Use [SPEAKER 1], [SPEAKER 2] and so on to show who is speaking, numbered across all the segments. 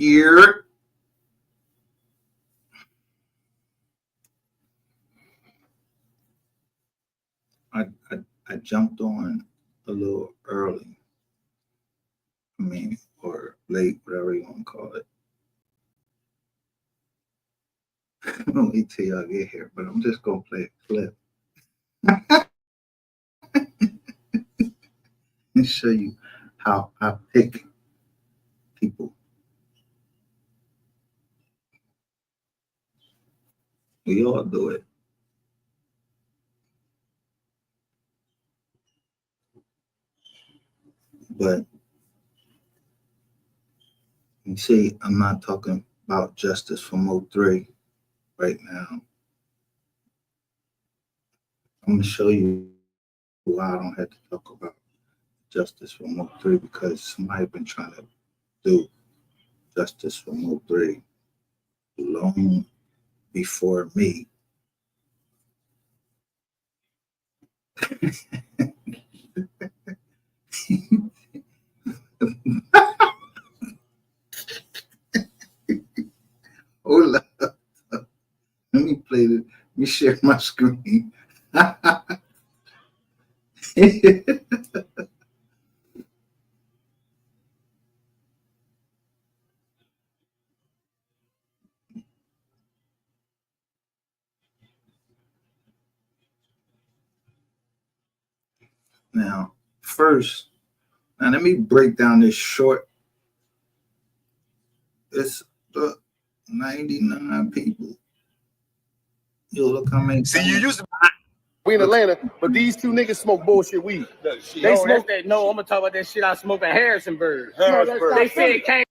[SPEAKER 1] year. I jumped on a little early. I mean, or late, whatever you want to call it. Don't wait till y'all get here, but I'm just gonna play a clip and show you how I pick people. We all do it. But you see, I'm not talking about Justice from 03 right now. I'm gonna show you why I don't have to talk about Justice from 03 because somebody been trying to do Justice from 03 long before me. Hold up. Let me play this. Let me share my screen. Now, first, let me break down this short. It's the 99 people. Yo, look how many.
[SPEAKER 2] See, you used to. We in Atlanta, but these two niggas smoke bullshit weed.
[SPEAKER 3] They smoke that. No, I'm gonna talk about that shit I smoke at Harrisonburg.
[SPEAKER 2] Harrisonburg.
[SPEAKER 3] They said it came.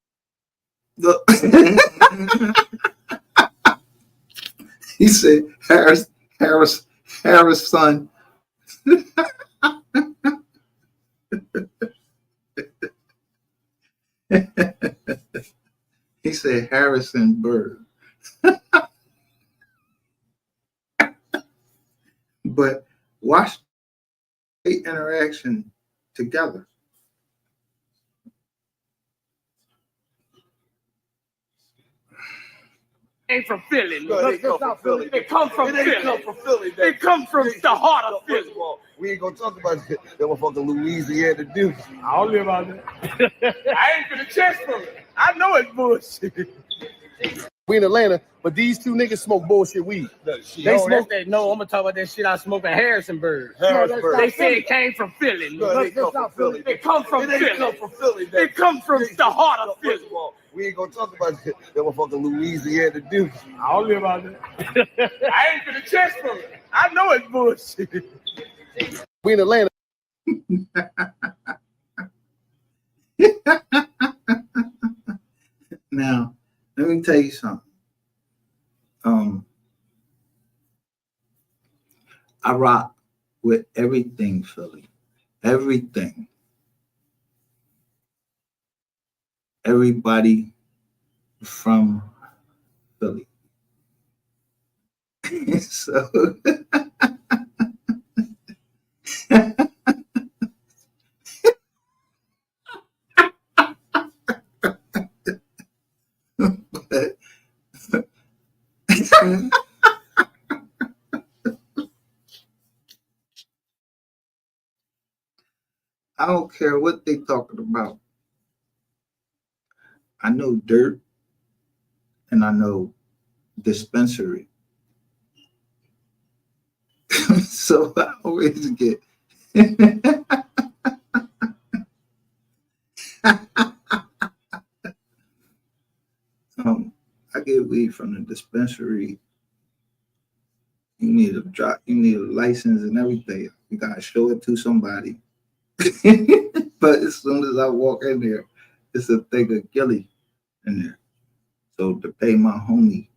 [SPEAKER 1] Look. He said Harris son. He said Harrisonburg. But watch the interaction together.
[SPEAKER 3] Came from Philly.
[SPEAKER 2] They come from Philly.
[SPEAKER 3] They come from Philly. They come from the heart of Philly.
[SPEAKER 2] We ain't gonna talk about that motherfucking Louisiana dude.
[SPEAKER 3] I don't live out there. I ain't finna chest from it. I know it's bullshit.
[SPEAKER 2] We in Atlanta, but these two niggas smoke bullshit weed.
[SPEAKER 3] They smoke that. No, I'm gonna talk about that shit I smoke at Harrisonburg.
[SPEAKER 2] Harrisonburg.
[SPEAKER 3] They said it came from Philly.
[SPEAKER 2] They come from Philly.
[SPEAKER 3] They come from Philly.
[SPEAKER 2] They
[SPEAKER 3] come from the heart of Philly.
[SPEAKER 2] We ain't gonna talk about that motherfucking Louisiana dude.
[SPEAKER 3] I don't live out there. I ain't finna chest from it. I know it's bullshit.
[SPEAKER 2] We in Atlanta.
[SPEAKER 1] Now, let me tell you something. I rock with everything Philly. Everything. Everybody from Philly. So I don't care what they talking about. I know dirt and I know dispensary. So I always get I get weed from the dispensary. You need a license and everything. You gotta show it to somebody. But as soon as I walk in there, it's a thing of Gilly in there. So to pay my homie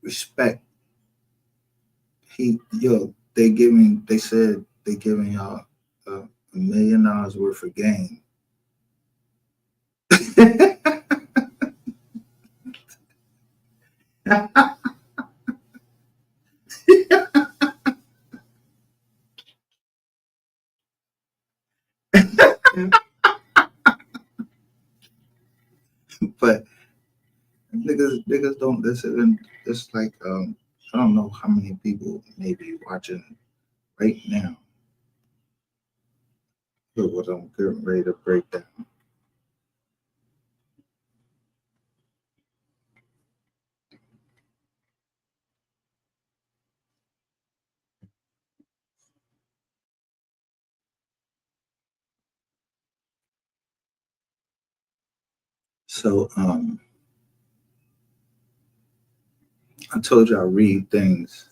[SPEAKER 1] respect, they said they giving y'all $1 million worth of game. But niggas don't listen. And it's like I don't know how many people may be watching right now. Look what I'm getting ready to break down. So I told you I read things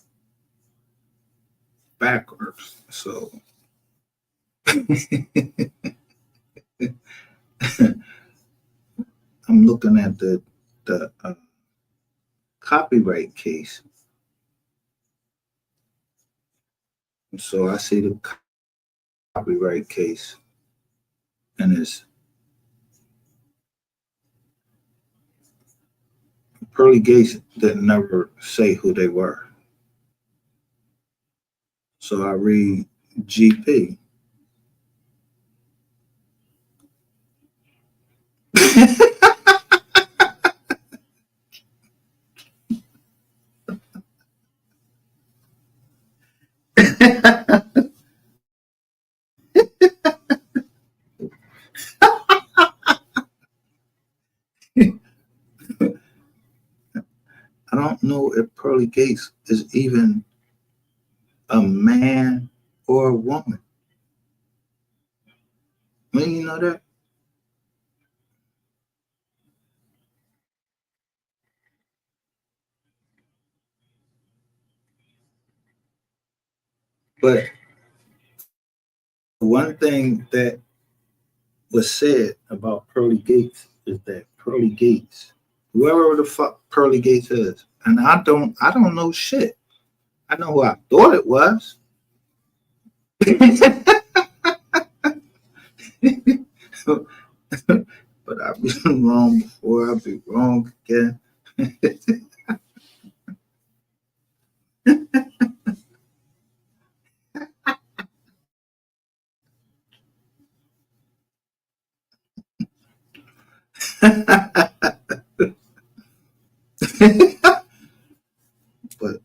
[SPEAKER 1] backwards. So I'm looking at the copyright case. So I see the copyright case, and it's Pearly Gates didn't never say who they were. So I read GP. I don't know if Pearly Gates is even a man or a woman. When you know that? But one thing that was said about Pearly Gates is that Pearly Gates, whoever the fuck Pearly Gates is, and I don't know shit. I know who I thought it was. But I've been wrong before, I'll be wrong again. But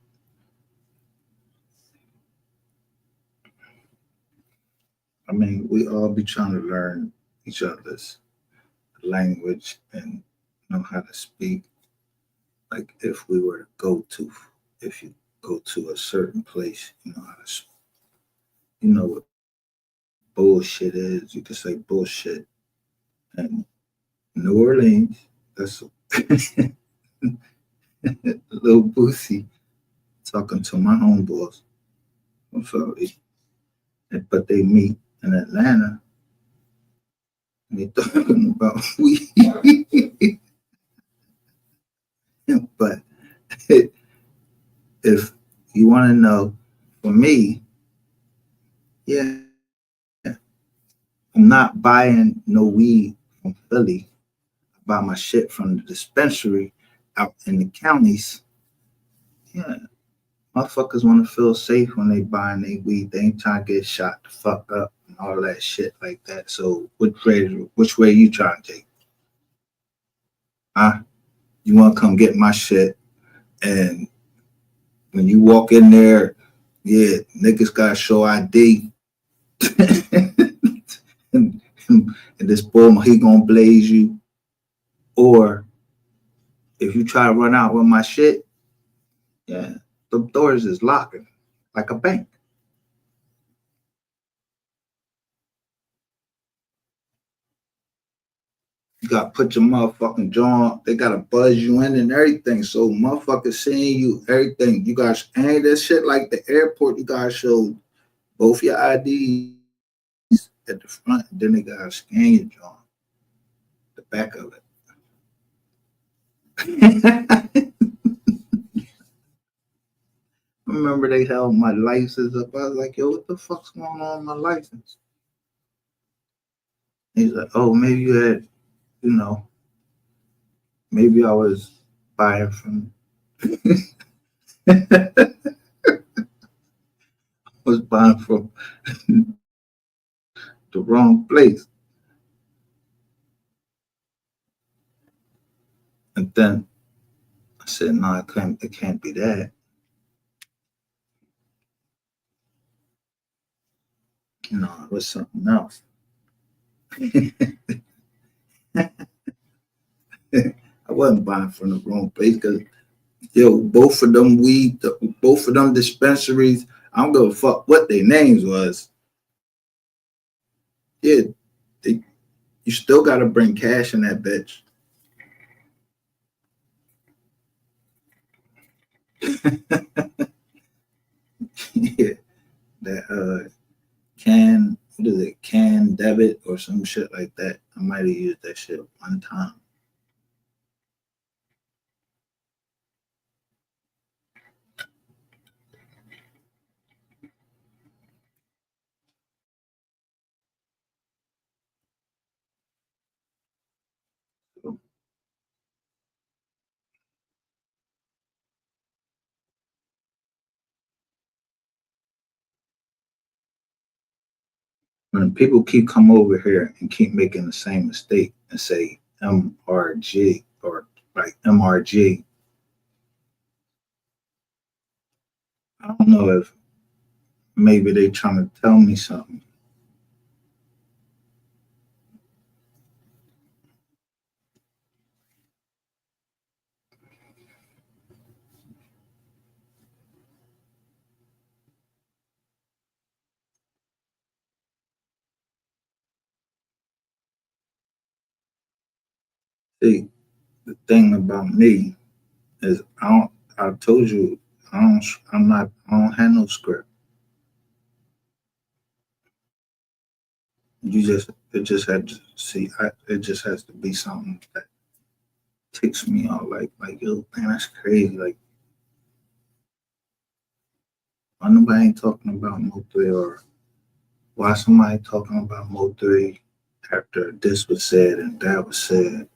[SPEAKER 1] I mean, we all be trying to learn each other's language and know how to speak. Like if we were to if you go to a certain place, you know how to, you know what bullshit is. You can say bullshit. And New Orleans, that's Little Boosie talking to my homeboys. So, but they meet in Atlanta and they talking about weed. But if you want to know, for me, yeah, I'm not buying no weed from Philly. I buy my shit from the dispensary out in the counties. Yeah, motherfuckers want to feel safe when they buying their weed. They ain't trying to get shot the fuck up and all that shit like that. So which way you trying to take? Huh? You want to come get my shit, and when you walk in there, yeah, niggas got to show ID. and, and this boy, he gonna blaze you. Or if you try to run out with my shit, yeah, the doors is locking like a bank. You gotta put your motherfucking jaw on. They gotta buzz you in and everything. So motherfuckers seeing you, everything. You gotta ain't that shit like the airport. You gotta show both your IDs at the front. Then they gotta scan your jaw, the back of it. I remember they held my license up. I was like, yo, what the fuck's going on with my license? He's like, oh, maybe you had, you know, maybe I was buying from was buying from the wrong place. And then said, no, it can't be that. No, it was something else. I wasn't buying from the wrong place because both of them both of them dispensaries, I don't give a fuck what their names was. Yeah, you still gotta bring cash in that bitch. Yeah, that what is it, can debit or some shit like that. I might have used that shit one time. When people keep come over here and keep making the same mistake and say MRG or like MRG, I don't know if maybe they trying to tell me something. See, the thing about me is I told you I don't have no script. It just had to it just has to be something that ticks me off like yo, man, that's crazy. Like why nobody ain't talking about Mo3 or why somebody talking about Mo3 after this was said and that was said.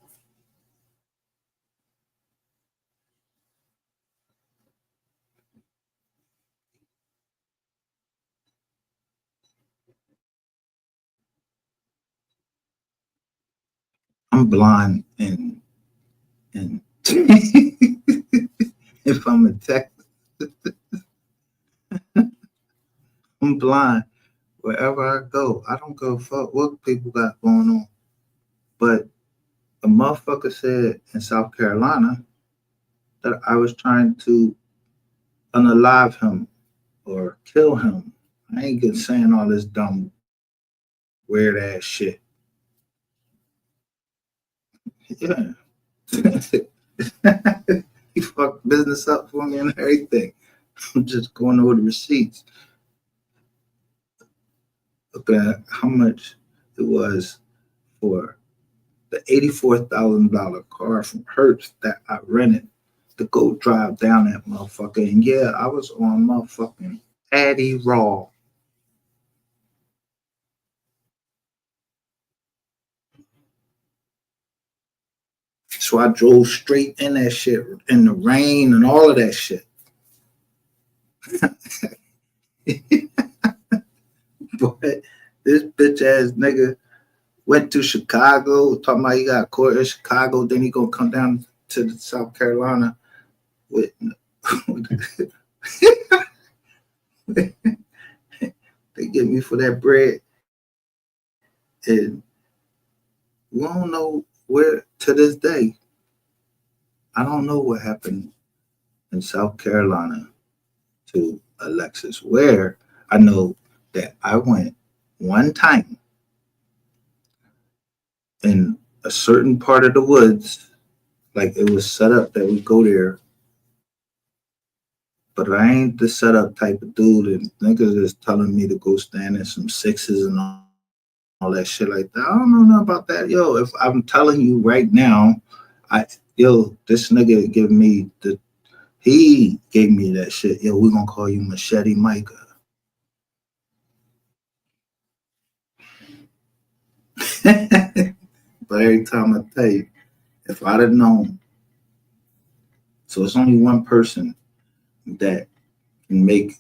[SPEAKER 1] I'm blind and if I'm a tech, I'm blind wherever I go. I don't give a fuck what people got going on. But a motherfucker said in South Carolina that I was trying to unalive him or kill him. I ain't good saying all this dumb, weird ass shit. Yeah. He fucked business up for me and everything. I'm just going over the receipts. Look at how much it was for the $84,000 car from Hertz that I rented to go drive down that motherfucker. And yeah, I was on motherfucking Addy Raw. So I drove straight in that shit in the rain and all of that shit. But this bitch ass nigga went to Chicago, talking about he got caught in Chicago, then he gonna come down to South Carolina with they get me for that bread. And we don't know where to this day. I don't know what happened in South Carolina to Alexis Ware. I know that I went one time in a certain part of the woods, like it was set up that we go there. But I ain't the setup type of dude, and niggas is telling me to go stand in some sixes and all that shit like that. I don't know nothing about that. Yo, if I'm telling you right now, this nigga he gave me that shit. Yo, we're gonna call you Machete Micah. But every time I tell you, if I'd have known, so it's only one person that can make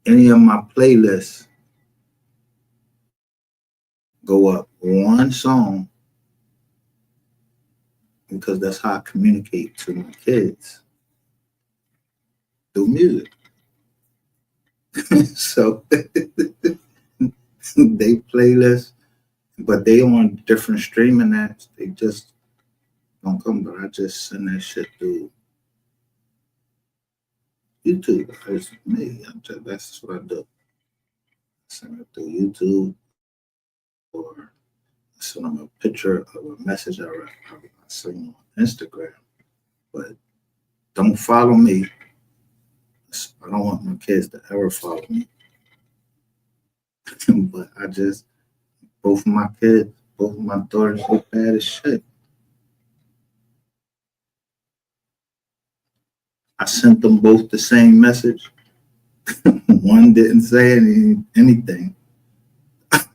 [SPEAKER 1] any of my playlists go up one song, because that's how I communicate to my kids. do music. So they playlist, but they on different streaming apps. They just don't come, but I just send that shit through YouTube. That's me. That's what I do. Send it through YouTube, or send them a picture of a message I send on Instagram. But don't follow me. I don't want my kids to ever follow me. But I just, both of my daughters look bad as shit. I sent them both the same message. One didn't say anything. The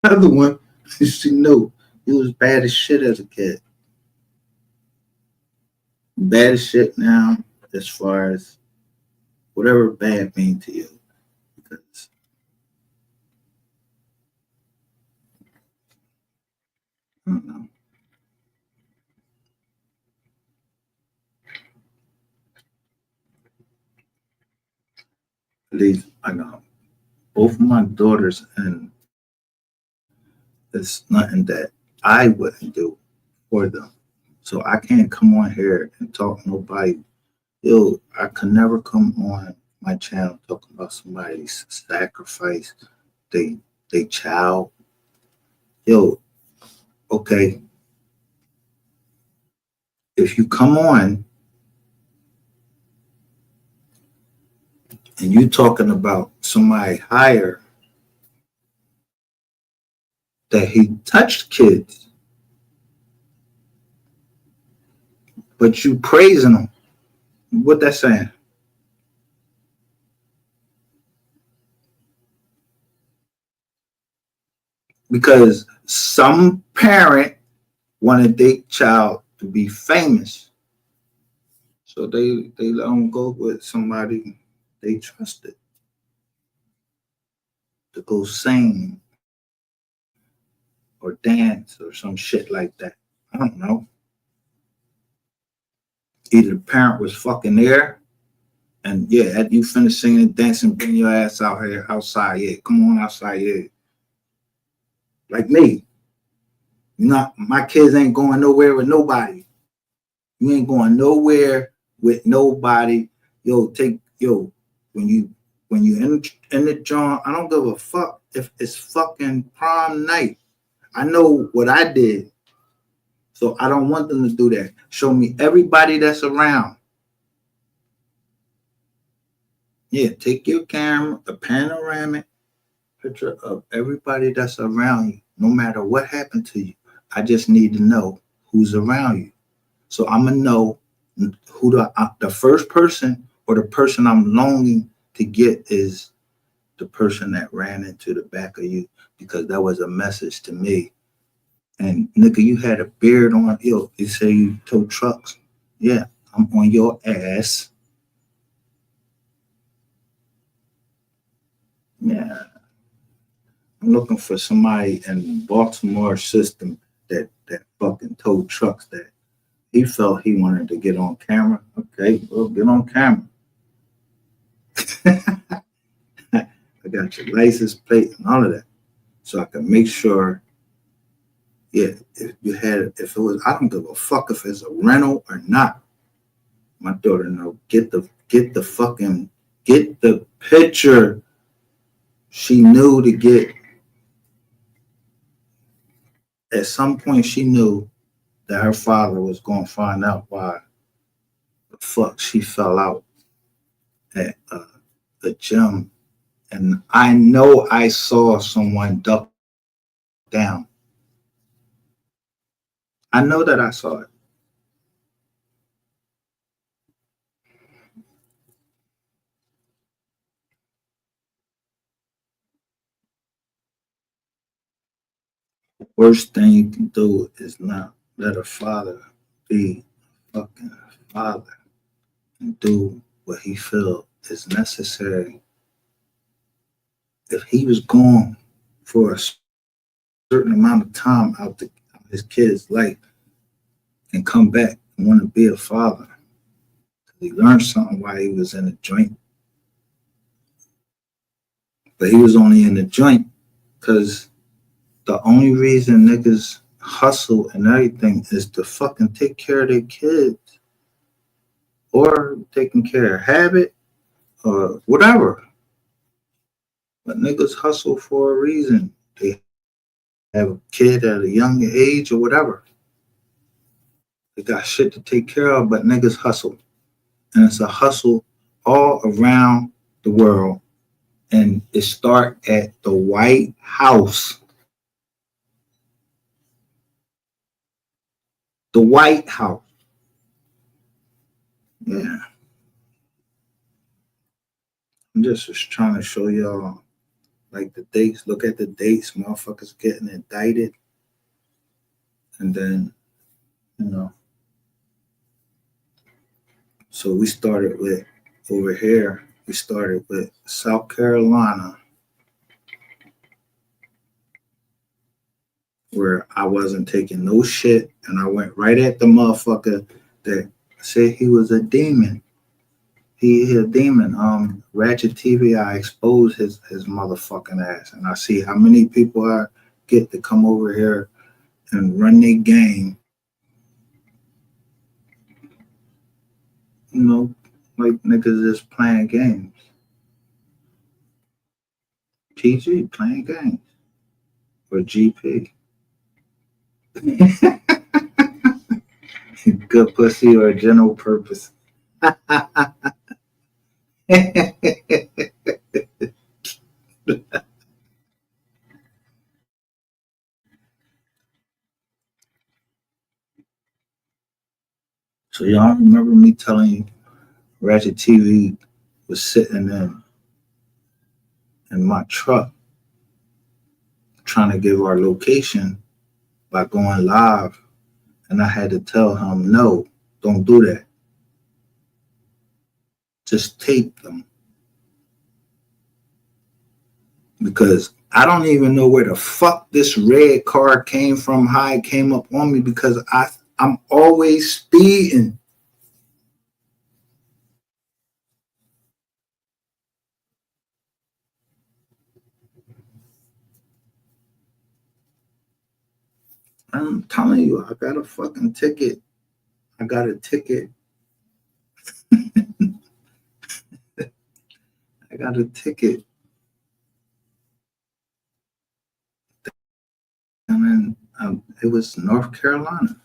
[SPEAKER 1] other one, she knew he was bad as shit as a kid. Bad as shit now, as far as whatever bad means to you. Because I don't know. At least I know both of my daughters, and it's nothing that I wouldn't do for them. So I can't come on here and talk to nobody. Yo, I could never come on my channel talking about somebody's sacrifice, they child. Yo, okay. If you come on and you talking about somebody higher that he touched kids, but you praising him, what that saying? Because some parent wanted their child to be famous, so they let them go with somebody they trusted to go sing or dance or some shit like that. I don't know. Either the parent was fucking there, and yeah, after you finish singing and dancing, bring your ass out here outside. Yeah, come on outside. Yeah, like me. My kids ain't going nowhere with nobody. You ain't going nowhere with nobody. When you in the joint, I don't give a fuck if it's fucking prom night. I know what I did, so I don't want them to do that. Show me everybody that's around. Yeah, take your camera, a panoramic picture of everybody that's around you, no matter what happened to you. I just need to know who's around you. So I'm going to know who the first person or the person I'm longing to get is the person that ran into the back of you, because that was a message to me. And nigga, you had a beard on. Yo, you say you tow trucks. Yeah, I'm on your ass. Yeah. I'm looking for somebody in the Baltimore system that fucking towed trucks, that he felt he wanted to get on camera. Okay, well, get on camera. I got your license plate and all of that, so I can make sure. Yeah, if it was, I don't give a fuck if it's a rental or not. My daughter know, get the picture. She knew to get. At some point, she knew that her father was going to find out why the fuck she fell out at the gym. And I know I saw someone duck down. I know that I saw it. The worst thing you can do is not let a father be a fucking father and do what he feels is necessary. If he was gone for a certain amount of time out of his kid's life and come back and want to be a father, He learned something while he was in the joint. But he was only in the joint because the only reason niggas hustle and everything is to fucking take care of their kids or taking care of habit or whatever. But niggas hustle for a reason. They have a kid at a young age or whatever. They got shit to take care of, but niggas hustle. And it's a hustle all around the world. And it starts at the White House. The White House. Yeah. I'm just trying to show y'all like the dates. Look at the dates. Motherfuckers getting indicted. And then, you know. So we started with, over here, we started with South Carolina, where I wasn't taking no shit. And I went right at the motherfucker that said he was a demon. He a demon. Ratchet TV, I exposed his motherfucking ass. And I see how many people I get to come over here and run their game. You know, like niggas just playing games. PG playing games. Or GP. Good pussy or general purpose. So y'all remember me telling you Ratchet TV was sitting in my truck trying to give our location by going live, and I had to tell him, no, don't do that. Just tape them. Because I don't even know where the fuck this red car came from, how it came up on me, because I'm always speeding. I'm telling you, I got a fucking ticket. I got a ticket. I got a ticket. And then it was North Carolina.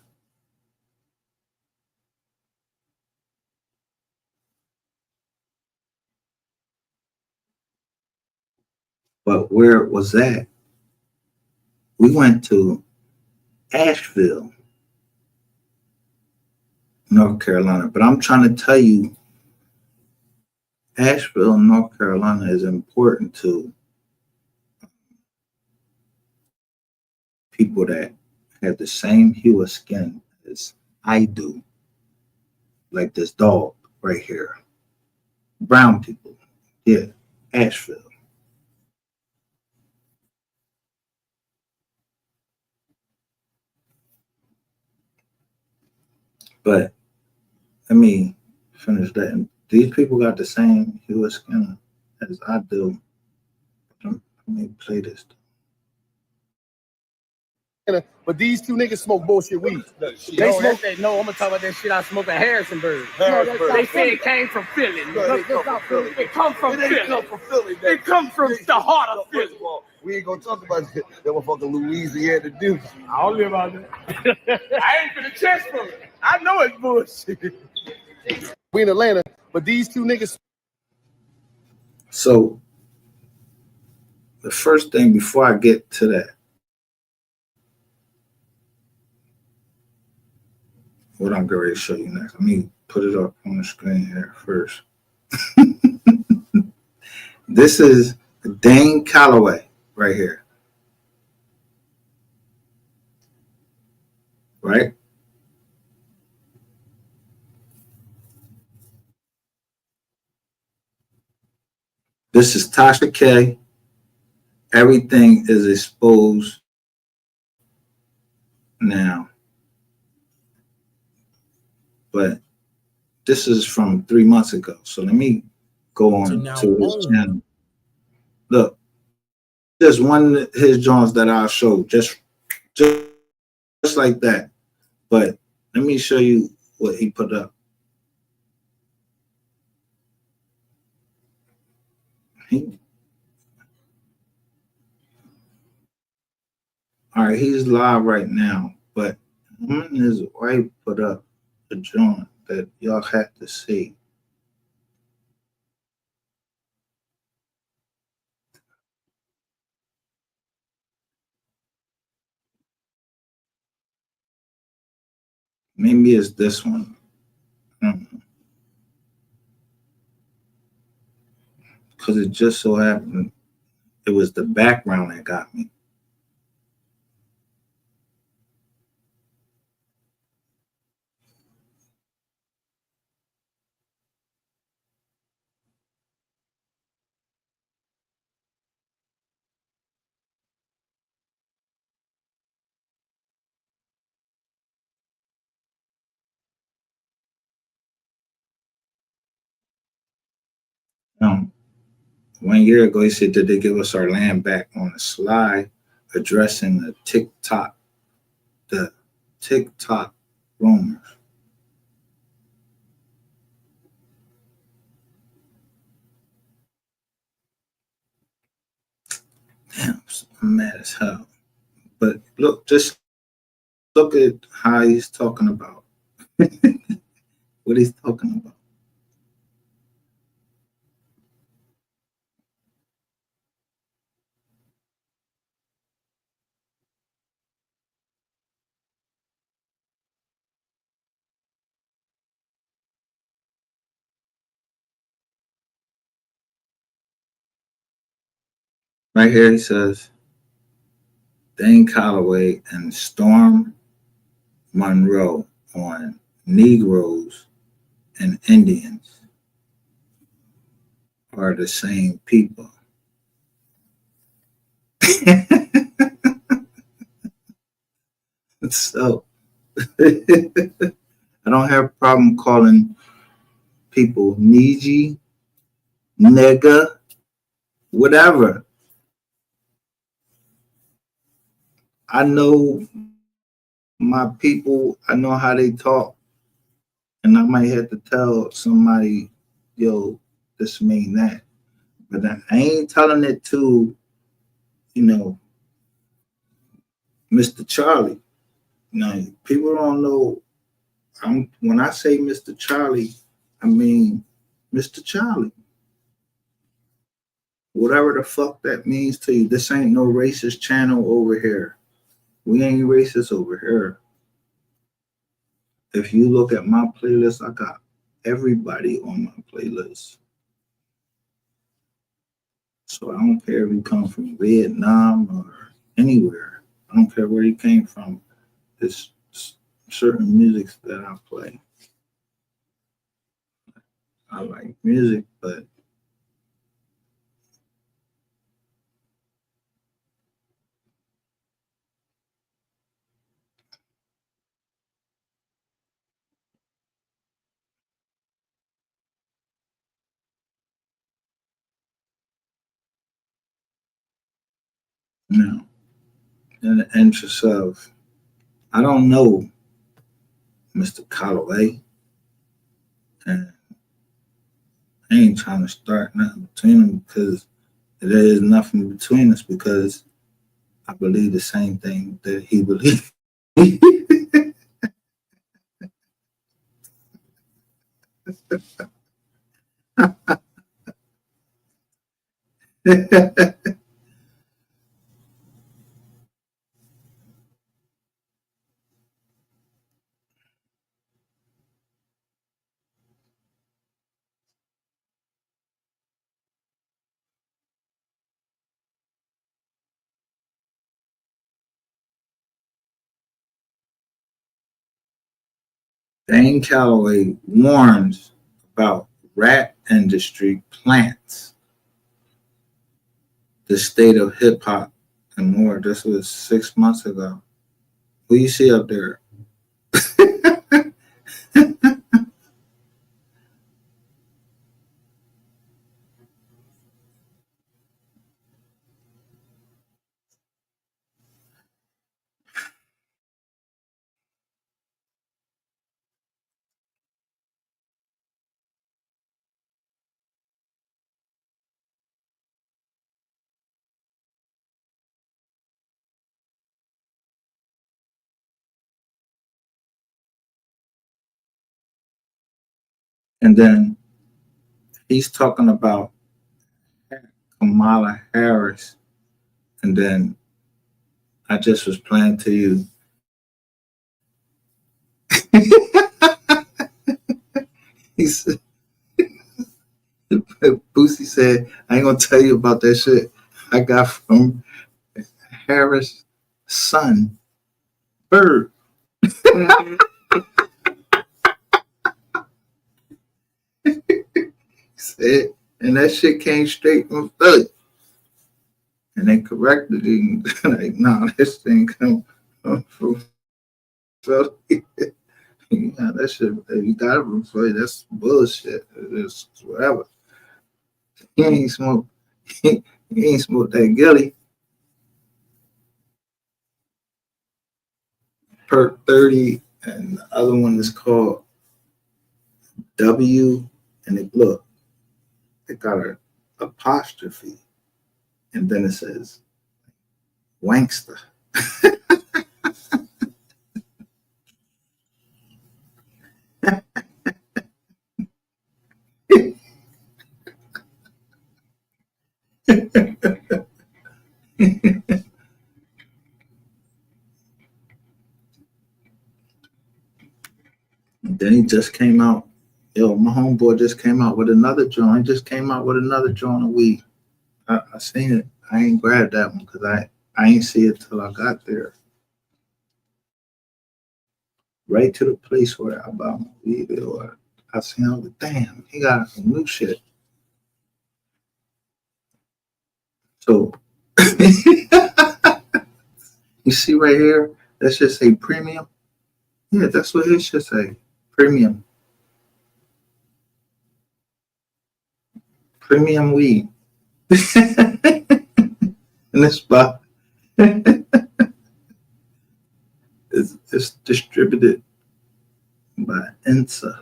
[SPEAKER 1] But where it was at, we went to Asheville, North Carolina. But I'm trying to tell you, Asheville, North Carolina is important to people that have the same hue of skin as I do. Like this dog right here. Brown people. Yeah, Asheville. But let me finish that. And these people got the same hue of skin as I do. Let me play this.
[SPEAKER 2] But these two niggas smoke bullshit weed.
[SPEAKER 3] They smoke that. No, I'm gonna talk about that shit I smoke at Harrisonburg. They say it came from Philly. It come from Philly. It come from the heart of Philly.
[SPEAKER 4] We ain't gonna talk about that motherfucking Louisiana dude.
[SPEAKER 3] I don't live out there. I ain't finna chest from it. I know it's bullshit.
[SPEAKER 2] We in Atlanta, but these two niggas.
[SPEAKER 1] So the first thing before I get to that, what I'm going to show you next. Let me put it up on the screen here first. This is Dane Calloway right here. Right? This is Tasha K. Everything is exposed now. But this is from 3 months ago. So let me go on to his channel. Look, there's one of his joints that I'll show just like that. But let me show you what he put up. All right, he's live right now, but him and his wife put up a joint that y'all had to see. Maybe it's this one. Because it just so happened it was the background that got me. Um, 1 year ago, he said, did they give us our land back on the slide, addressing the TikTok rumors. Damn, I'm mad as hell. But look, just look at how he's talking about what he's talking about. Right here, he says, Dane Calloway and Storm Monroe on Negroes and Indians are the same people. So I don't have a problem calling people Niji, nigga, whatever. I know my people, I know how they talk, and I might have to tell somebody, yo, this mean that. But I ain't telling it to, Mr. Charlie. Now, people don't know, when I say Mr. Charlie, I mean Mr. Charlie. Whatever the fuck that means to you, this ain't no racist channel over here. We ain't racist over here. If you look at my playlist, I got everybody on my playlist. So I don't care if you come from Vietnam or anywhere. I don't care where you came from. There's certain music that I play. I like music, but in the interest of, I don't know Mr. Calloway, and I ain't trying to start nothing between them because there is nothing between us because I believe the same thing that he believes. Dane Calloway warns about rap industry plants, the state of hip hop, and more. This was 6 months ago. Who you see up there? And then he's talking about Kamala Harris. And then I just was playing to you. He said, Boosie said, I ain't gonna tell you about that shit I got from Harris' son, Bird. Said, and that shit came straight from Philly. And they corrected it. Like, nah, this thing come from Philly. Yeah, that shit, you got it from Philly. That's bullshit. It's whatever. He ain't smoke. He ain't smoke that Gilly. Perk 30, and the other one is called W. And it look, it got an apostrophe, and then it says Wankster. Then he just came out. Yo, my homeboy just came out with another joint. He just came out with another joint of weed. I seen it. I ain't grabbed that one because I ain't see it till I got there. Right to the place where I bought my weed. I seen, I was like, damn, he got some new shit. So you see right here, that should say premium. Yeah, that's what it should say. Premium. Premium weed. In this spot. It's distributed by INSA.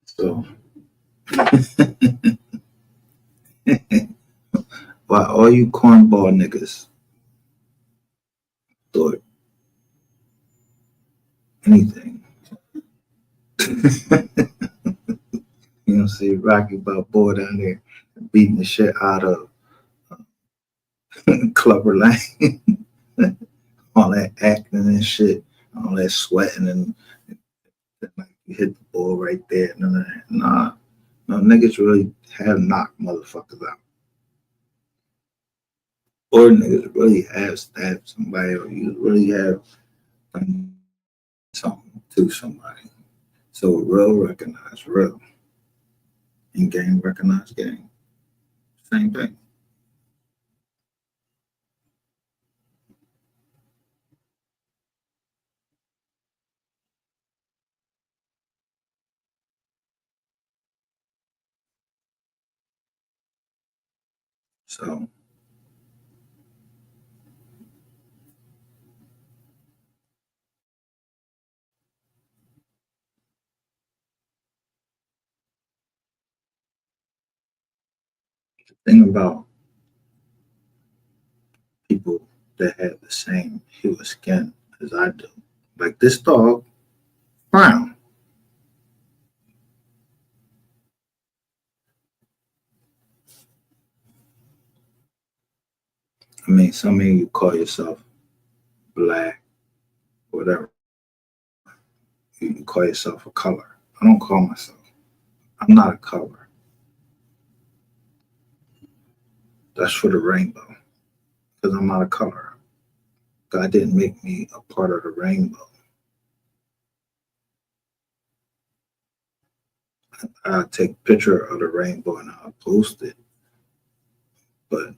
[SPEAKER 1] So, why all you cornball niggas thought anything? You know, see Rocky Balboa down there beating the shit out of Clubber Lang. All that acting and shit, all that sweating and like you hit the ball right there. None of that. Nah, no niggas really have knocked motherfuckers out. Or niggas really have stabbed somebody, or you really have done something to somebody. So real recognize real. And game recognize game. Same thing. So the thing about people that have the same hue of skin as I do, like this dog, brown. I mean, some of you call yourself black, whatever. You can call yourself a color. I don't call myself. I'm not a color. That's for the rainbow. Because I'm not a color. God didn't make me a part of the rainbow. I'll take a picture of the rainbow and I'll post it. But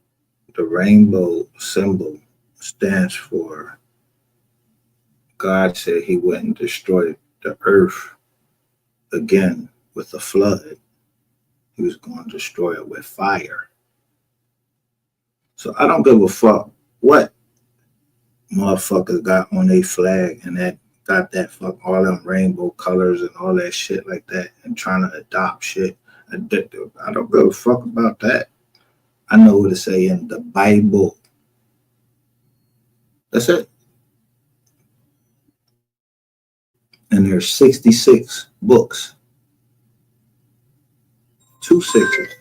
[SPEAKER 1] the rainbow symbol stands for God said he wouldn't destroy the earth again with a flood. He was going to destroy it with fire. So I don't give a fuck what motherfuckers got on their flag and that got that fuck all them rainbow colors and all that shit like that and trying to adopt shit. I don't give a fuck about that. I know what to say in the Bible. That's it. And there's 66 books. 2 sixes.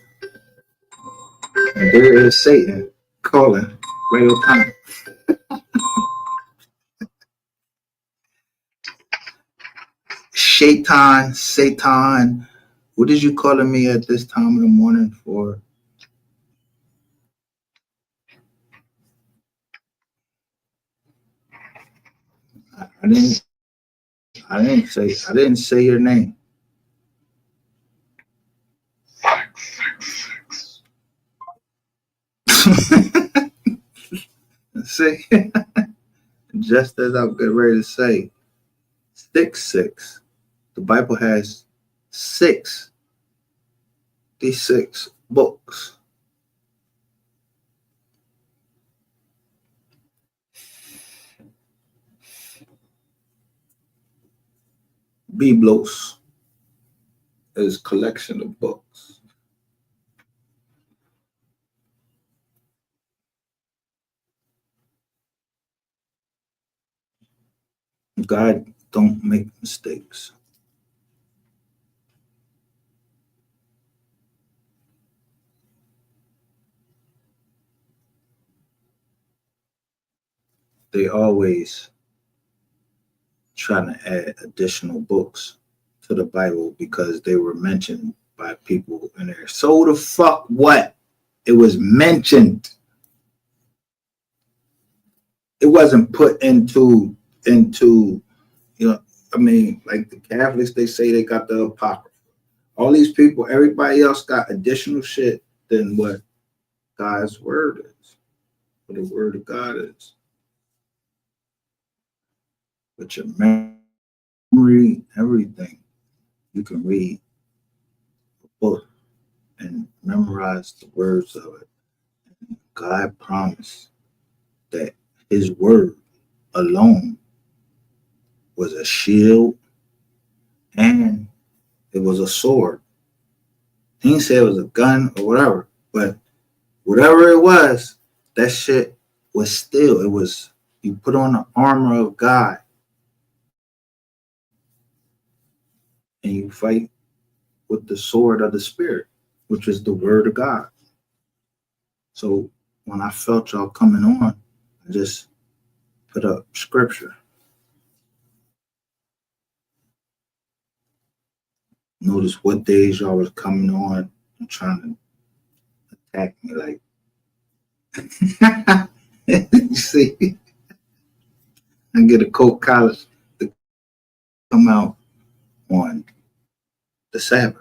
[SPEAKER 1] And there is Satan calling right on time. Satan. What is you calling me at this time of the morning for? I didn't say your name. See, just as I'm getting ready to say, 6. The Bible has 6 books. Biblos is collection of books. God don't make mistakes. They always trying to add additional books to the Bible because they were mentioned by people in there. So the fuck what? It was mentioned. It wasn't put into I mean, like the Catholics, they say they got the Apocrypha. All these people, everybody else got additional shit than what God's word is, what the word of God is. But your memory, everything, you can read a book and memorize the words of it. God promised that his word alone was a shield and it was a sword. He didn't say it was a gun or whatever, but whatever it was, that shit was still, it was, you put on the armor of God and you fight with the sword of the Spirit, which is the word of God. So when I felt y'all coming on, I just put up scripture. Notice what days y'all was coming on and trying to attack me like, you see, I get a Coke College to come out on the Sabbath,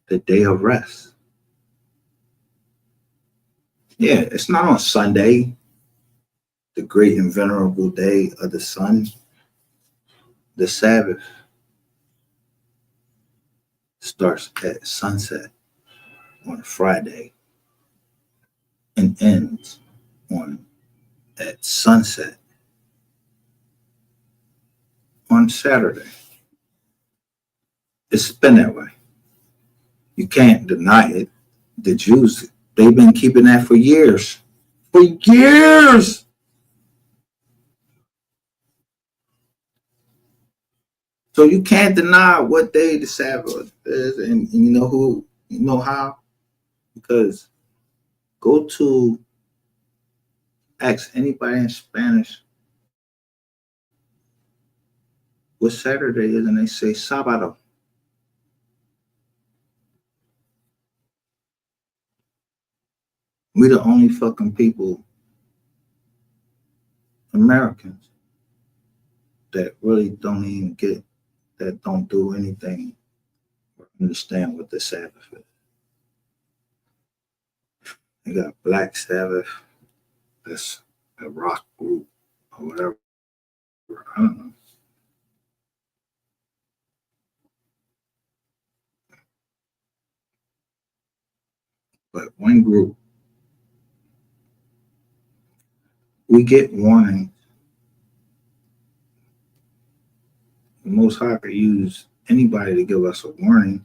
[SPEAKER 1] the day of rest. Yeah, it's not on Sunday, the great and venerable day of the sun. The Sabbath starts at sunset on Friday and ends at sunset on Saturday. It's been that way. You can't deny it. The Jews, they've been keeping that for years. For years! So you can't deny what day the Sabbath is, and you know who, you know how? Because go to, ask anybody in Spanish what Saturday is, and they say Sábado. We the only fucking people, Americans, that really don't even get, that don't do anything or understand what the Sabbath is. You got Black Sabbath, that's a rock group or whatever. I don't know. But one group, we get warning Most High could use anybody to give us a warning.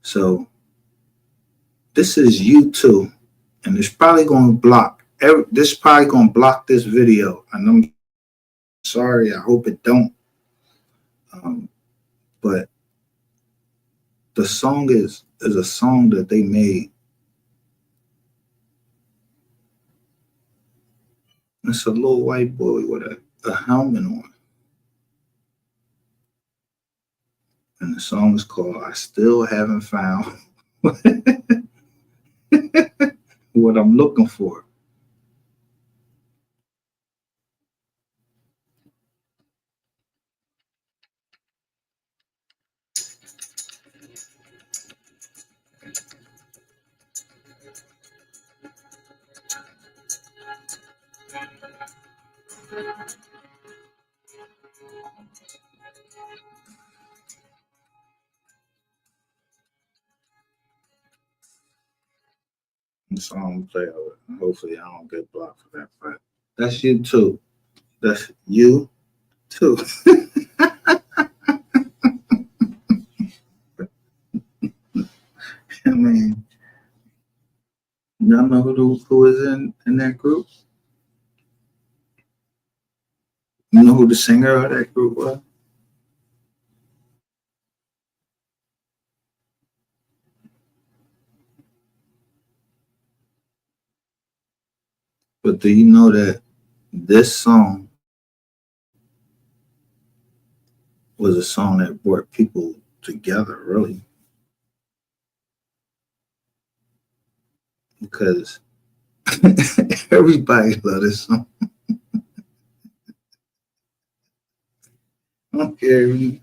[SPEAKER 1] So this is YouTube, and it's probably going to block. This is probably going to block this video, and I'm sorry. I hope it don't. But the song is a song that they made. It's a little white boy with a helmet on. And the song is called I Still Haven't Found What I'm Looking For. So I'm gonna play over. Hopefully I don't get blocked for that, but that's you too. That's you too. I mean, y'all know who is in that group? You know who the singer of that group was? But do you know that this song was a song that brought people together, really? Because everybody loved this song. I don't care if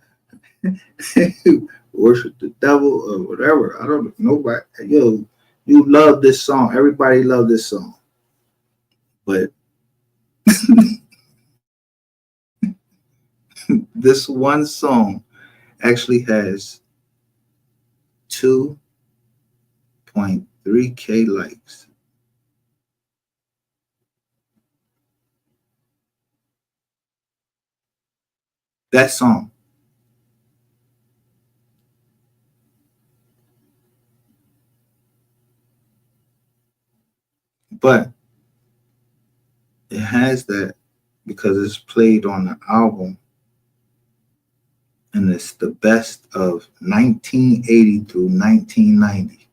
[SPEAKER 1] you worship the devil or whatever. I don't know. Nobody, yo, you love this song. Everybody loved this song. But this one song actually has 2.3K likes. That song. But it has that because it's played on the album, and it's the best of 1980 through 1990.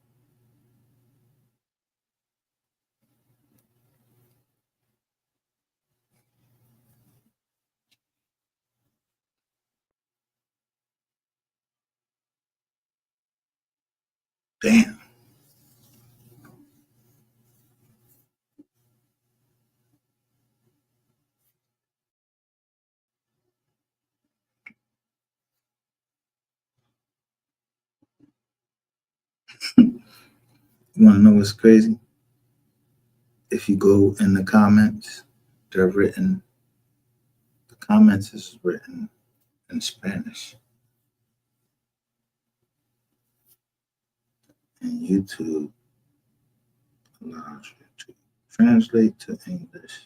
[SPEAKER 1] Damn. You want to know what's crazy? If you go in the comments, they're written, the comments is written in Spanish. And YouTube allows you to translate to English.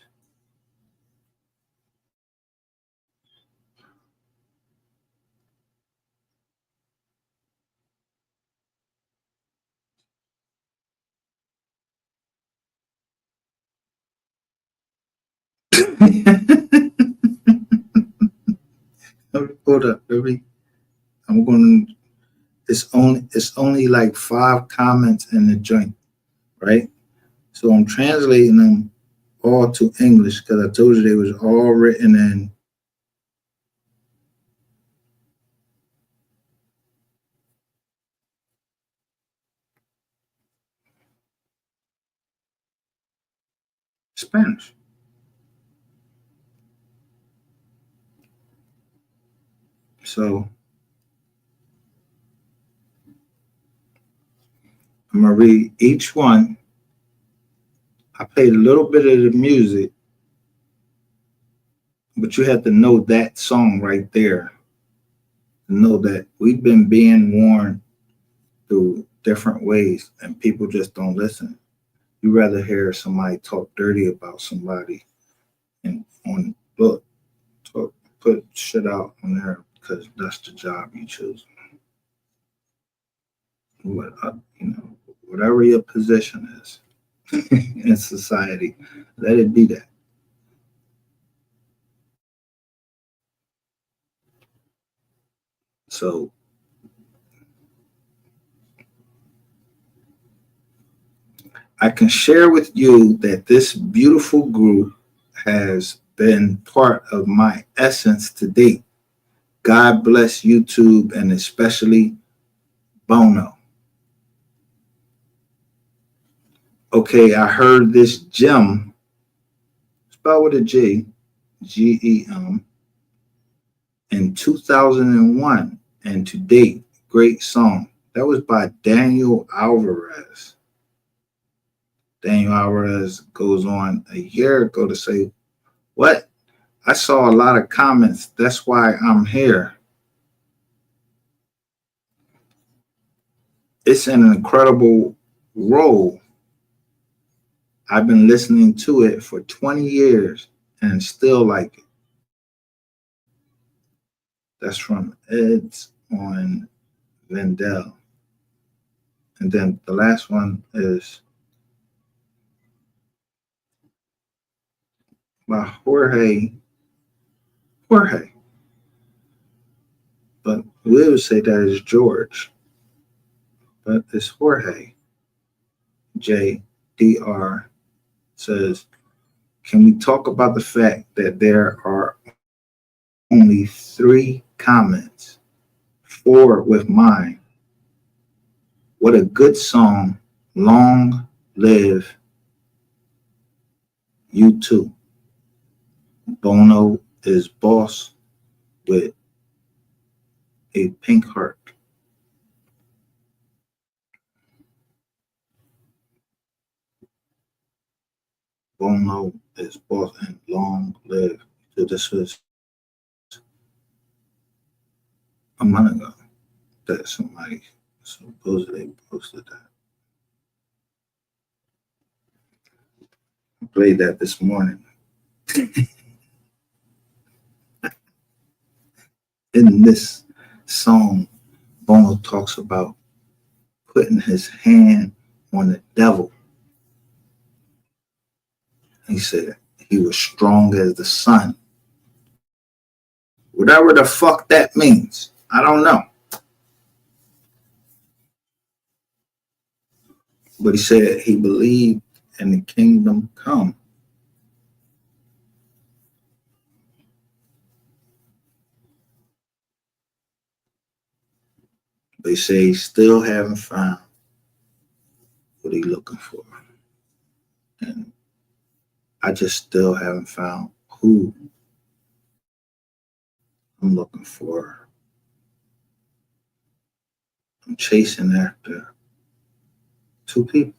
[SPEAKER 1] Hold up, baby. I'm going to. It's only like 5 comments in the joint, right? So I'm translating them all to English because I told you they was all written in Spanish. So I'm gonna read each one. I played a little bit of the music, but you have to know that song right there to know that we've been being warned through different ways, and people just don't listen. You rather hear somebody talk dirty about somebody and on look, talk, put shit out on their because that's the job you choose. Whatever your position is in society, let it be that. So I can share with you that this beautiful group has been part of my essence to date. God bless YouTube and especially Bono. Okay, I heard this gem, spelled with a G, Gem, in 2001, and to date, great song. That was by Daniel Alvarez. Daniel Alvarez goes on a year ago to say, what? I saw a lot of comments. That's why I'm here. It's an incredible role. I've been listening to it for 20 years and still like it. That's from Ed's on Vendel. And then the last one is by Jorge. But we would say that is George. But it's Jorge. JDR says, can we talk about the fact that there are only 3 comments, 4 with mine? What a good song. Long live U2. Bono is boss with a pink heart. Bono is boss and long live. So this was a month ago that somebody supposedly posted that. I played that this morning. In this song, Bono talks about putting his hand on the devil. He said he was strong as the sun. Whatever the fuck that means, I don't know. But he said he believed in the kingdom come. They say he still haven't found what he's looking for. And I just still haven't found who I'm looking for. I'm chasing after 2 people.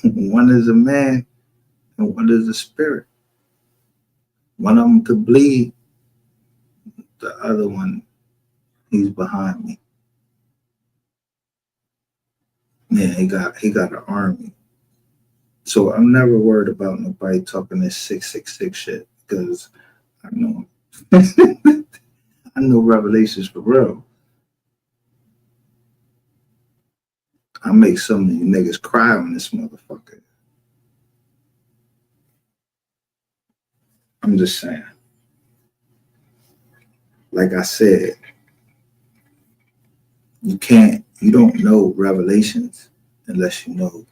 [SPEAKER 1] One is a man and one is a spirit. One of them could bleed. The other one, he's behind me. Yeah, he got an army. So I'm never worried about nobody talking this 666 shit because I know I know Revelations for real. I make some of you niggas cry on this motherfucker. I'm just saying. Like I said, you don't know Revelations unless you know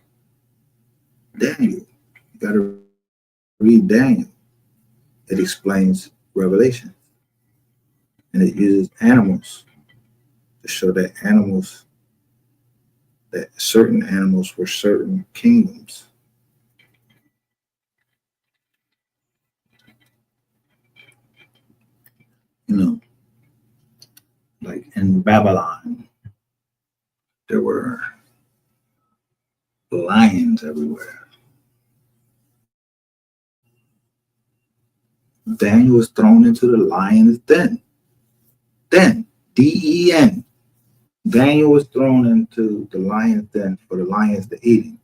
[SPEAKER 1] Daniel. You gotta read Daniel. It explains Revelation. And it uses animals to show that certain animals were certain kingdoms. You know, like in Babylon, there were lions everywhere. Daniel was thrown into the lion's den. Den. Daniel was thrown into the lion's den for the lions to eat him.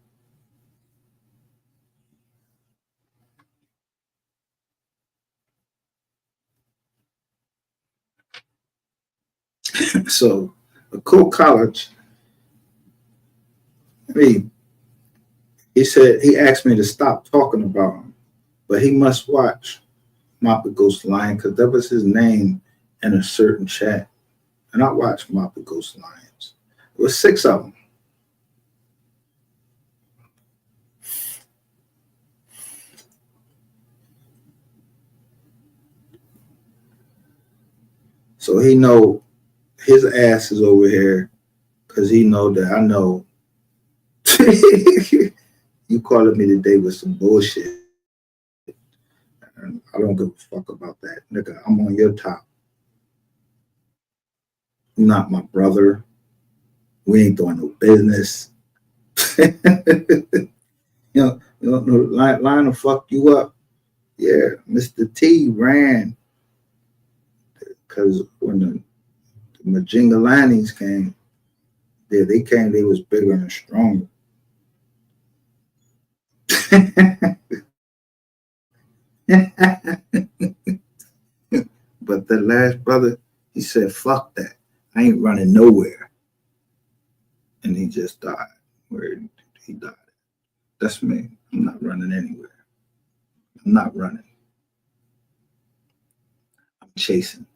[SPEAKER 1] So a cool college. I mean, he asked me to stop talking about him, but he must watch Moppa Ghost Lion because that was his name in a certain chat. And I watched Moppa Ghost Lions. It was 6 of them. So he know his ass is over here because he know that I know you calling me today with some bullshit. And I don't give a fuck about that. Nigga, I'm on your top. You're not my brother. We ain't doing no business. Line to fuck you up. Yeah, Mr. T ran because when the Majingalanis came, they was bigger and stronger. But the last brother, he said, fuck that. I ain't running nowhere. And he just died. Where he died. That's me. I'm not running anywhere. I'm not running. I'm chasing.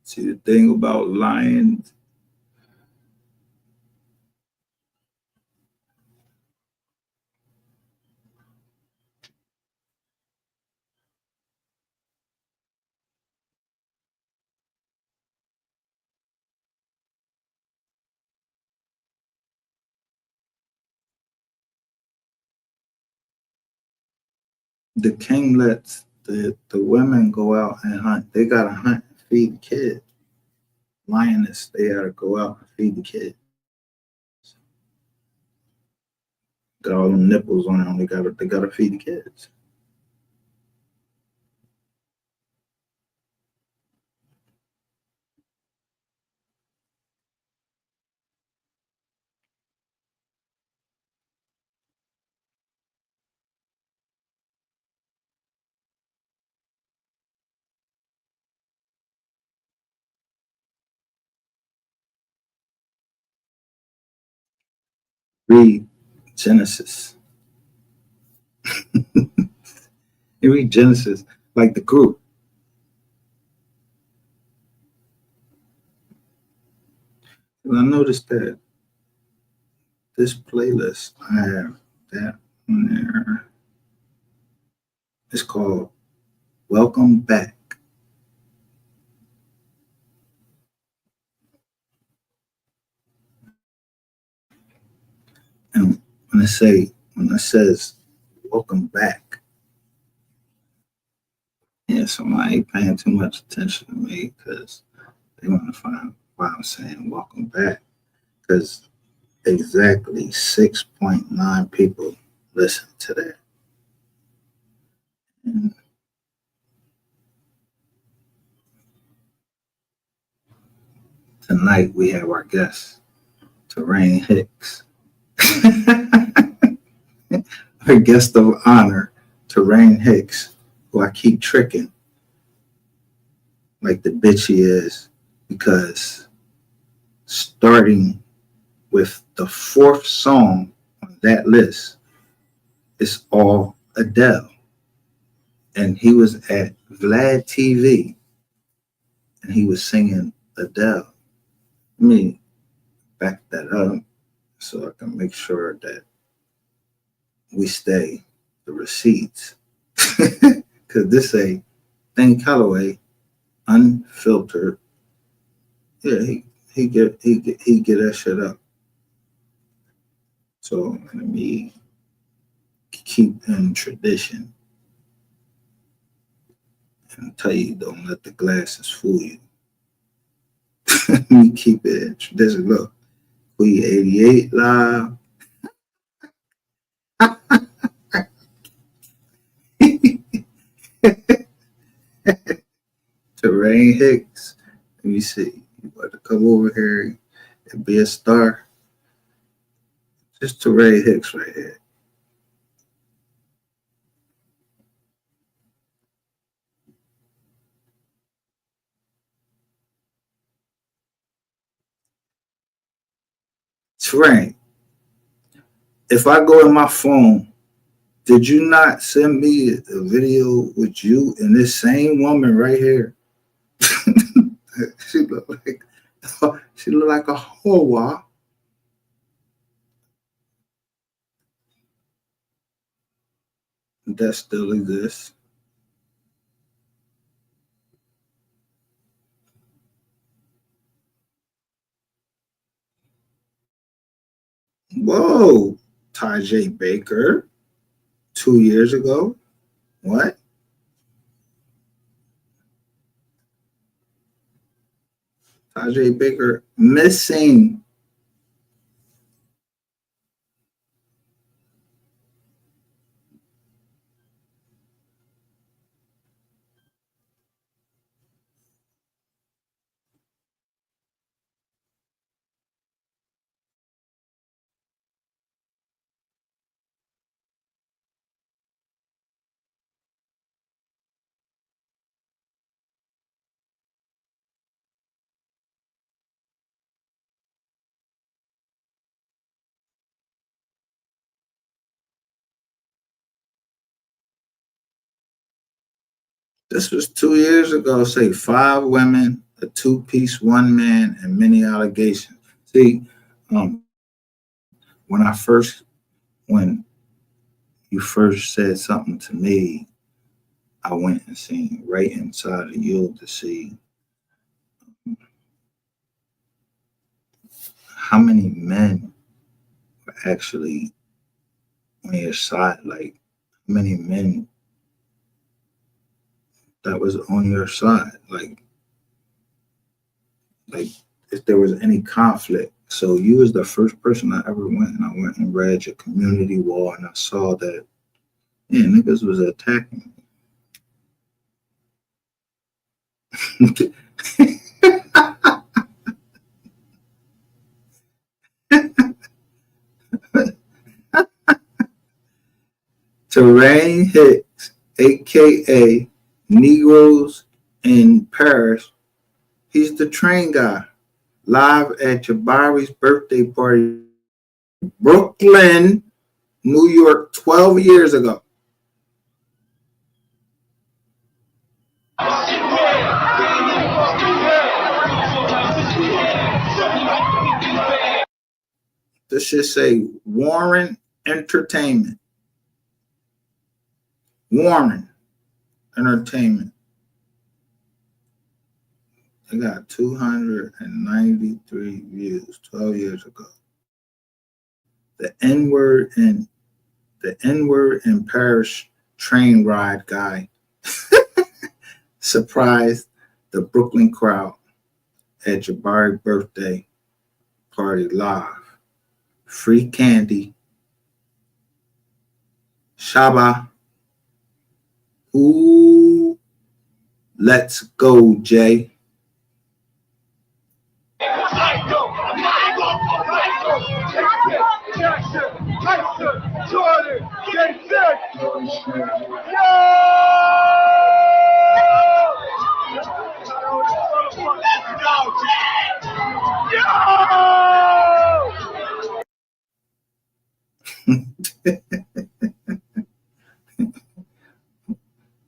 [SPEAKER 1] See, the thing about lions, the king lets the women go out and hunt. They gotta hunt and feed the kid. Lioness, they gotta go out and feed the kid. Got all them nipples on them. They gotta feed the kids. Read Genesis. You read Genesis like the group. And I noticed that this playlist I have that on there. It's called Welcome Back. And when it says welcome back, yeah, somebody ain't paying too much attention to me because they want to find why I'm saying welcome back. Because exactly 6.9 people listen to that. And tonight we have our guest, Terrain Hicks. Our guest of honor, Terrain Hicks, who I keep tricking like the bitch he is, because starting with the 4th song on that list, it's all Adele. And he was at Vlad TV and he was singing Adele. Let me back that up so I can make sure that we stay the receipts. Because this a Thing Calloway unfiltered. Yeah, he get that shit up. So let me keep in tradition and tell you, don't let the glasses fool you. Let me keep it in tradition. Look, we 88 live. Terrain Hicks. Let me see. You want to come over here and be a star? Just Terrain Hicks right here. Frank, if I go in my phone, did you not send me a video with you and this same woman right here? She look like a hoa. That still exists. Whoa, Tajay Baker, 2 years ago. What? Tajay Baker missing. This was 2 years ago. Say 5 women, a 2-piece, 1 man, and many allegations. See, when you first said something to me, I went and seen right inside of you to see how many men were actually on your side. Like, how many men that was on your side. Like if there was any conflict. So you was the first person I ever went and read your community wall, and I saw that, yeah, niggas was attacking me. Terrain Hicks, aka Negroes in Paris. He's the train guy. Live at Jabari's birthday party, Brooklyn, New York, 12 years ago. This should say Warren Entertainment. Warren Entertainment. They got 293 views 12 years ago. The N-word in Paris train ride guy surprised the Brooklyn crowd at Jabari's birthday party live. Free candy. Shaba. Ooh. Let's go, Jay.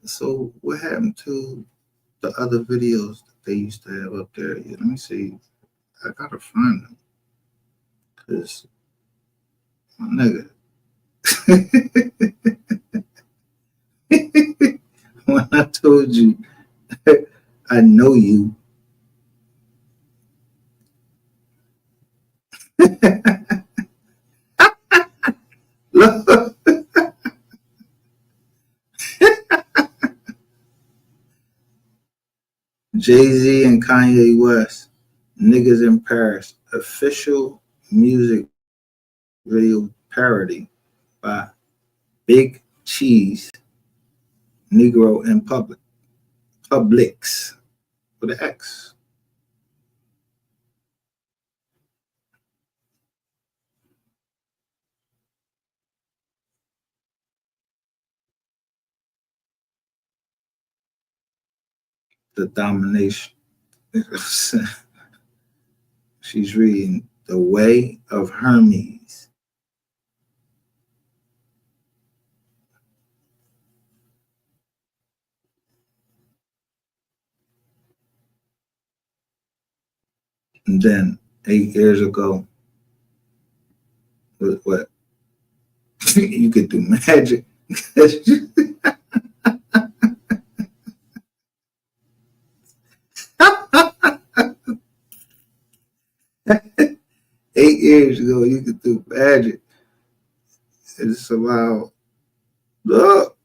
[SPEAKER 1] So what happened to the other videos that they used to have up there? Let me see. I gotta find them. Cause my nigga. When I told you I know you. Look. Jay-Z and Kanye West, Niggas in Paris, official music video parody by Big Cheese, Negro in Publix with an X. The domination. She's reading The Way of Hermes. And then 8 years ago, what? You could do magic. 8 years ago, you could do magic. It's about, look,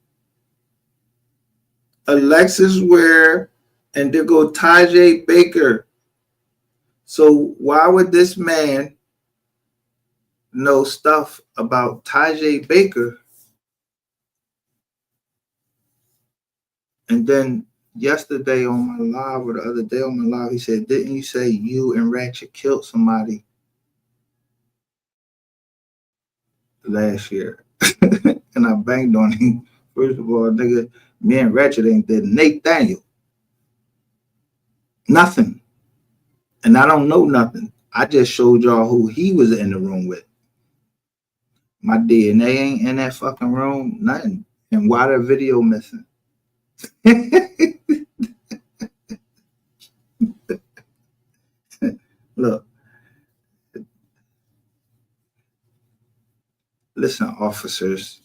[SPEAKER 1] Alexis Ware, and there go Tajay Baker. So why would this man know stuff about Tajay Baker? And then yesterday on my live, or the other day on my live, he said, didn't you say you and Ratchet killed somebody last year? And I banged on him. First of all, nigga, me and Ratchet ain't did Nathaniel. Nothing. And I don't know nothing. I just showed y'all who he was in the room with. My DNA ain't in that fucking room. Nothing. And why the video missing? Look. Listen, officers,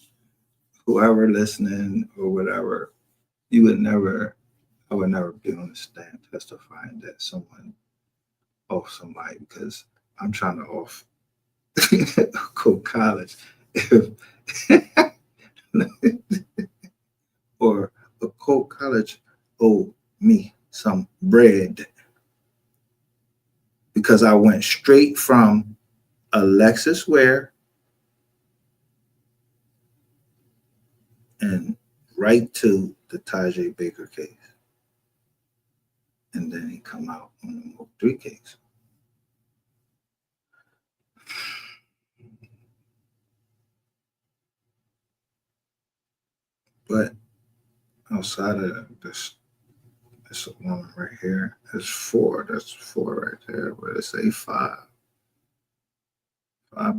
[SPEAKER 1] whoever listening or whatever, I would never be on the stand testifying that someone off somebody, because I'm trying to off Coke College. Or a Coke College owe me some bread, because I went straight from Alexis Ware and right to the Tajay Baker case. And then he come out on the Mook 3 case. But outside of this, it's a woman right here. It's 4. That's 4 right there. But it's a 5. 5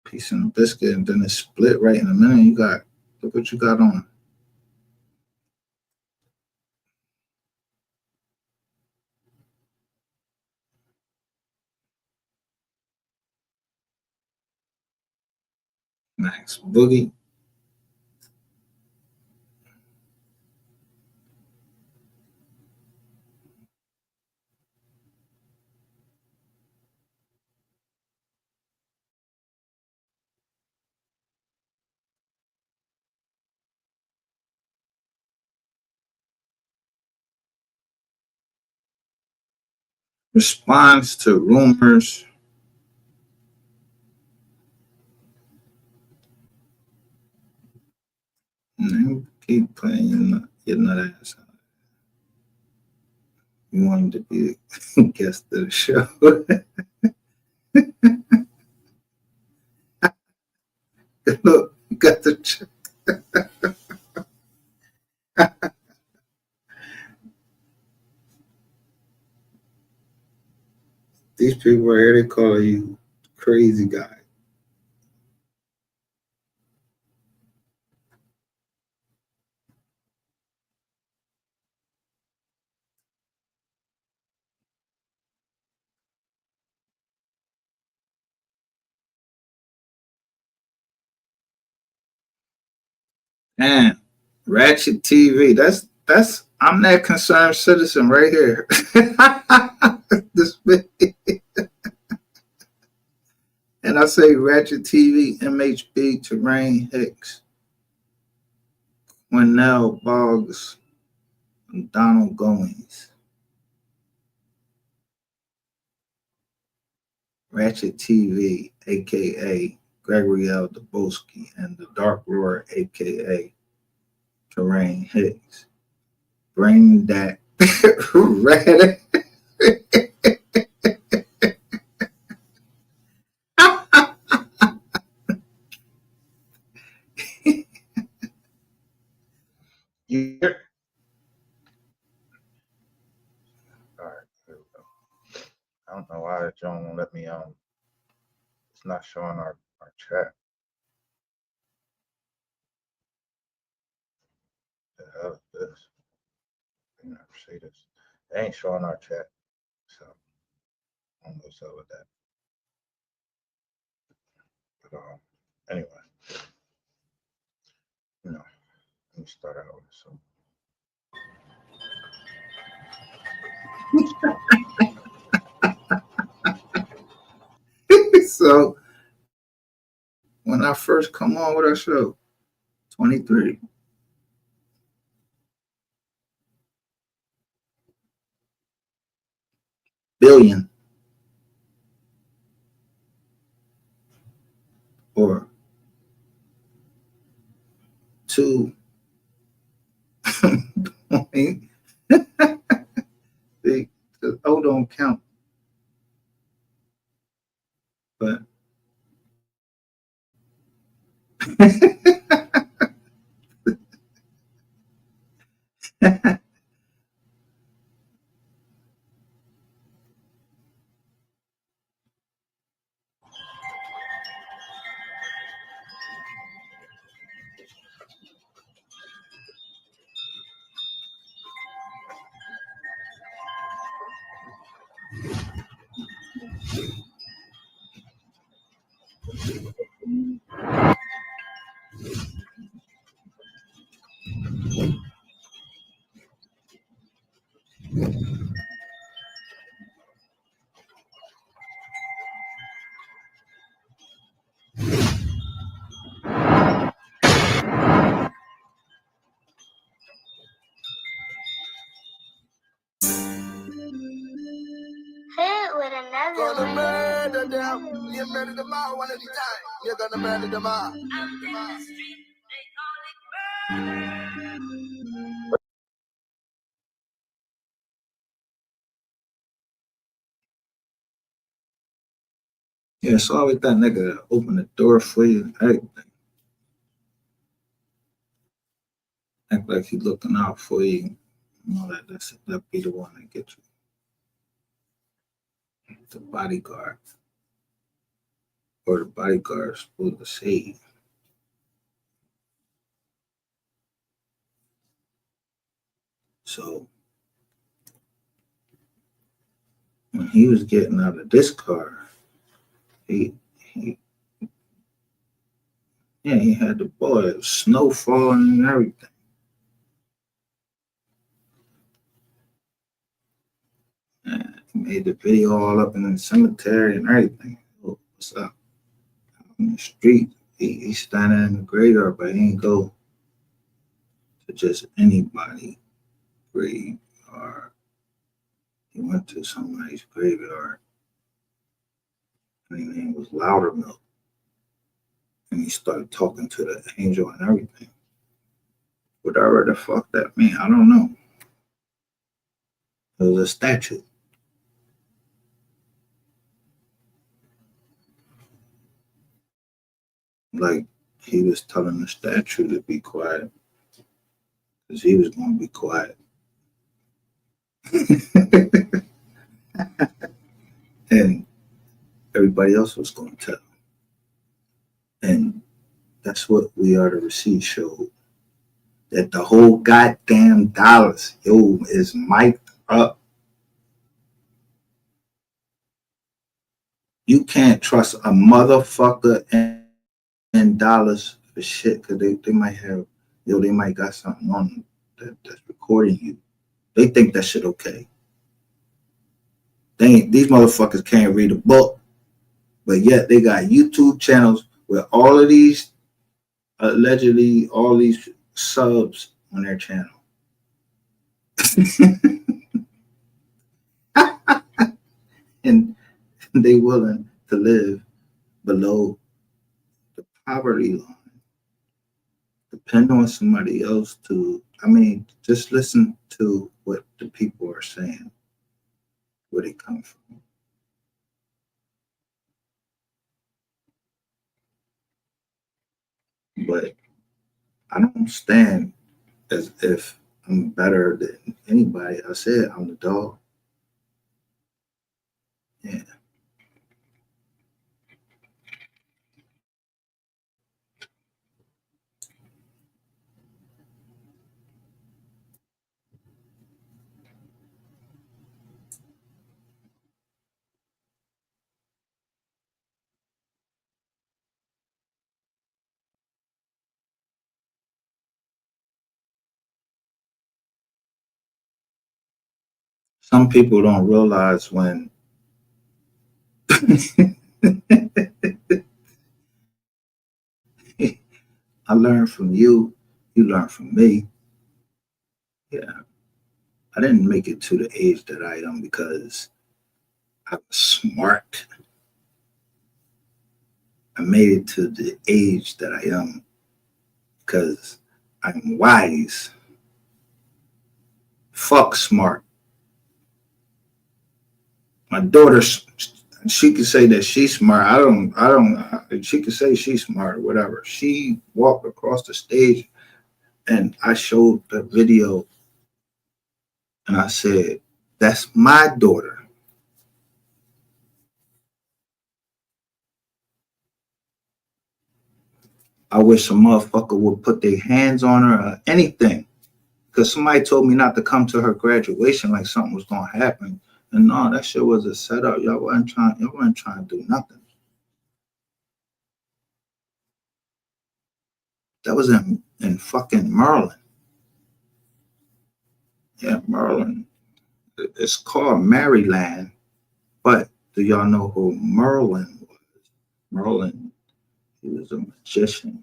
[SPEAKER 1] piece of biscuit, and then it's split right in the middle. You got, look what you got on. Max Boogie. Response to rumors. Keep playing your nut ass out. You want to be a guest of the show. Look, you got the check. These people are here, they call you crazy guy. Man, Ratchet TV. That's I'm that concerned citizen right here. This and I say Ratchet TV, MHB, Terrain Hicks, Winnell Boggs, and Donald Goings. Ratchet TV, aka Gregory L. Dubowski, and the Dark Roar, aka Terrain Hicks. Bring that rat.
[SPEAKER 4] You hear? All right, here we go. I
[SPEAKER 5] don't know why John won't let me it's not showing our chat. The hell is this? I never see this. They ain't showing our chat. So I don't know what's up with that. But anyway. You know, let me start out with some.
[SPEAKER 1] So when I first come on with our show, 23. Billion. Or 2. The O don't count. But
[SPEAKER 6] Hit with another
[SPEAKER 4] Gonna
[SPEAKER 6] one.
[SPEAKER 4] murder them. You murder them all one at a time. You're gonna murder them all.
[SPEAKER 1] yeah, it's always that nigga that open the door for you and everything. Act like he looking out for you. You know, that be the one that gets you. The bodyguard. Or the bodyguard's supposed to save. So when he was getting out of this car, he had the boy, it was snow falling and everything. And he made the video all up in the cemetery and everything. Oh, what's up? On the street, he's standing in the graveyard, but he ain't go to just anybody graveyard. He went to somebody's graveyard, and his name was Loudermilk. And he started talking to the angel and everything. Whatever the fuck that mean, I don't know. It was a statue. Like he was telling the statue to be quiet because he was going to be quiet. And everybody else was going to tell. And that's what We Are the Receipt showed. That the whole goddamn Dallas, is mic'd up. You can't trust a motherfucker in Dallas for shit because they might have, they might got something on them that's recording you. They think that shit okay. These motherfuckers can't read a book, but yet they got YouTube channels with all of these, allegedly, all these subs on their channel. And they willing to live below the poverty line. Depend on somebody else to, just listen to what the people are saying, where they come from. But I don't stand as if I'm better than anybody. I said I'm the dog. Yeah, Some people don't realize when I learned from you, you learn from me. Yeah, I didn't make it to the age that I am because I was smart. I made it to the age that I am because I'm wise. Fuck smart. My daughter, she could say that she's smart. She could say she's smart or whatever. She walked across the stage and I showed the video and I said, that's my daughter. I wish a motherfucker would put their hands on her or anything. Because somebody told me not to come to her graduation like something was going to happen. And no, that shit was a setup. Y'all wasn't trying to do nothing. That was in fucking Maryland. Yeah, Maryland. It's called Maryland. But do y'all know who Merlin was? Merlin, he was a magician.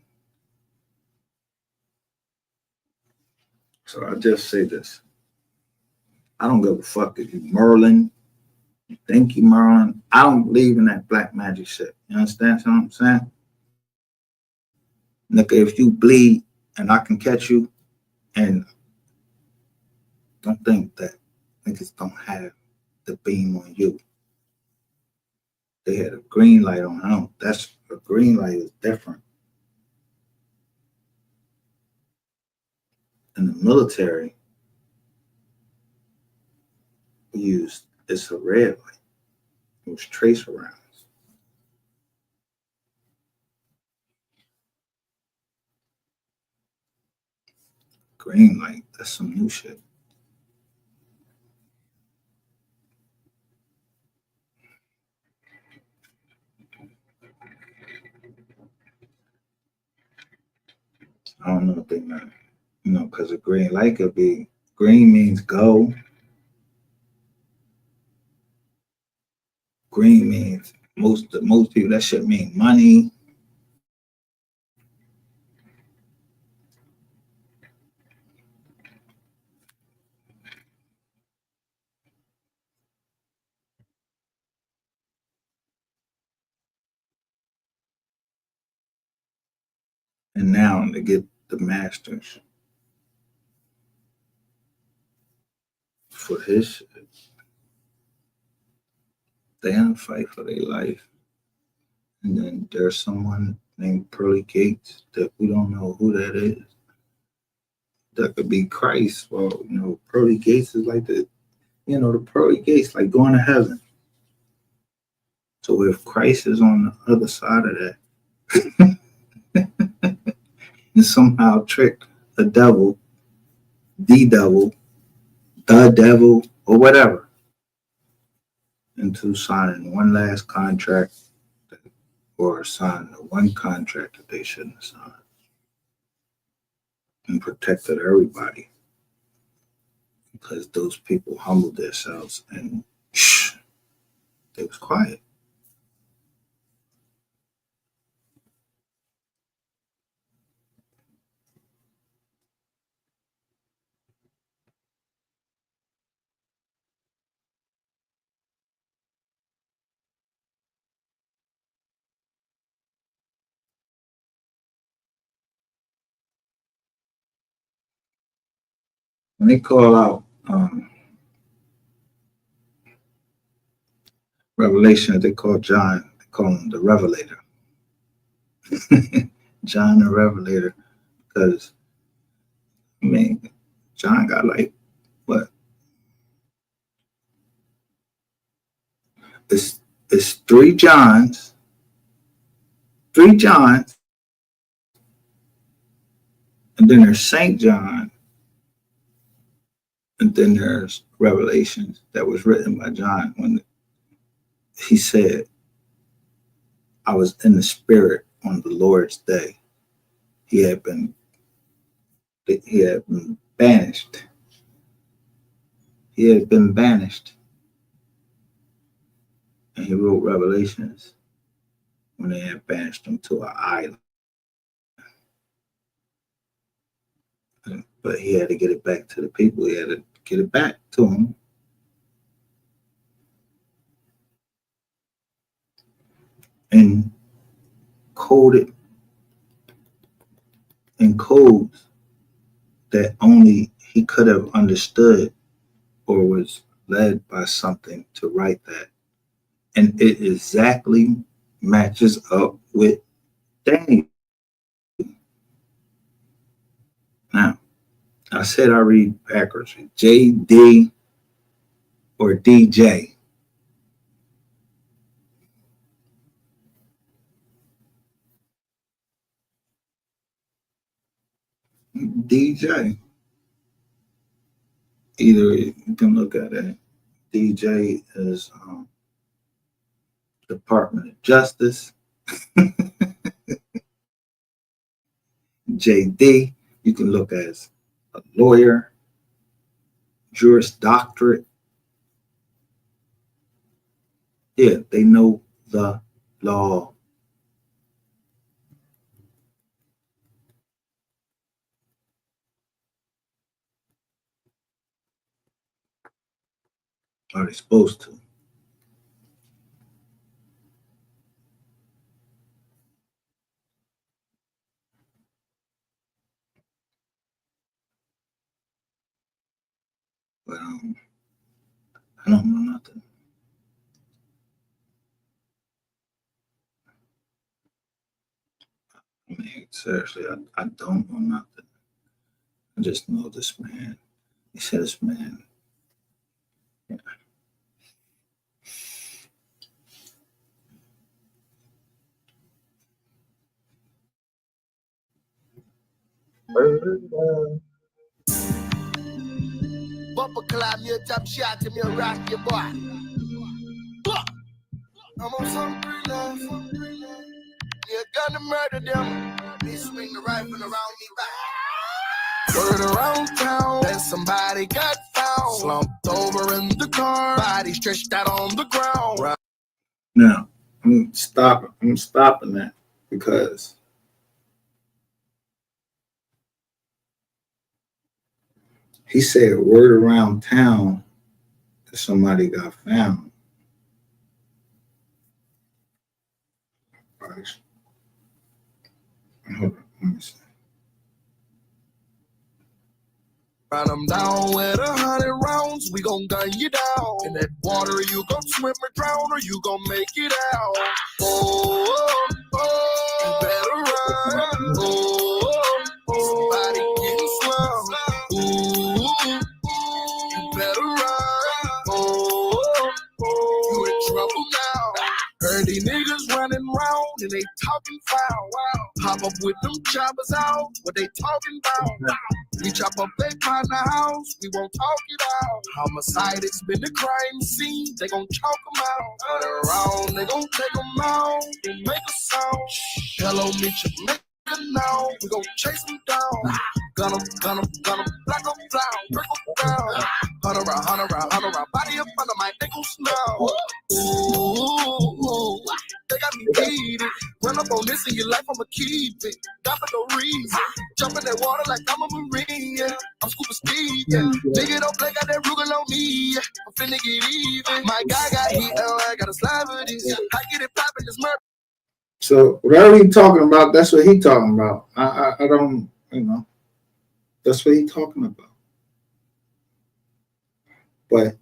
[SPEAKER 1] So I just say this. I don't give a fuck if you Merlin, you think you Merlin. I don't believe in that black magic shit. You understand what I'm saying? Nigga, if you bleed and I can catch you, and don't think that niggas don't have the beam on you. They had a green light on them. That's a green light is different. In the military, we used it's a red light. It was tracer rounds. Green light, that's some new shit. I don't know if they know, because a green light could be green means go. Green means most people that shit mean money. And now to get the masters for his shit, they in a fight for their life. And then there's someone named Pearly Gates that we don't know who that is. That could be Christ. Well, Pearly Gates is like the Pearly Gates, like going to heaven. So if Christ is on the other side of that, and somehow trick the devil, or whatever, into signing one last contract or signing the one contract that they shouldn't have signed and protected everybody because those people humbled themselves and they was quiet. When they call out Revelation, they call John, they call him the Revelator. John the Revelator, because John got like what? It's three Johns, and then there's Saint John, and then there's Revelations that was written by John when he said, I was in the spirit on the Lord's day. He had been banished. He had been banished. And he wrote Revelations when they had banished him to an island. But he had to get it back to the people. He had to get it back to them. And code it in codes that only he could have understood or was led by something to write that. And it exactly matches up with Daniel. Now, I said I read backwards. JD or DJ. DJ. Either you can look at it. DJ is Department of Justice. JD, you can look as a lawyer, Juris Doctorate. Yeah, they know the law. Are they supposed to? But I don't know nothing. I mean, seriously, I don't know nothing. I just know this man. He said this man. Yeah.
[SPEAKER 4] Bumper clap me a top shot to me a rock your boy. I'm on some love. You're gonna murder them. They swing the rifle around me back. Word around town that somebody got found. Slumped over in the car. Body stretched out on the ground.
[SPEAKER 1] Now, I'm stopping that because he said word around town that somebody got found. Right. Hold on, let me see.
[SPEAKER 4] Run them down with 100 rounds, we gon' gun you down. In that water, you gon' swim or drown, or you gon' make it out. Oh, oh, oh, you better run. Oh, oh, somebody getting slumped. Ooh, you better run. Oh, oh, you in trouble now. Heard these niggas running round and they talking foul. Pop up with them choppers out, what they talking about? We chop up they partner house, we won't talk it out. Homicide, it's been the crime scene, they gon' chalk them out. Turn around, they gon' take them out, they make a sound. Hello, meet your nigga now, we gon' chase them down. Gun 'em, black 'em down, break 'em down. Hunt around, body up under my ankles now. Ooh, they got me heated. Run up on this in your life, I'ma keep it. Not for no reason. Jump in that water like I'm a Marine, yeah. I'm scuba speed, yeah. Nigga don't play, got that Rugal on me, yeah. I'm finna get even. My guy got heat, I got a slab of this. I get it poppin', this murder.
[SPEAKER 1] So whatever he talking about, that's what he talking about. I don't, that's what he talking about. But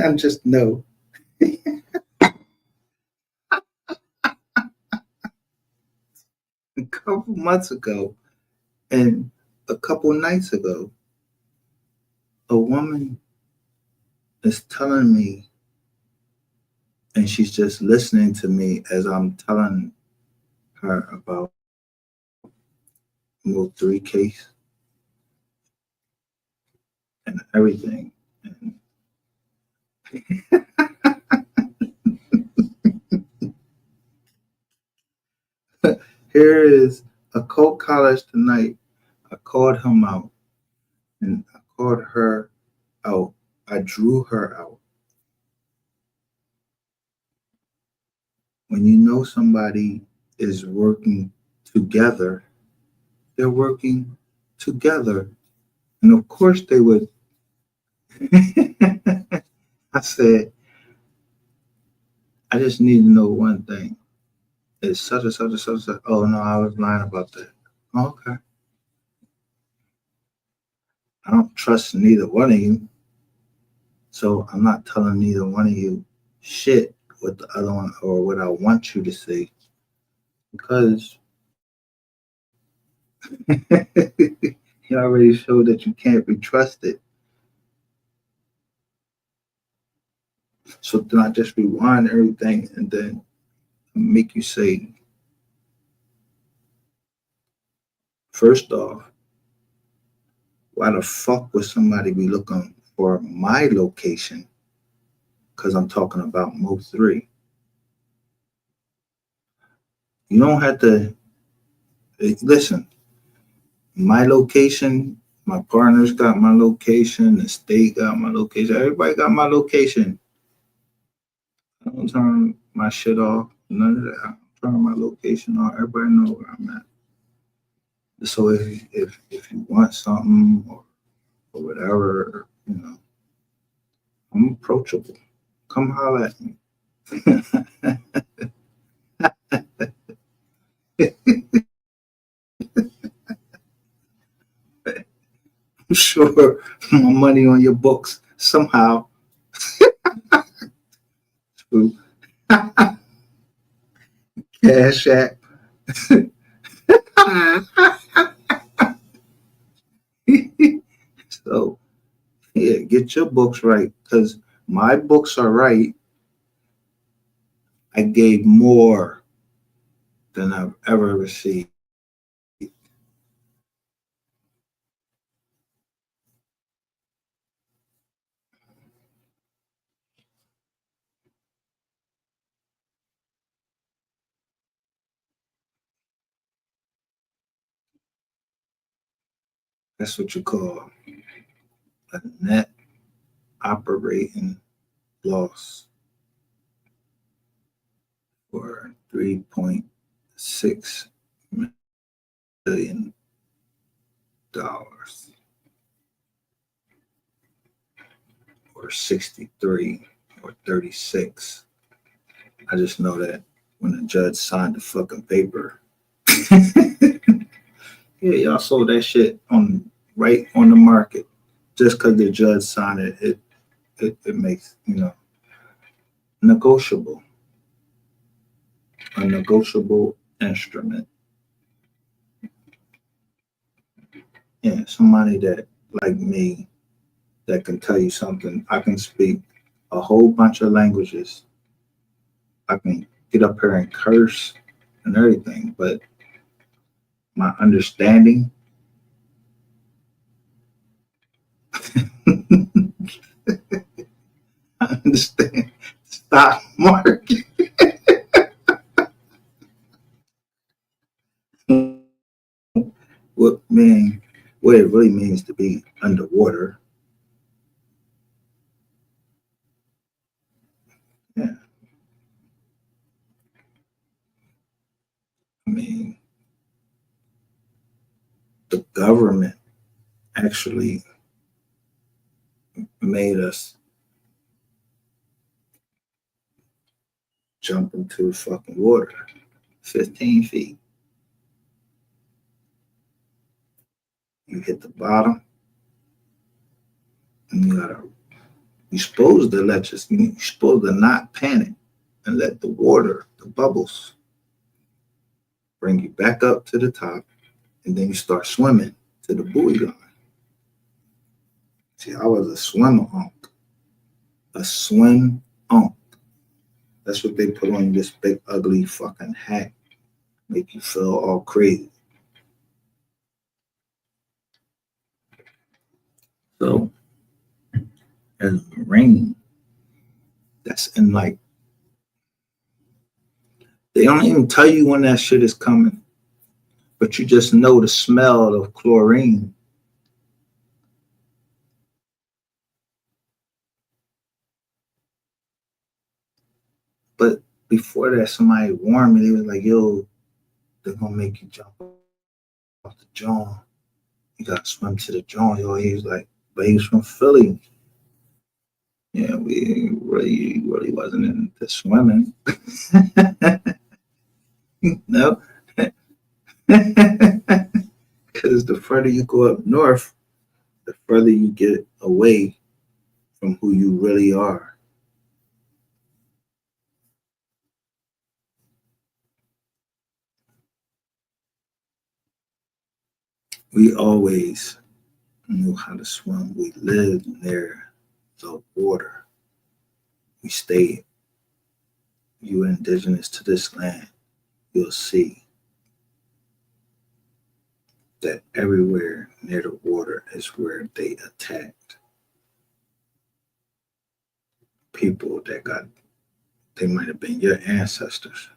[SPEAKER 1] I just know. A couple months ago and a couple nights ago, a woman is telling me, and she's just listening to me as I'm telling her about Mo 3 case and everything. And here is a Coke College tonight. I called him out and I called her out. I drew her out. When you know somebody is working together, they're working together. And of course they would. I said, I just need to know one thing. It's such and such and such and such. Oh no, I was lying about that. Okay. I don't trust neither one of you. So I'm not telling neither one of you shit what the other one or what I want you to say. Because you already showed that you can't be trusted. So do not just rewind everything and then make you say, first off, why the fuck would somebody be looking for my location? Because I'm talking about Mo 3. You don't have to listen. My location, my partners got my location, the state got my location, everybody got my location. I don't turn my shit off, none of that. I don't turn my location off. Everybody know where I'm at. So if you want something or whatever, you know, I'm approachable. Come holler at me. I'm sure my money on your books somehow. Through Cash App. So yeah, get your books right, because my books are right. I gave more than I've ever received. That's what you call a net operating loss for $3.6 million. Or 63 or 36. I just know that when the judge signed the fucking paper, yeah, y'all sold that shit right on the market. Just because the judge signed it, it makes, you know, negotiable. A negotiable instrument. Yeah, somebody that, like me, that can tell you something. I can speak a whole bunch of languages. I can get up here and curse and everything, but my understanding I understand stock market. what it really means to be underwater. Yeah. I mean, the government actually made us jump into fucking water, 15 feet. You hit the bottom, and you're supposed to you're supposed to not panic and let the water, the bubbles, bring you back up to the top, and then you start swimming to the buoy line. See, I was a swimmer unk. A swim unk. That's what they put on this big, ugly fucking hat. Make you feel all crazy. So, as a Marine, that's in like, they don't even tell you when that shit is coming, but you just know the smell of chlorine. But before that, somebody warned me. They was like, "Yo, they're gonna make you jump off the John. You gotta swim to the John." Yo, he was like, but he was from Philly. Yeah, we really wasn't into swimming. No, because the further you go up north, the further you get away from who you really are. We always knew how to swim. We lived near the water. We stayed. You indigenous to this land, you'll see that everywhere near the water is where they attacked people they might have been your ancestors.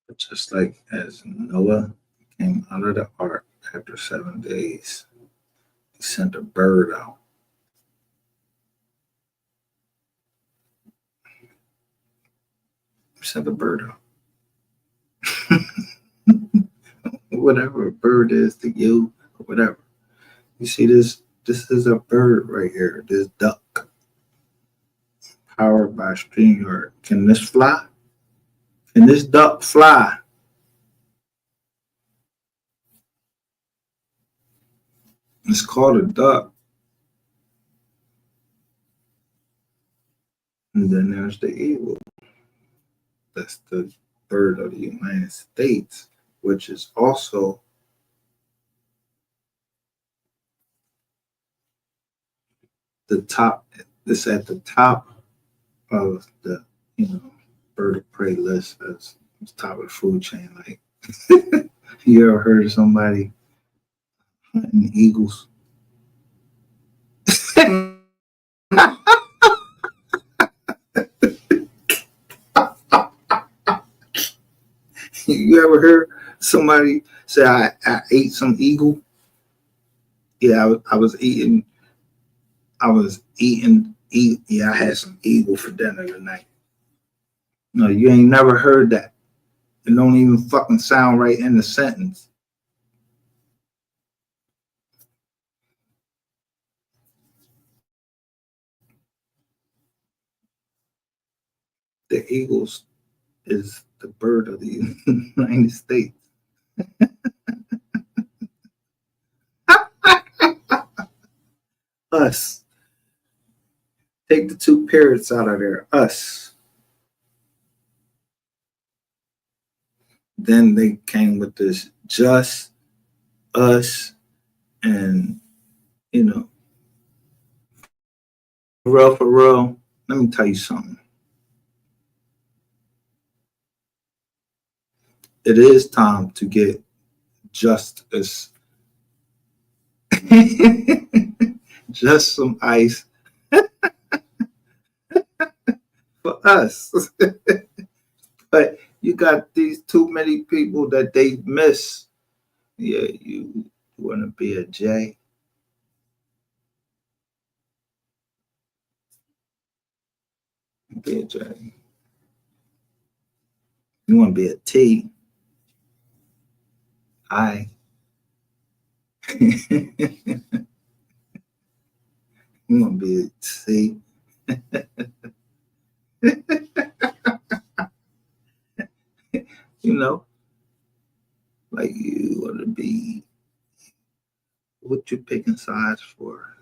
[SPEAKER 1] But just like as Noah came out of the ark after 7 days, he sent a bird out. He sent a bird out. Whatever a bird is to you, or whatever. You see this? This is a bird right here. This duck, powered by StreamYard. Can this fly? Can this duck fly? It's called a duck. And then there's the eagle. That's the bird of the United States, which is also the top. It's at the top of the bird of prey list as top of the food chain. Like, you ever heard of somebody hunting eagles? You ever heard somebody say, I ate some eagle? Yeah, I was eating, yeah, I had some eagle for dinner tonight. No, you ain't never heard that. It don't even fucking sound right in the sentence. The eagles is the bird of the United States. Us. Take the two parrots out of there. Us. Then they came with this just us, and for real, let me tell you something. It is time to get justice. Just some ice for us. But you got these too many people that they miss. Yeah, you want to be a J? Be a J. You want to be a T? I. You want to be a C? Like you want to be, what you picking sides for?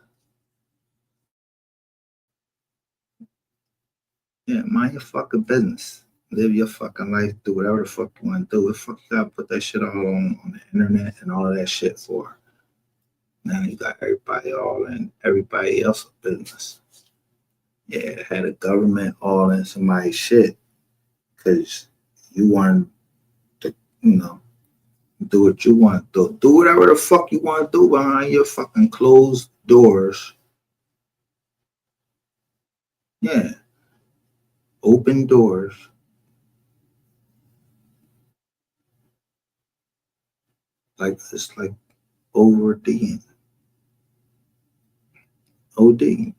[SPEAKER 1] Yeah, mind your fucking business. Live your fucking life. Do whatever the fuck you want to do. What the fuck you gotta put that shit all on the internet and all of that shit for? Now you got everybody all in everybody else's business. Yeah, had a government all in somebody's shit because you wanted to, Do what you want to do. Do whatever the fuck you want to do behind your fucking closed doors. Yeah. Open doors. Like it's like ODing. OD.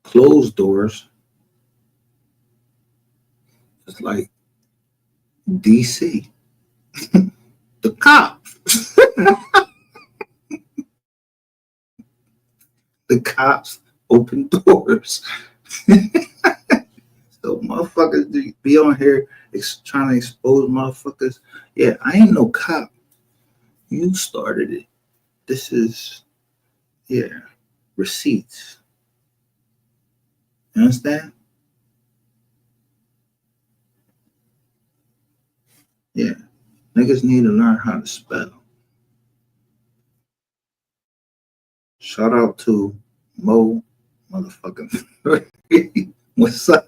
[SPEAKER 1] Closed doors. It's like DC. The cops. The cops open doors. So motherfuckers be on here trying to expose motherfuckers. Yeah, I ain't no cop. You started it. This is, yeah, receipts. You understand? Yeah. Niggas need to learn how to spell. Shout out to Mo motherfucking. What's up?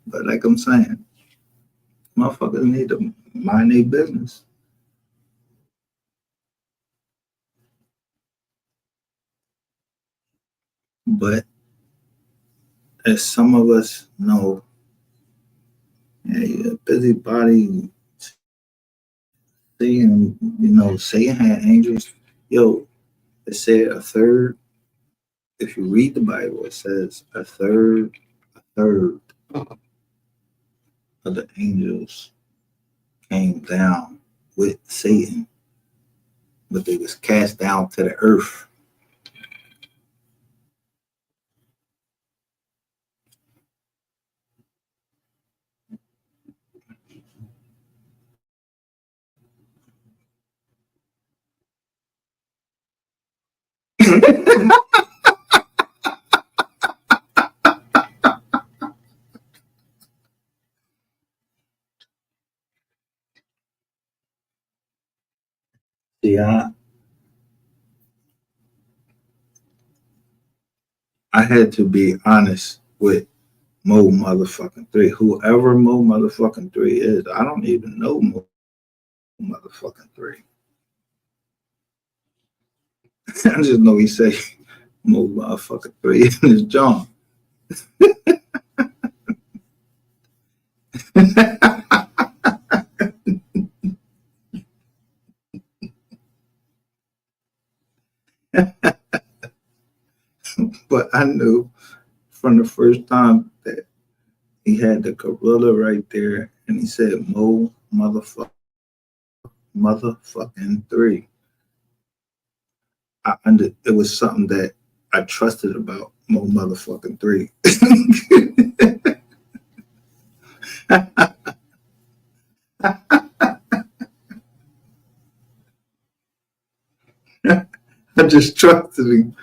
[SPEAKER 1] But like I'm saying, motherfuckers need to mind their business. But as some of us know, yeah, you're a busybody saying, Satan had angels. Yo, it said a third. If you read the Bible, it says a third of the angels came down with Satan, but they was cast down to the earth. See, I had to be honest with Mo motherfucking 3. Whoever Mo motherfucking 3 is, I don't even know Mo motherfucking 3. I just know he say Mo motherfucking 3 in his John. But I knew from the first time that he had the gorilla right there and he said Mo motherfucking 3. It was something that I trusted about Mo motherfucking 3. I just trusted him.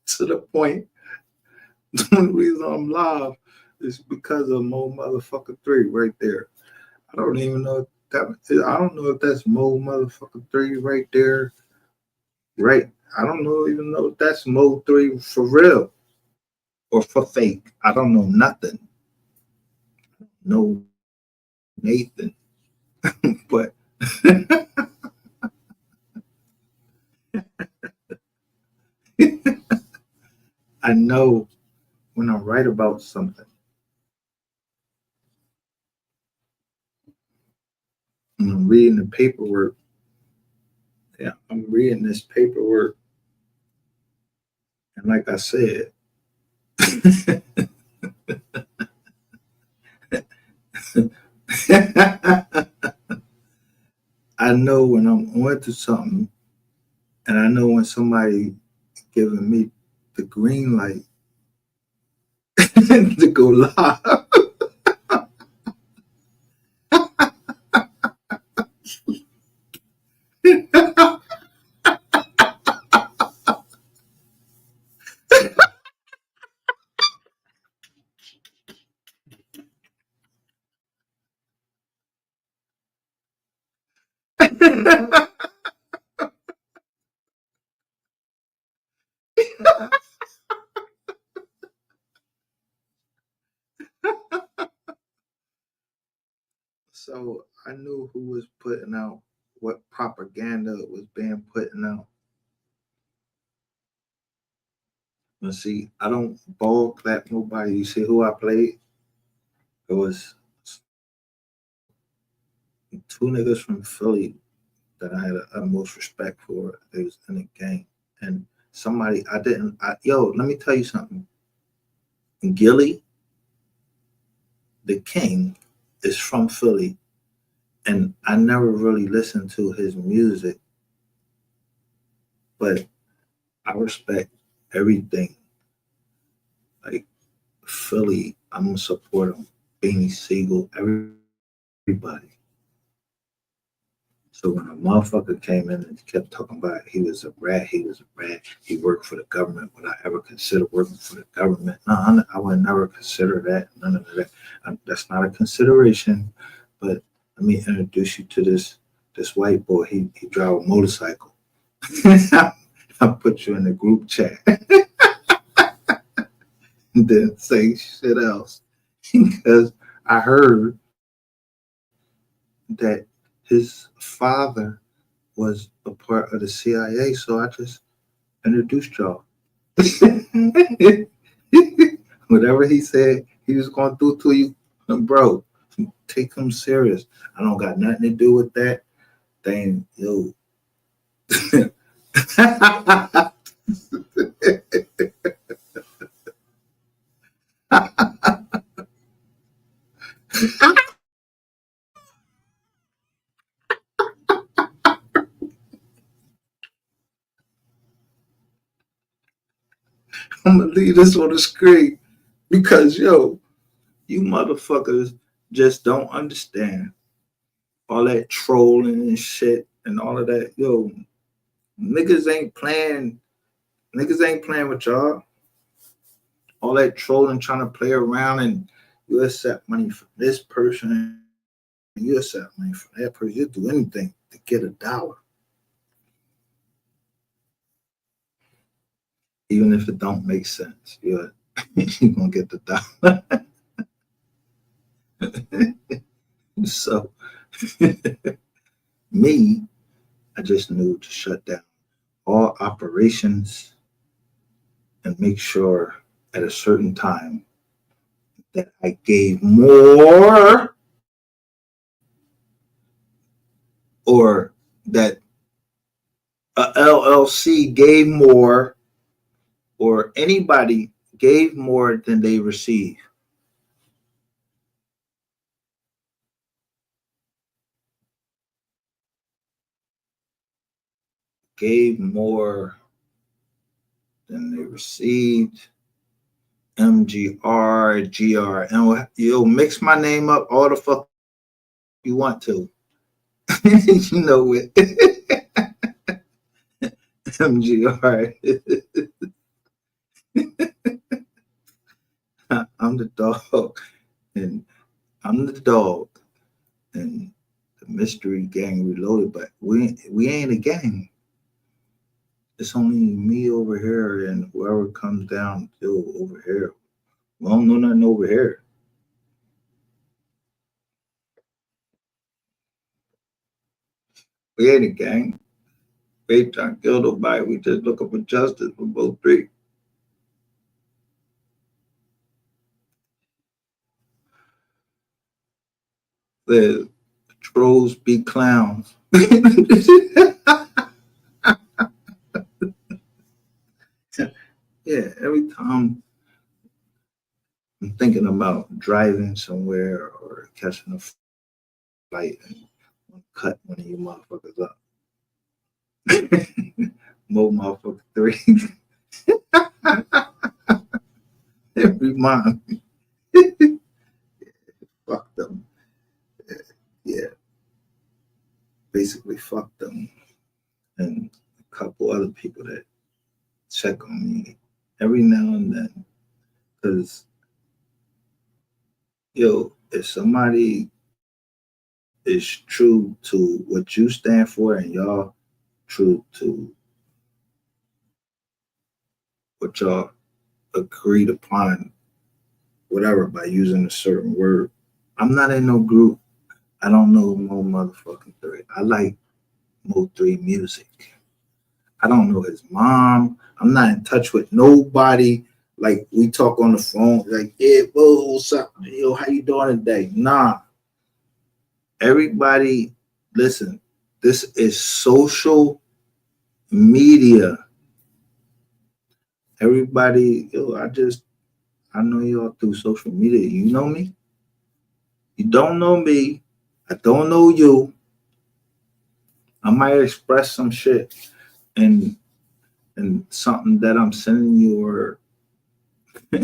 [SPEAKER 1] To the point, the only reason I'm live is because of Mo motherfucking 3 right there. I don't even know I don't know if that's Mo motherfucking 3 right there. Right. I don't even know if that's Mo 3 for real or for fake. I don't know nothing. No Nathan. But I know when I write about something, and I'm reading the paperwork. Yeah, I'm reading this paperwork. And like I said, I know when I'm onto something, and I know when somebody giving me the green light to go live. So I knew who was putting out what propaganda was being putting out. But see, I don't ball clap nobody. You see who I played? It was two niggas from Philly that I had the utmost respect for. They was in the game. And somebody let me tell you something. Gilly, the king, is from Philly. And I never really listened to his music, but I respect everything. Like Philly, I'm gonna support him. Beanie Siegel, everybody. So when a motherfucker came in and kept talking about he was a rat, he worked for the government. Would I ever consider working for the government? No, I would never consider that. None of that. That's not a consideration. But let me introduce you to this white boy. He drive a motorcycle. I'll put you in the group chat. And then say shit else. Because I heard that his father was a part of the CIA, so I just introduced y'all. Whatever he said he was going to do to you, bro, take him serious. I don't got nothing to do with that thing, yo. I'm gonna leave this on the screen because yo, you motherfuckers just don't understand all that trolling and shit and all of that. Yo, niggas ain't playing with y'all. All that trolling, trying to play around, and you accept money from this person, and you accept money from that person. You do anything to get $1. Even if it don't make sense, you're gonna get the $1. So me, I just knew to shut down all operations and make sure at a certain time that I gave more, or that a LLC gave more, or anybody gave more than they received. Gave more than they received. MGR, GRM. You'll mix my name up all the fuck you want to. You know it. MGR. I'm the dog. And I'm the dog. And the Mystery Gang Reloaded, but we ain't a gang. It's only me over here and whoever comes down still over here. We don't know nothing over here. We ain't a gang. We ain't trying to kill nobody. We just looking for justice for both three. The trolls be clowns. Yeah, every time I'm thinking about driving somewhere or catching a flight and cut one of you motherfuckers up. More motherfucker 3. It reminds me. Fuck them. Yeah. Basically fuck them. And a couple other people that check on me every now and then. Because, yo, if somebody is true to what you stand for and y'all true to what y'all agreed upon, whatever, by using a certain word. I'm not in no group. I don't know no motherfucking 3. I like Mo 3 music. I don't know his mom. I'm not in touch with nobody. Like we talk on the phone, like, yeah, whoa, what's up? Yo, how you doing today? Nah. Everybody, listen, this is social media. Everybody, yo, I know y'all through social media. You know me? You don't know me. I don't know you. I might express some shit and something that I'm sending you, or I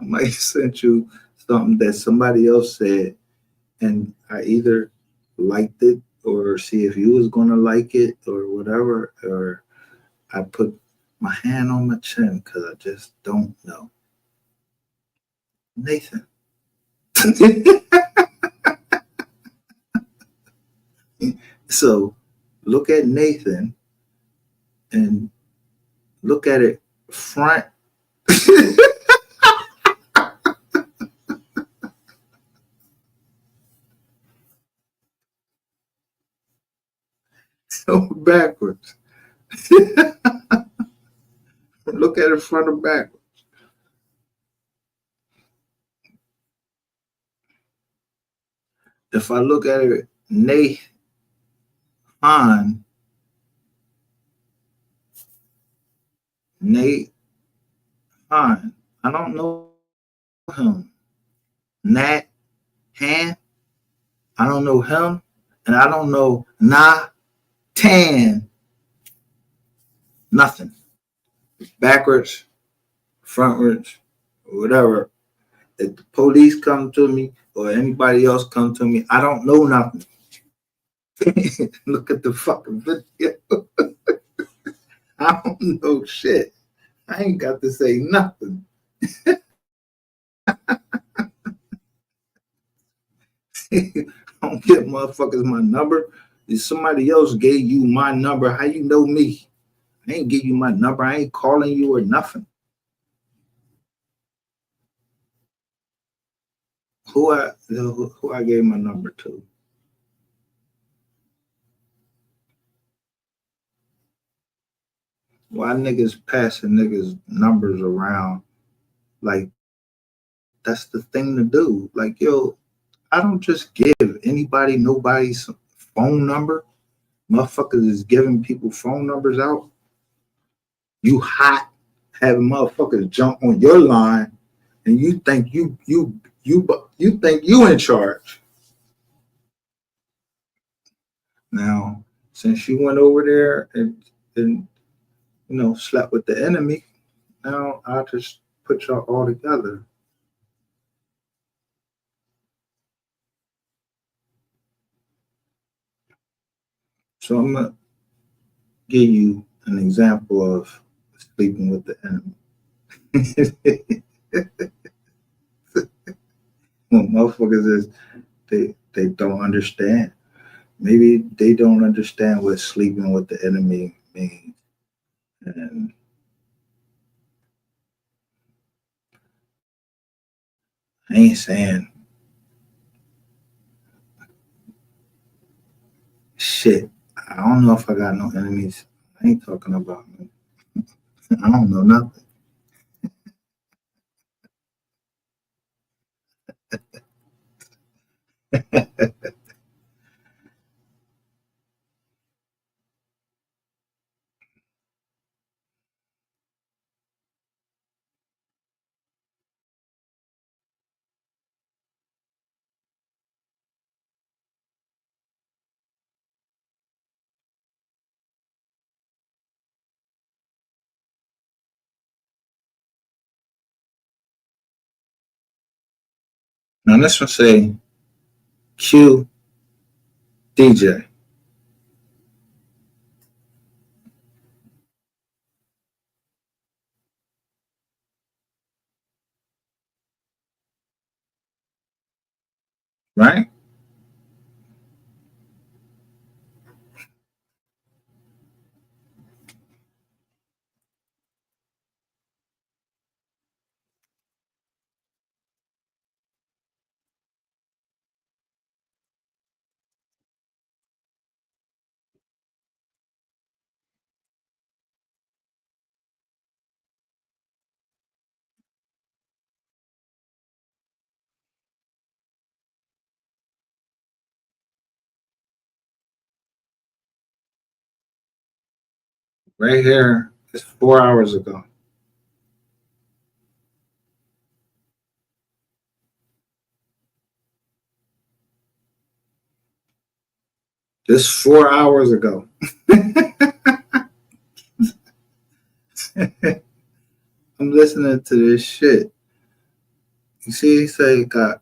[SPEAKER 1] might send you something that somebody else said, and I either liked it or see if you was gonna like it or whatever, or I put my hand on my chin because I just don't know. Nathan. So look at Nathan and look at it front. Backwards. Look at it front or backwards. If I look at it, Nathan, Nate Han, I don't know him. Nat Han, I don't know him, and I don't know Tan. Nothing. Backwards, frontwards, whatever. If the police come to me or anybody else come to me, I don't know nothing. Look at the fucking video. I don't know shit. I ain't got to say nothing. I don't give motherfuckers my number. If somebody else gave you my number, how you know me? I ain't give you my number. I ain't calling you or nothing. Who I gave my number to? Why niggas passing niggas numbers around? Like, that's the thing to do. Like, yo, I don't just give anybody nobody's phone number. Motherfuckers is giving people phone numbers out. You hot having motherfuckers jump on your line, and you think you think you in charge. Now, since you went over there and slept with the enemy, now I'll just put y'all all together. So I'm gonna give you an example of sleeping with the enemy. When motherfuckers is they don't understand. Maybe they don't understand what sleeping with the enemy means. And I ain't saying shit. I don't know if I got no enemies. I ain't talking about me. I don't know nothing. Now this one say Q DJ. Right? Right here, it's 4 hours ago. Just 4 hours ago. I'm listening to this shit. You see, he said he got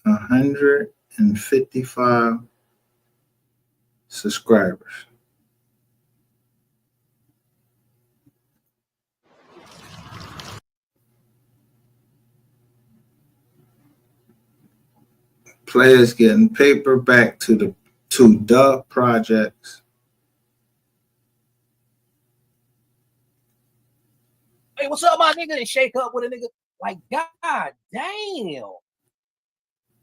[SPEAKER 1] 155 subscribers. Players getting paper back to the projects.
[SPEAKER 7] Hey, what's up, my nigga? And shake up with a nigga. Like, god damn.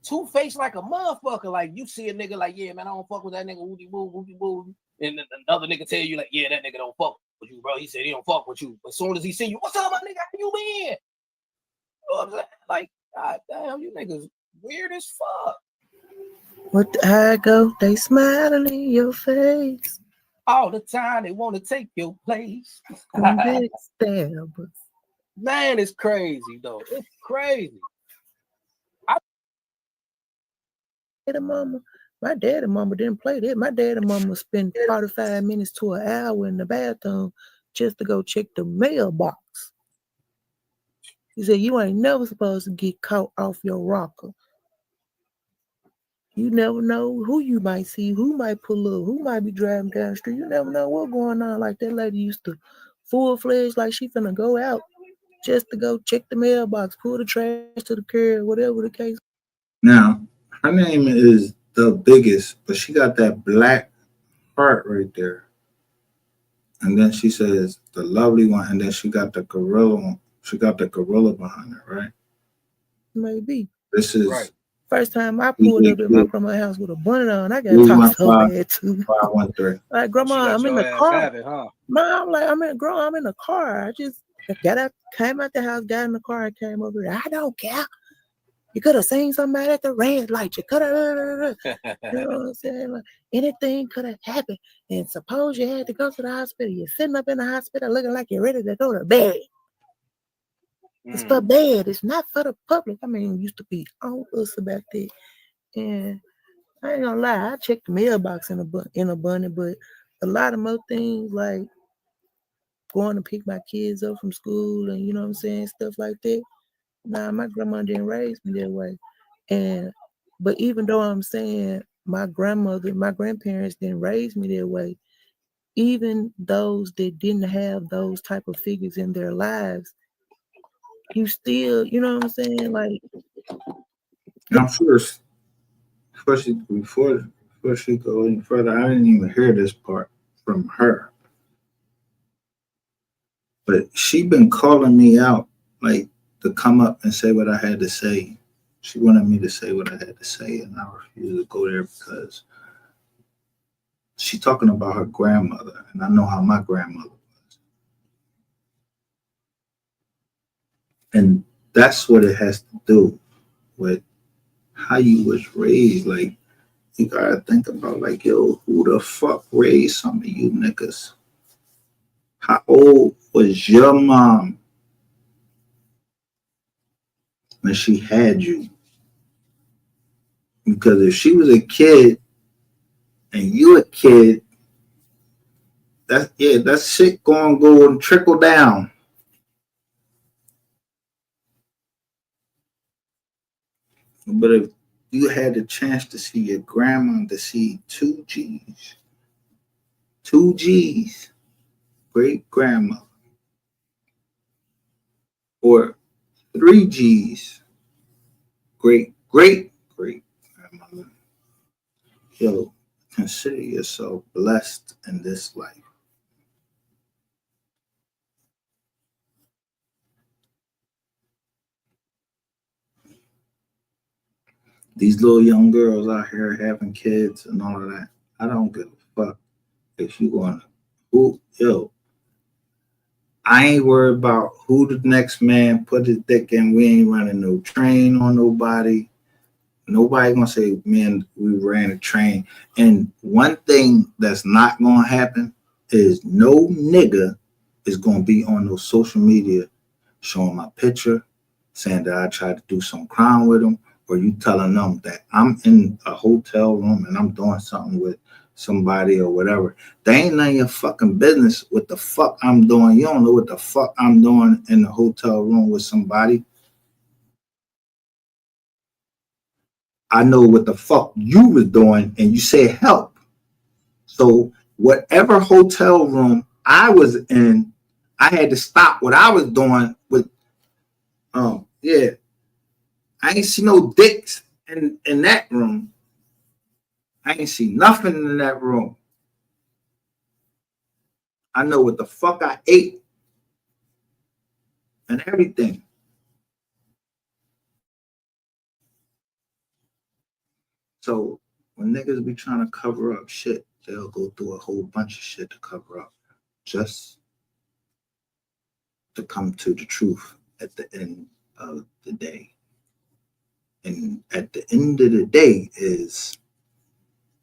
[SPEAKER 7] Two-faced like a motherfucker. Like, you see a nigga like, yeah, man, I don't fuck with that nigga. Woody woo, woody woo. And then another nigga tell you, like, yeah, that nigga don't fuck with you, bro. He said he don't fuck with you. But as soon as he see you, what's up, my nigga? How you been? You know what I'm saying? Like, god damn, you niggas weird as fuck.
[SPEAKER 8] What the I go? They smiling in your face.
[SPEAKER 7] All the time they want to take your place.
[SPEAKER 8] Man,
[SPEAKER 7] it's crazy, though. It's crazy.
[SPEAKER 8] My dad and mama didn't play that. My dad and mama spent 45 minutes to an hour in the bathroom just to go check the mailbox. He said, you ain't never supposed to get caught off your rocker. You never know who you might see, who might pull up, who might be driving down the street. You never know what's going on. Like that lady used to full-fledged, like she finna go out just to go check the mailbox, pull the trash to the curb, whatever the case.
[SPEAKER 1] Now, her name is The Biggest, but she got that black heart right there. And then she says the lovely one, and then she got the gorilla one. She got the gorilla behind her, right?
[SPEAKER 8] Maybe.
[SPEAKER 1] This is
[SPEAKER 7] right.
[SPEAKER 8] First time I pulled up at my grandma's house with a bonnet on, I got talked so bad too.
[SPEAKER 1] 513.
[SPEAKER 8] Like, grandma, I'm in the car.
[SPEAKER 7] Habit, huh?
[SPEAKER 8] Mom, like, I'm in the car. I just got out, came out the house, got in the car, and came over here. I don't care. You could have seen somebody at the red light. You could have, you know what I'm saying? Like, anything could have happened. And suppose you had to go to the hospital. You're sitting up in the hospital looking like you're ready to go to bed. It's for bed. It's not for the public. I mean, it used to be on us about that. And I ain't gonna lie, I checked the mailbox in a bunny, but a lot of more things like going to pick my kids up from school and you know what I'm saying, stuff like that. Nah, my grandma didn't raise me that way. But even though I'm saying my grandparents didn't raise me that way, even those that didn't have those type of figures in their lives, you still, you know what I'm saying? Like,
[SPEAKER 1] now before she go any further, I didn't even hear this part from her. But she been calling me out, like, to come up and say what I had to say. She wanted me to say what I had to say, and I refused to go there because she talking about her grandmother, and I know how my grandmother was. And that's what it has to do with how you was raised. Like, you gotta think about, like, yo, who the fuck raised some of you niggas? How old was your mom when she had you? Because if she was a kid and you a kid, that shit gonna go and trickle down. But if you had the chance to see your grandma, to see two G's, great grandmother, or 3 G's, great grandmother, yo, consider yourself blessed in this life. These little young girls out here having kids and all of that, I don't give a fuck if you want to. I ain't worried about who the next man put his dick in. We ain't running no train on nobody. Nobody gonna say, man, we ran a train. And one thing that's not gonna happen is no nigga is gonna be on those social media showing my picture, saying that I tried to do some crime with them, or you telling them that I'm in a hotel room and I'm doing something with somebody or whatever. They ain't none of your fucking business what the fuck I'm doing. You don't know what the fuck I'm doing in the hotel room with somebody. I know what the fuck you was doing, and you said help. So whatever hotel room I was in, I had to stop what I was doing with, yeah. I ain't see no dicks in that room. I ain't see nothing in that room. I know what the fuck I ate and everything. So when niggas be trying to cover up shit, they'll go through a whole bunch of shit to cover up just to come to the truth at the end of the day. And at the end of the day is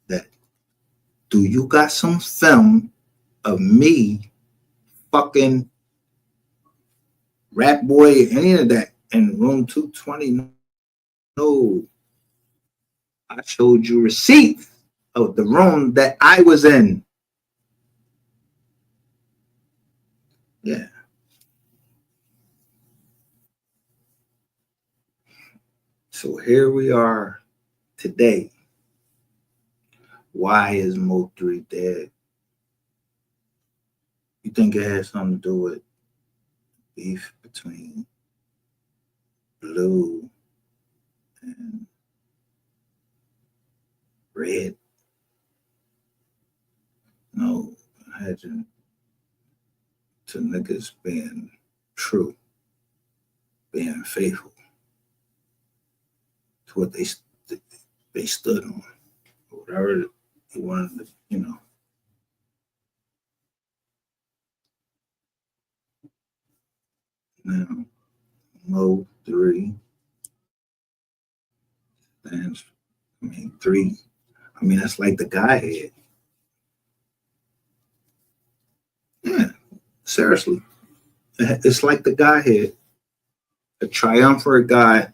[SPEAKER 1] that, do you got some film of me fucking Rap Boy, any of that in room 220? No. I showed you receipts of the room that I was in. Yeah. So here we are today. Why is Mo 3 dead? You think it has something to do with beef between Blue and Red? No, it had to niggas being true, being faithful to what they stood on, whatever they wanted to, you know. Now, Mo 3 stands, 3. That's like the guy head. Yeah, seriously. It's like the guy head, a triumvirate God,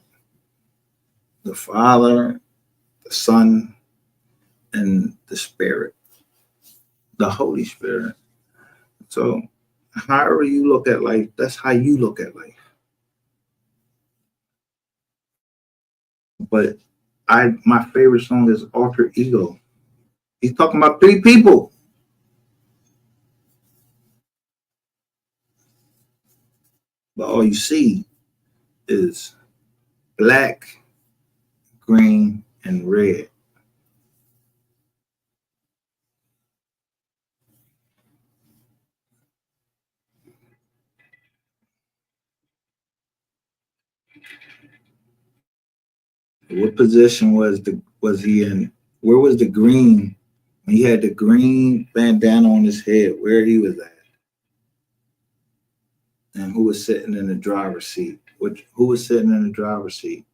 [SPEAKER 1] the Father, the Son, and the Spirit, the Holy Spirit. So however you look at life, that's how you look at life. But my favorite song is Alter Ego. He's talking about 3 people. But all you see is black, green, and red. What position was he in? Where was the green when he had the green bandana on his head? Where he was at? And who was sitting in the driver's seat? Who was sitting in the driver's seat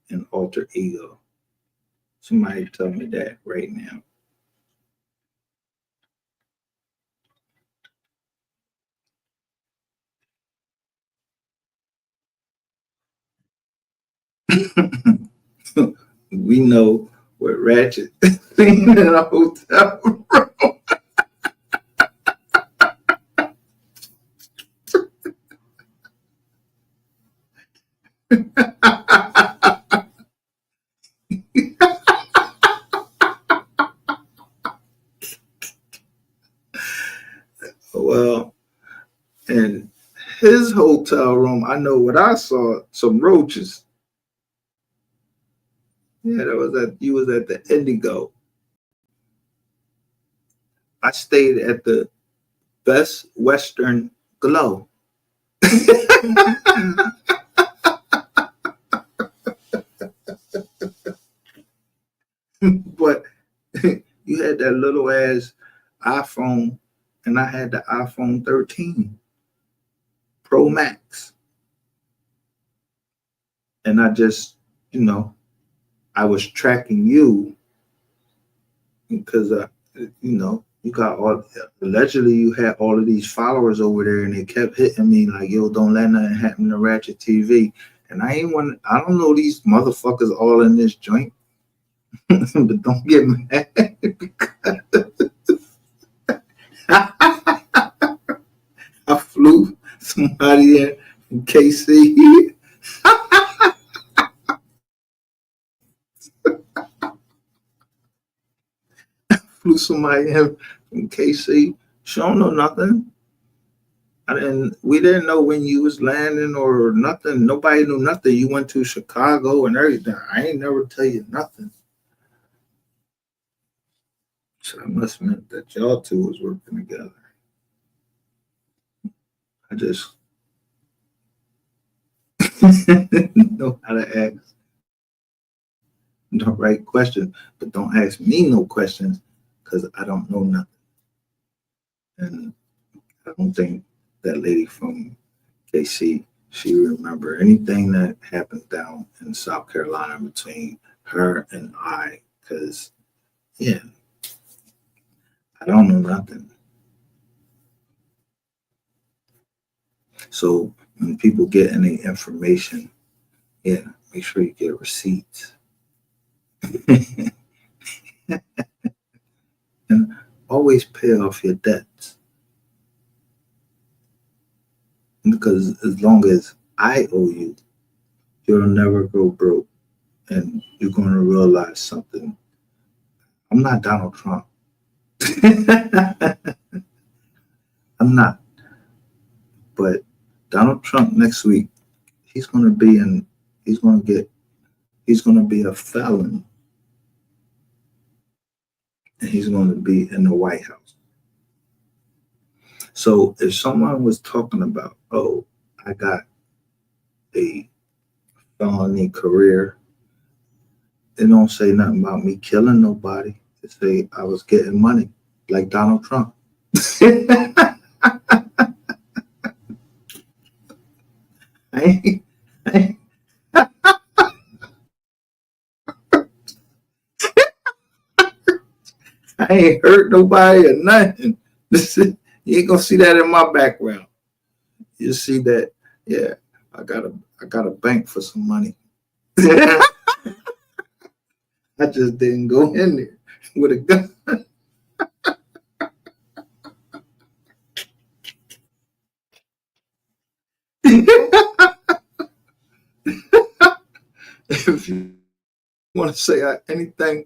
[SPEAKER 1] in Alter Ego? Somebody tell me that right now. We know what Ratchet seen in a hotel room. Well, in his hotel room, I know what I saw, some roaches. Yeah, you was at the Indigo. I stayed at the Best Western Glow. But you had that little ass iPhone, and I had the iPhone 13 Pro Max. And I just, I was tracking you because, you got all, allegedly you had all of these followers over there, and they kept hitting me like, yo, don't let nothing happen to Ratchet TV. And I don't know these motherfuckers all in this joint. But don't get mad because I flew somebody in from KC. Flew somebody in from KC. She don't know nothing. We didn't know when you was landing or nothing. Nobody knew nothing. You went to Chicago and everything. I ain't never tell you nothing. So that must have meant that y'all two was working together. I just know how to ask the right questions, but don't ask me no questions because I don't know nothing. And I don't think that lady from KC, she remember anything that happened down in South Carolina between her and I, because, yeah, I don't know nothing. So when people get any information, yeah, make sure you get receipts. And always pay off your debts. Because as long as I owe you, you'll never go broke. And you're going to realize something. I'm not Donald Trump. I'm not. But Donald Trump next week, he's going to be a felon. And he's going to be in the White House. So if someone was talking about, oh, I got a felony career, they don't say nothing about me killing nobody. They say I was getting money, like Donald Trump. I ain't hurt nobody or nothing. You ain't gonna see that in my background. You see that, yeah, I got a bank for some money. I just didn't go in there with a gun. If you want to say anything,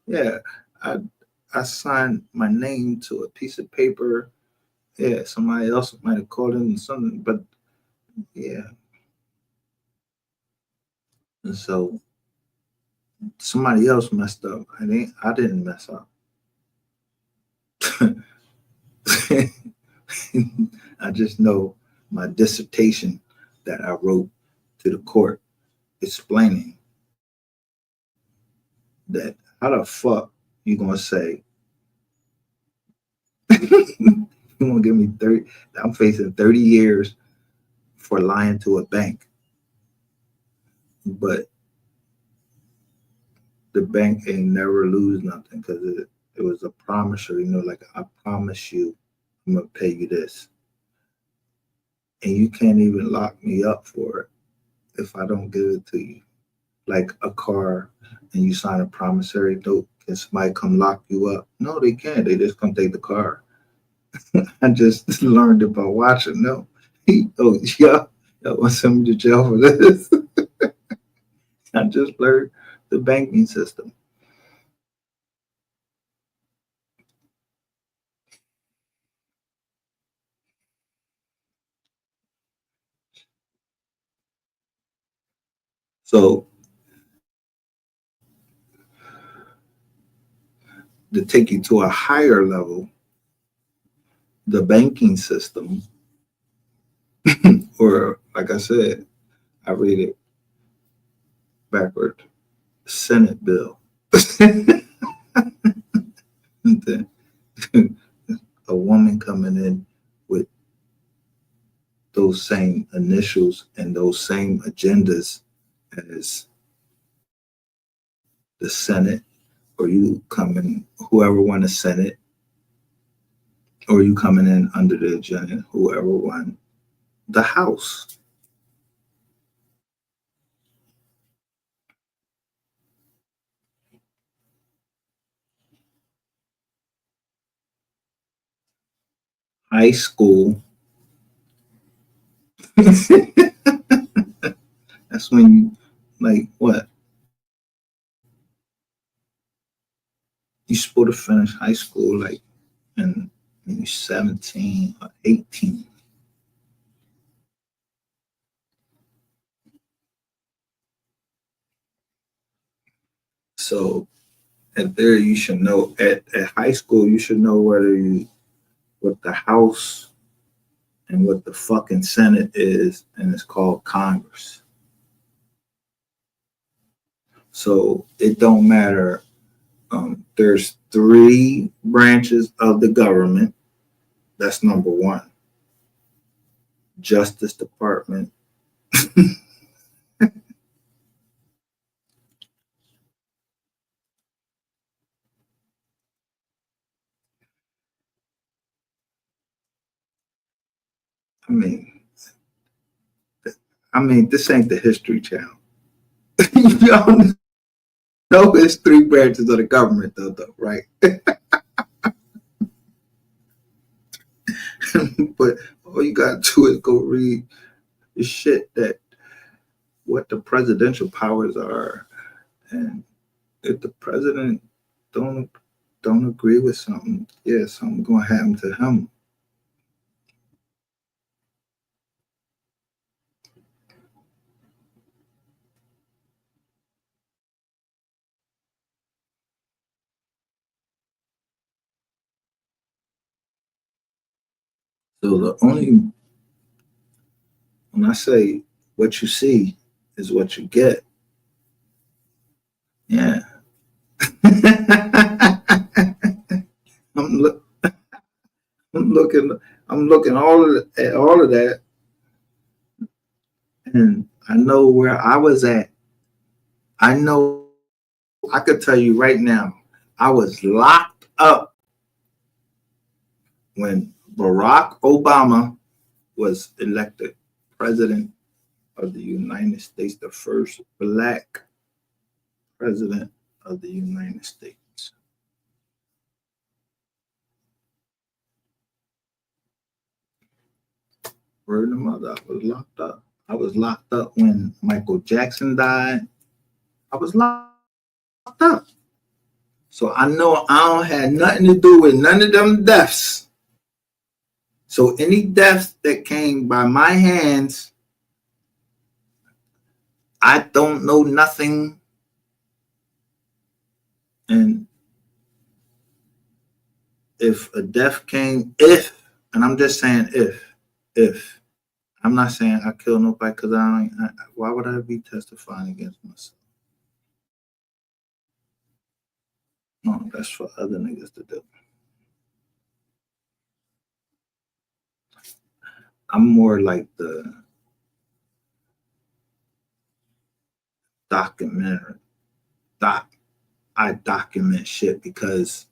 [SPEAKER 1] yeah, I signed my name to a piece of paper. Yeah, somebody else might have called in something, but yeah. And so somebody else messed up. I didn't mess up. I just know my dissertation that I wrote to the court explaining that how the fuck you gonna say you gonna give me 30, I'm facing 30 years for lying to a bank, but the bank ain't never lose nothing because it was a promissory, like I promise you I'm gonna pay you this, and you can't even lock me up for it if I don't give it to you. Like a car, and you sign a promissory note, can somebody come lock you up? No, they can't. They just come take the car. I just learned it by watching. No, y'all want to send me to jail for this? I just learned the banking system. So to take you to a higher level, the banking system, or like I said, I read it backward, Senate bill. A woman coming in with those same initials and those same agendas as the Senate, or you coming, whoever won the Senate, or you coming in under the agenda, whoever won the House. High school. That's when you, like, what? You're supposed to finish high school like when you're 17 or 18. So at there, you should know, at high school, you should know what the House and what the fucking Senate is, and it's called Congress. So it don't matter. There's 3 branches of the government. That's number 1. Justice Department. I mean, this ain't the History Channel. Y'all know it's 3 branches of the government, though, right? But all you gotta do is go read the shit that what the presidential powers are, and if the president don't agree with something, yeah, something gonna happen to him. So when I say what you see is what you get, yeah. I'm looking at all of that, and I know where I was at. I know I could tell you right now, I was locked up when Barack Obama was elected president of the United States, the first Black president of the United States. Word of mother, I was locked up. I was locked up when Michael Jackson died. I was locked up. So I know I don't have nothing to do with none of them deaths. So any deaths that came by my hands, I don't know nothing. And if a death came, and I'm just saying if, I'm not saying I killed nobody, because why would I be testifying against myself? No, that's for other niggas to do. I'm more like the documentary. I document shit because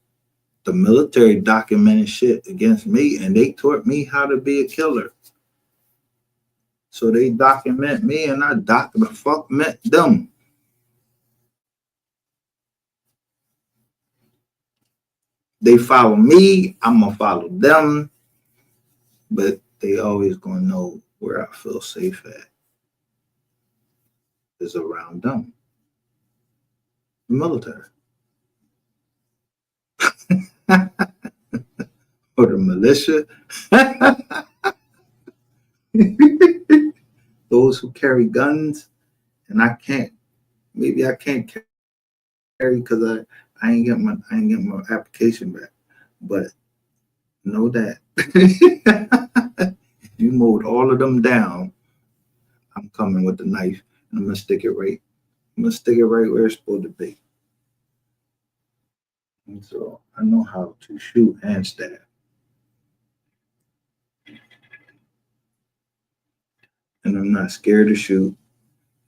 [SPEAKER 1] the military documented shit against me, and they taught me how to be a killer. So they document me, and I document them. They follow me, I'm gonna follow them, but they always gonna know where I feel safe at is around them. The military. Or the militia. Those who carry guns, and I can't carry because I ain't get my application back. But know that you mowed all of them down, I'm coming with the knife, and I'm gonna stick it right where it's supposed to be. And so I know how to shoot and stab. And I'm not scared to shoot,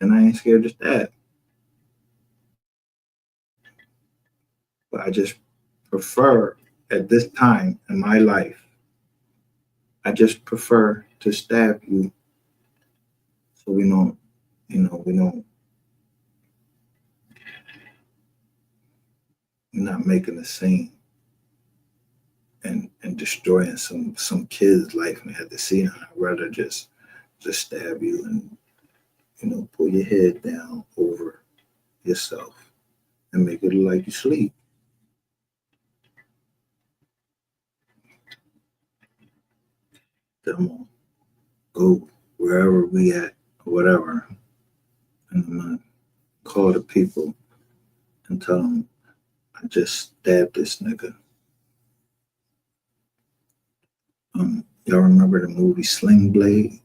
[SPEAKER 1] and I ain't scared to stab. But I just prefer at this time in my life I just prefer to stab you so we don't, we're not making a scene and destroying some kid's life and have to see it. I'd rather just stab you and, pull your head down over yourself and make it look like you sleep. Then I'm gonna go wherever we at or whatever, and I'm gonna call the people and tell them I just stabbed this nigga. Y'all remember the movie Sling Blade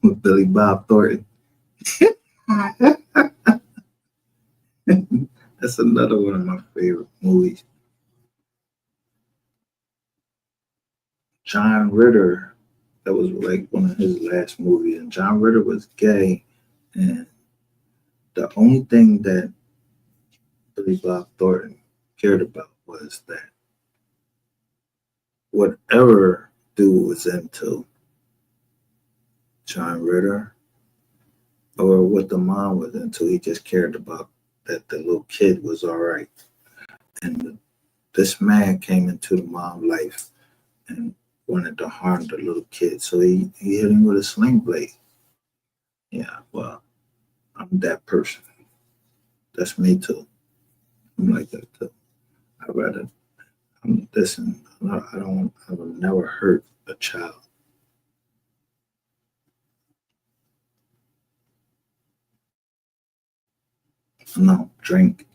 [SPEAKER 1] with Billy Bob Thornton? That's another one of my favorite movies. John Ritter, that was like one of his last movies, and John Ritter was gay, and the only thing that Billy Bob Thornton cared about was that whatever dude was into, John Ritter or what the mom was into, he just cared about that the little kid was all right. And this man came into the mom's life and wanted to harm the little kid, so he hit him with a sling blade. Yeah, well, I'm that person. That's me too. I'm like that too. I'd rather, listen, I will never hurt a child. No, drink,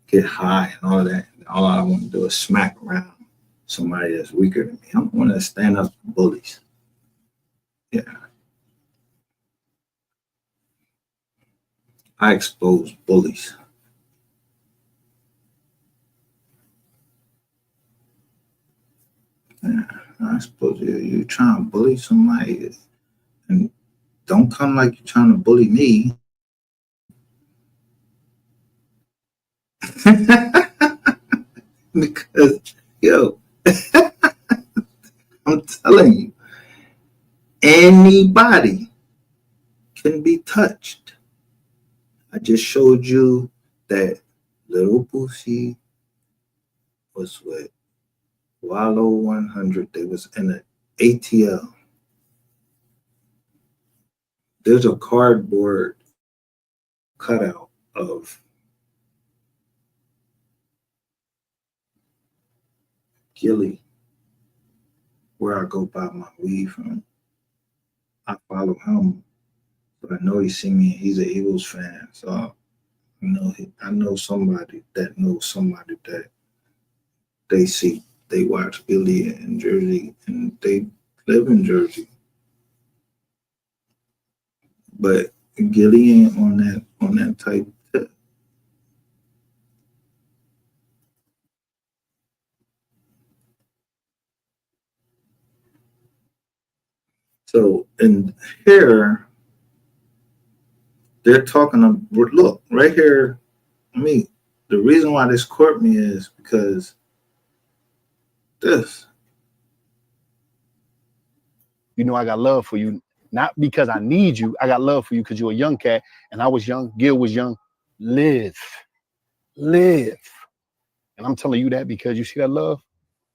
[SPEAKER 1] get high and all that. All I want to do is smack around somebody that's weaker than me. I don't want to stand up to bullies. Yeah. I expose bullies. Yeah, I suppose you're trying to bully somebody, and don't come like you're trying to bully me. Because, yo, I'm telling you, anybody can be touched. I just showed you that Little Boosie was with Wallow 100. They was in an ATL. There's a cardboard cutout of Gilly, where I go buy my weed from. I follow him, but I know he see me. He's an Eagles fan, so I know somebody that knows somebody that they see. They watch Gilly in Jersey, and they live in Jersey. But Gilly ain't on that type tip. So in here, they're talking about, look, right here, the reason why this court me is because this.
[SPEAKER 2] You know I got love for you, not because I need you. I got love for you because you're a young cat, and I was young. Gil was young. Live. And I'm telling you that because you see that love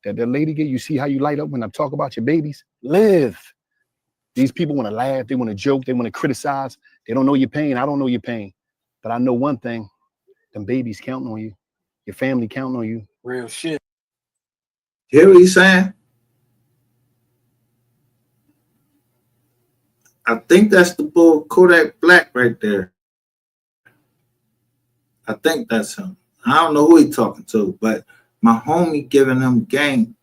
[SPEAKER 2] that lady get. You see how you light up when I talk about your babies. Live. These people want to laugh. They want to joke. They want to criticize. They don't know your pain. I don't know your pain, but I know one thing: them babies counting on you. Your family counting on you.
[SPEAKER 7] Real shit.
[SPEAKER 1] Hear what he's saying? I think that's the bull Kodak Black right there. I think that's him. I don't know who he's talking to, but my homie giving him game,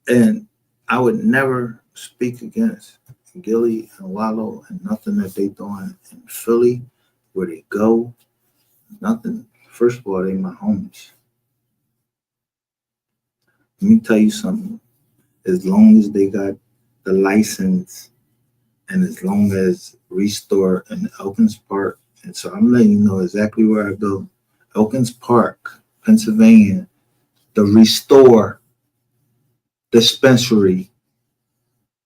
[SPEAKER 1] and I would never speak against Gilly and Wallow and nothing that they doing in Philly, where they go. Nothing. First of all, they my homies. Let me tell you something. As long as they got the license, and as long as Restore and Elkins Park, and so I'm letting you know exactly where I go. Elkins Park, Pennsylvania, the Restore dispensary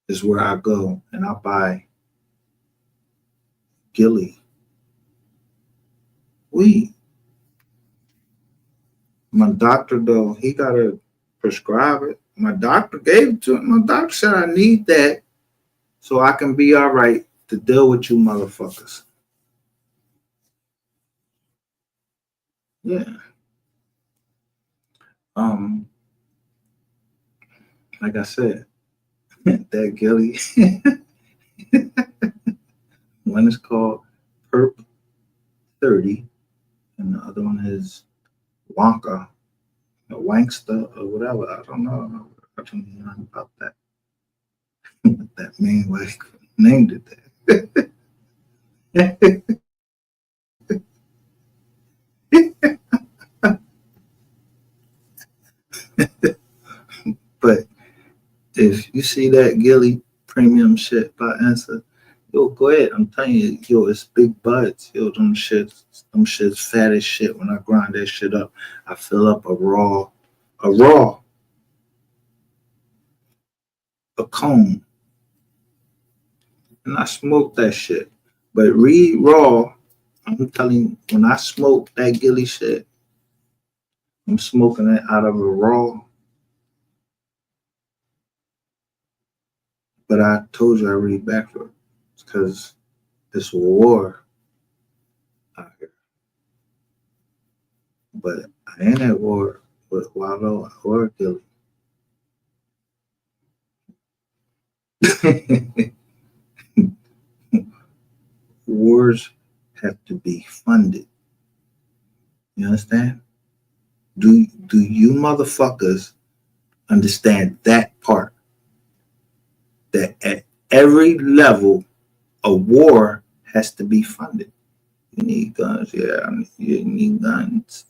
[SPEAKER 1] is where I go and I buy Gilly weed. My doctor, though, he gotta prescribe it. My doctor gave it to him. My doctor said I need that so I can be all right to deal with you motherfuckers. Yeah. Like I said, that Gilly, one is called Perp 30, and the other one is Wonka, or Wankster, or whatever. I don't know. I don't know nothing about that. That man like named it that. But if you see that Gilly premium shit by Answer, yo, go ahead. I'm telling you, yo, it's big buds. Yo, them shits fat as shit. When I grind that shit up, I fill up a cone, and I smoke that shit. But read raw, I'm telling you, when I smoke that Gilly shit, I'm smoking it out of a raw. But I told you I read backward because it's war out here. But I ain't at war with Wallow or Gilly. Wars have to be funded. You understand? Do you motherfuckers understand that part? That at every level, a war has to be funded. You need guns, yeah. You need guns.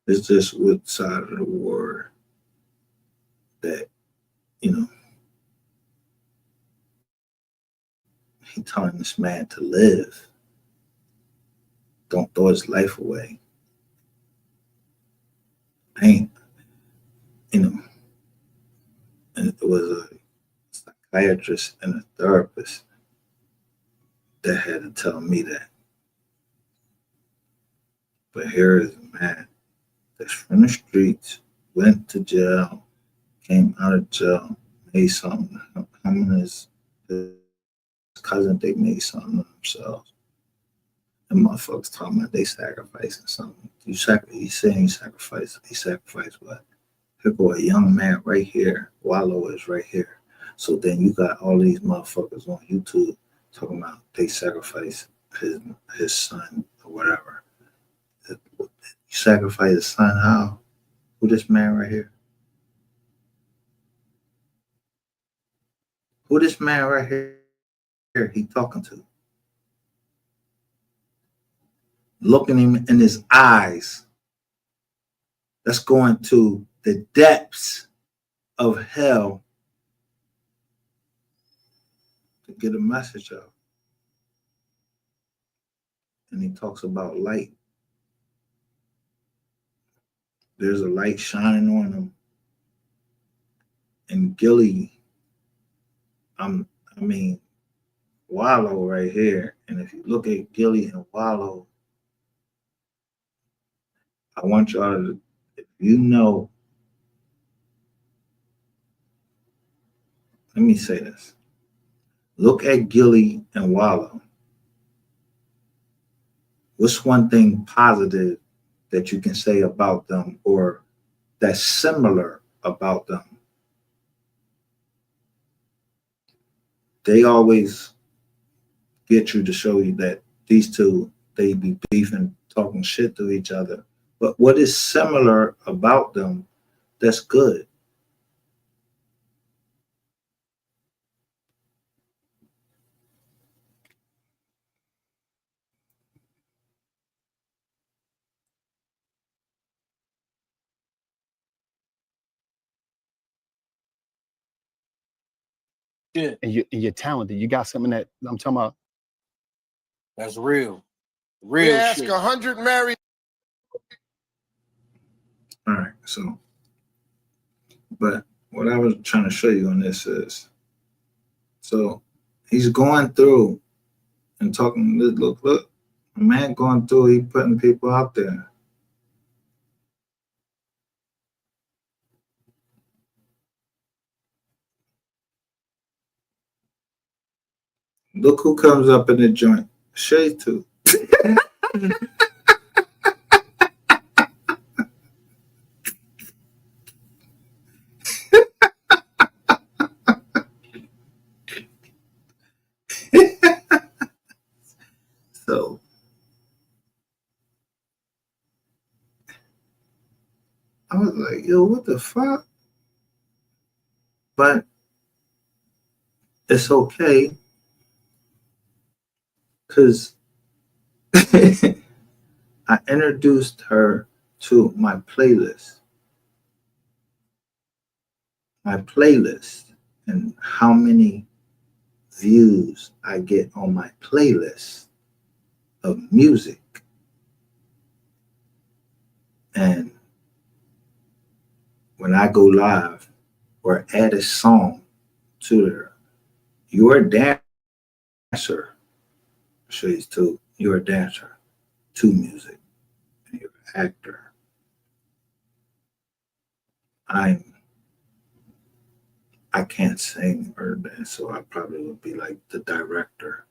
[SPEAKER 1] It's just what side of the war that, you know, he telling this man to live. Don't throw his life away. Ain't, you know, and it was a psychiatrist and a therapist that had to tell me that. But here is a man that's from the streets, went to jail, came out of jail, made something. Him and his cousin, they made something of themselves. And motherfuckers talking about they sacrificing something. He's saying he sacrificed. He sacrificed what? Here go a young man right here. Wallow is right here. So then you got all these motherfuckers on YouTube talking about they sacrifice his son or whatever. You sacrifice his son how? Who this man right here? Who this man right here he talking to? Looking him in his eyes. That's going to the depths of hell to get a message out. And he talks about light. There's a light shining on him. And Gilly, Wallow right here. And if you look at Gilly and Wallow, I want y'all to, if you know, let me say this. Look at Gilly and Wallow. What's one thing positive that you can say about them or that's similar about them? They always get you to show you that these two, they be beefing, talking shit to each other. But what is similar about them that's good?
[SPEAKER 7] Yeah,
[SPEAKER 2] And you're talented. You got something that I'm talking about.
[SPEAKER 7] that's real.
[SPEAKER 4] We
[SPEAKER 7] Real
[SPEAKER 4] ask
[SPEAKER 7] shit.
[SPEAKER 4] 100 married
[SPEAKER 1] All right, so, but what I was trying to show you on this is, so he's going through and talking. Look, a man going through. He putting people out there. Look who comes up in the joint. Shay too. So I was like, yo, what the fuck? But it's okay because I introduced her to my playlist. My playlist and how many views I get on my playlist of music. And when I go live or add a song to there, you're a dancer, Shades too. You're a dancer to music. And you're an actor. I can't sing or dance, so I probably would be like the director.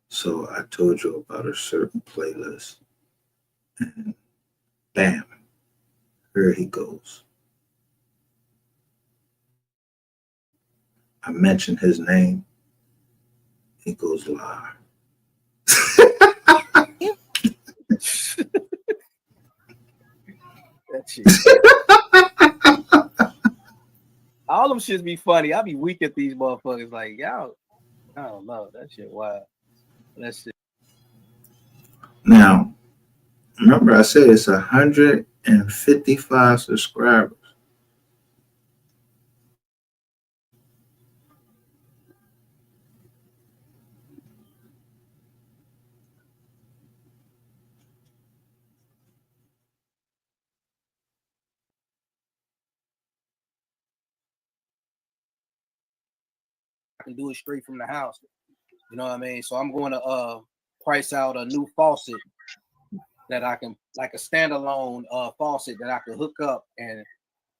[SPEAKER 1] So I told you about a certain playlist, and bam, here he goes. I mentioned his name, he goes live.
[SPEAKER 7] That shit. All them shits be funny. I be weak at these motherfuckers. Like, y'all, I don't know. That shit wild. That shit.
[SPEAKER 1] Now, remember I said it's 155 subscribers.
[SPEAKER 7] I can do it straight from the house. You know what I mean? So I'm going to price out a new faucet that I can, like a standalone faucet that I can hook up and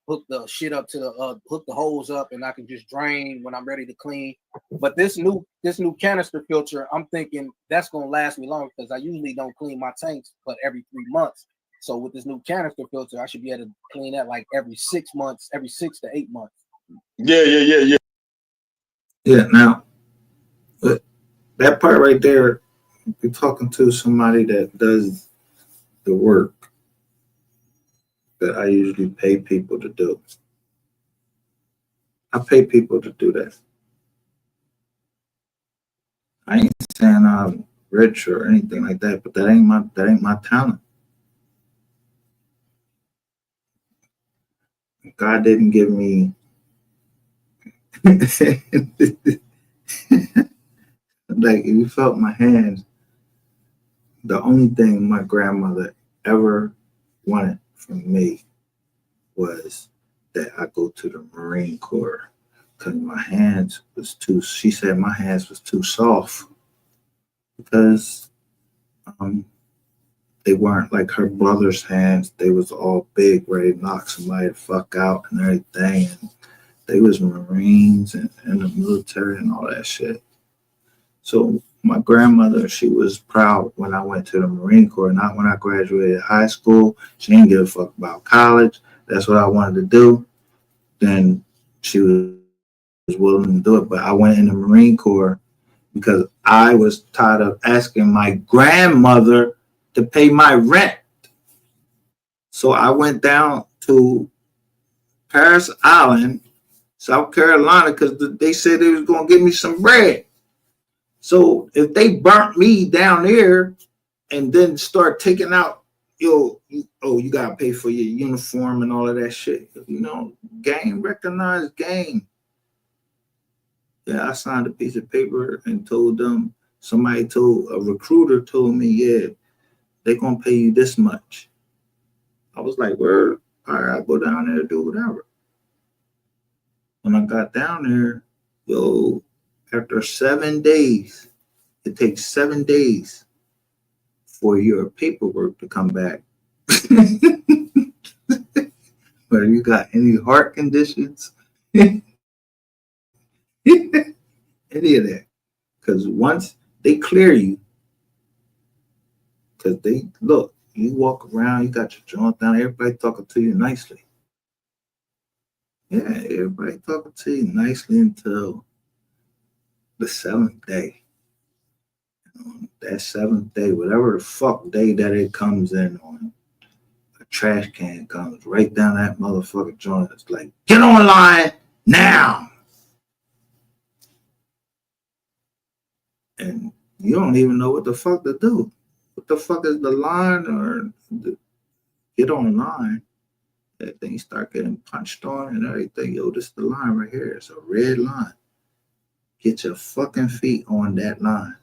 [SPEAKER 7] hook the shit up to the hook the hose up, and I can just drain when I'm ready to clean. But this new canister filter, I'm thinking that's gonna last me long because I usually don't clean my tanks but every 3 months. So with this new canister filter, I should be able to clean that like every 6 months, every 6 to 8 months.
[SPEAKER 2] Yeah.
[SPEAKER 1] Yeah, now, but that part right there, you're talking to somebody that does the work that I usually pay people to do. I pay people to do that. I ain't saying I'm rich or anything like that, but that ain't my talent. God didn't give me like if you felt my hands, the only thing my grandmother ever wanted from me was that I go to the Marine Corps because my hands was too, she said my hands was too soft because they weren't like her brother's hands. They was all big, ready to knock somebody the fuck out and everything. And they was Marines and in the military and all that shit. So my grandmother, she was proud when I went to the Marine Corps, not when I graduated high school. She didn't give a fuck about college. That's what I wanted to do. Then she was willing to do it. But I went in the Marine Corps because I was tired of asking my grandmother to pay my rent. So I went down to Paris Island, South Carolina, because they said they was going to give me some bread. So if they burnt me down there and then start taking out, you got to pay for your uniform and all of that shit. Gang, recognized gang. Yeah, I signed a piece of paper and told them, a recruiter told me, yeah, They gonna pay you this much. I was like, word, all right, I'll go down there and do whatever. When I got down there, yo, after 7 days, it takes 7 days for your paperwork to come back. Whether you got any heart conditions, any of that. Because once they clear you, because they look, you walk around, you got your joint down, everybody talking to you nicely. Yeah, everybody talking to you nicely until the 7th day. That 7th day, whatever the fuck day that it comes in on, a trash can comes right down that motherfucking joint. It's like, get online now. And you don't even know what the fuck to do. What the fuck is the line or the get online? That thing start getting punched on and everything. Yo, this is the line right here. It's a red line. Get your fucking feet on that line.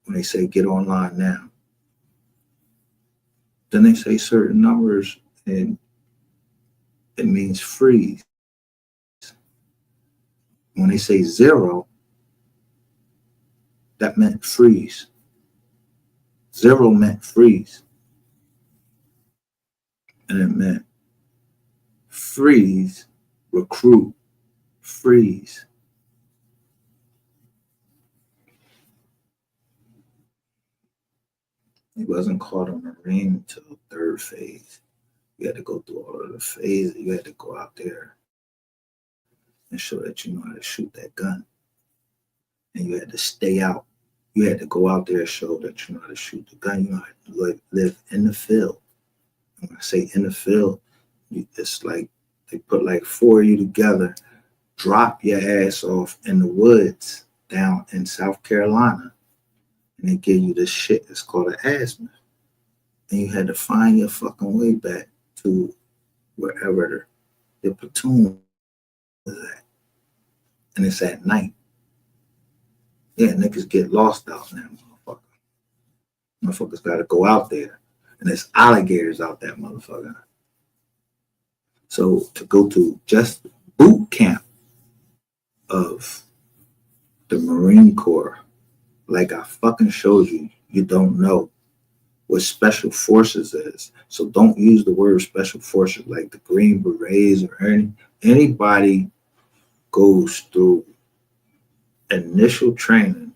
[SPEAKER 1] When they say get online now. Then they say certain numbers and it means freeze. When they say 0, that meant freeze. 0 meant freeze. And it meant freeze, recruit, freeze. He wasn't called a Marine until 3rd phase. You had to go through all of the phases. You had to go out there and show that you know how to shoot that gun. And you had to stay out. You had to go out there and show that you know how to shoot the gun. You know how to live in the field. And when I say in the field, it's like they put like 4 of you together, drop your ass off in the woods down in South Carolina, and they give you this shit. It's called an azimuth. And you had to find your fucking way back to wherever the platoon was at. And it's at night. Yeah, niggas get lost out in that motherfucker. Motherfuckers gotta go out there. And there's alligators out that motherfucker. So to go to just boot camp of the Marine Corps, like I fucking showed you, you don't know what special forces is. So don't use the word special forces like the Green Berets or anybody goes through initial training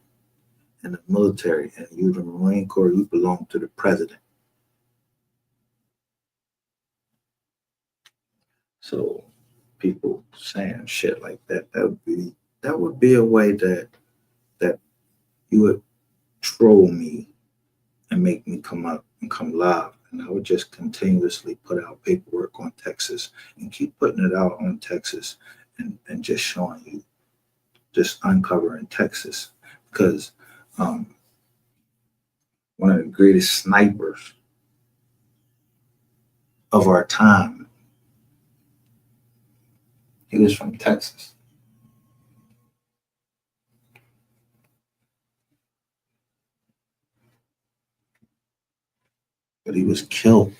[SPEAKER 1] in the military and you're the Marine Corps, you belong to the president. So people saying shit like that, that would be a way that you would troll me and make me come up and come live. And I would just continuously put out paperwork on Texas and keep putting it out on Texas and just showing you, just uncovering Texas. Because one of the greatest snipers of our time, he was from Texas. But he was killed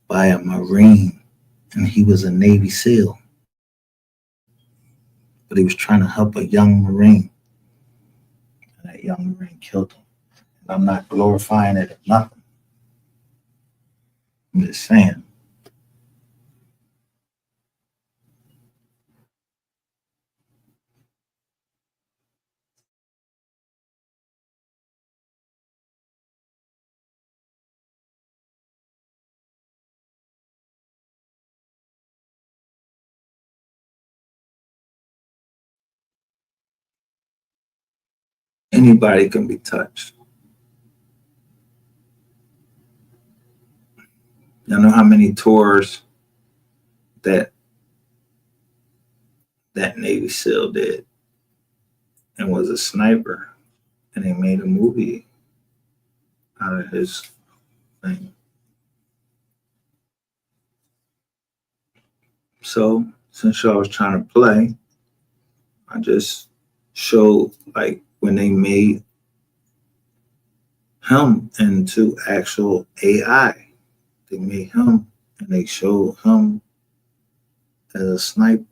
[SPEAKER 1] by a Marine, and he was a Navy SEAL. But he was trying to help a young Marine, and that young Marine killed him. And I'm not glorifying it or nothing. I'm just saying. Anybody can be touched. You know how many tours that Navy SEAL did and was a sniper, and they made a movie out of his thing. So since y'all was trying to play, I just showed like when they made him into actual AI. They made him and they showed him as a sniper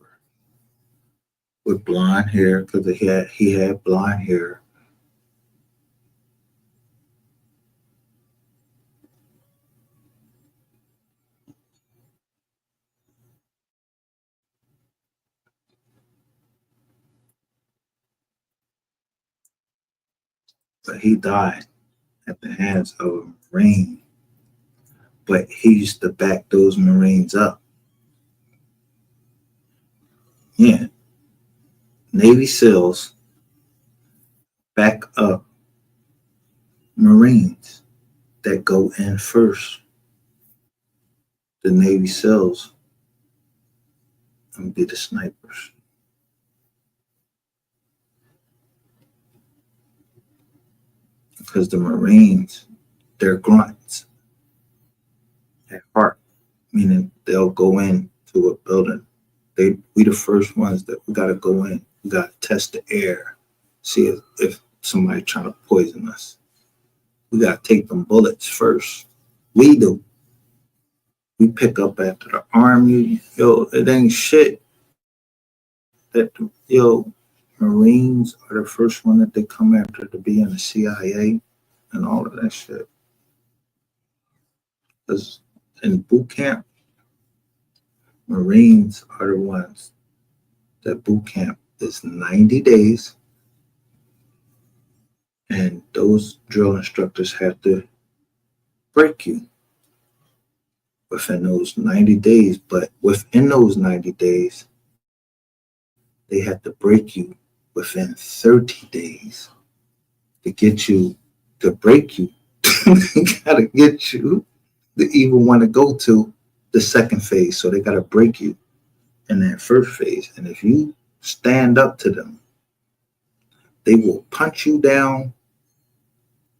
[SPEAKER 1] with blonde hair because he had blonde hair. But he died at the hands of a Marine. But he used to back those Marines up. Yeah. Navy SEALs back up Marines that go in first. The Navy SEALs and be the snipers. Because the Marines, they're grunts at heart, meaning they'll go into a building. We the first ones that we gotta go in. We gotta test the air, see if somebody trying to poison us. We gotta take them bullets first. We do. We pick up after the army. Yo, it ain't shit. That Marines are the first one that they come after to be in the CIA and all of that shit. Because in boot camp, Marines are the ones that boot camp is 90 days. And those drill instructors have to break you within those 90 days. But within those 90 days, they have to break you within 30 days to get you, to break you. They gotta get you to even want to go to the second phase. So they gotta break you in that first phase. And if you stand up to them, they will punch you down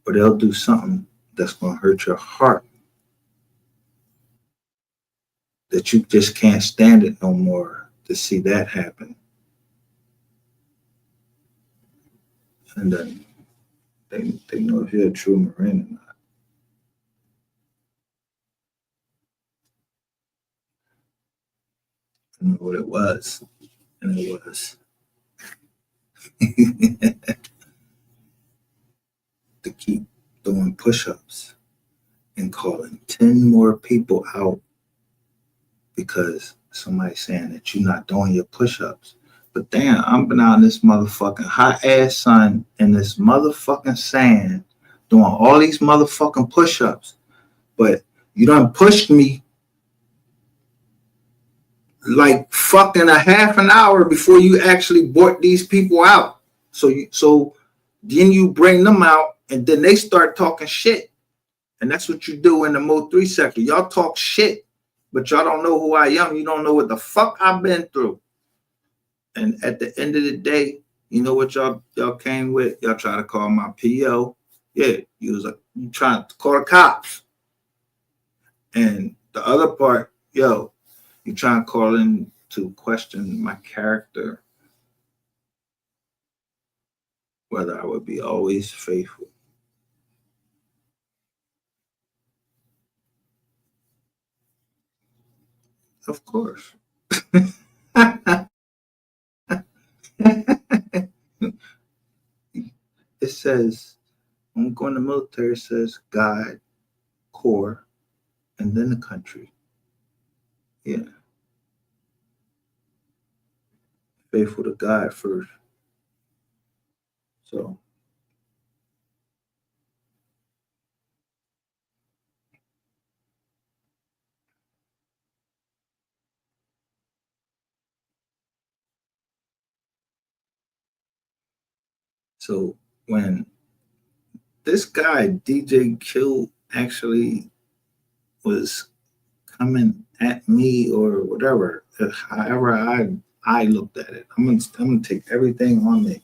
[SPEAKER 1] or they'll do something that's gonna hurt your heart. That you just can't stand it no more to see that happen. And then they know if you're a true Marine or not. I know what it was. And it was to keep doing push-ups and calling 10 more people out because somebody's saying that you're not doing your push-ups. But damn, I've been out in this motherfucking hot ass sun in this motherfucking sand doing all these motherfucking push-ups. But you done pushed me like fucking a half an hour before you actually brought these people out. So then you bring them out and then they start talking shit. And that's what you do in the Mo 3 sector. Y'all talk shit, but y'all don't know who I am. You don't know what the fuck I've been through. And at the end of the day, you know what y'all came with? Y'all try to call my PO. Yeah, you trying to call the cops. And the other part, you trying to call in to question my character, whether I would be always faithful. Of course. It says, when I'm going to the military, it says God, Corps, and then the country. Yeah. Faithful to God first. So when this guy, DJ Q, actually was coming at me or whatever, however I looked at it, I'm gonna take everything on me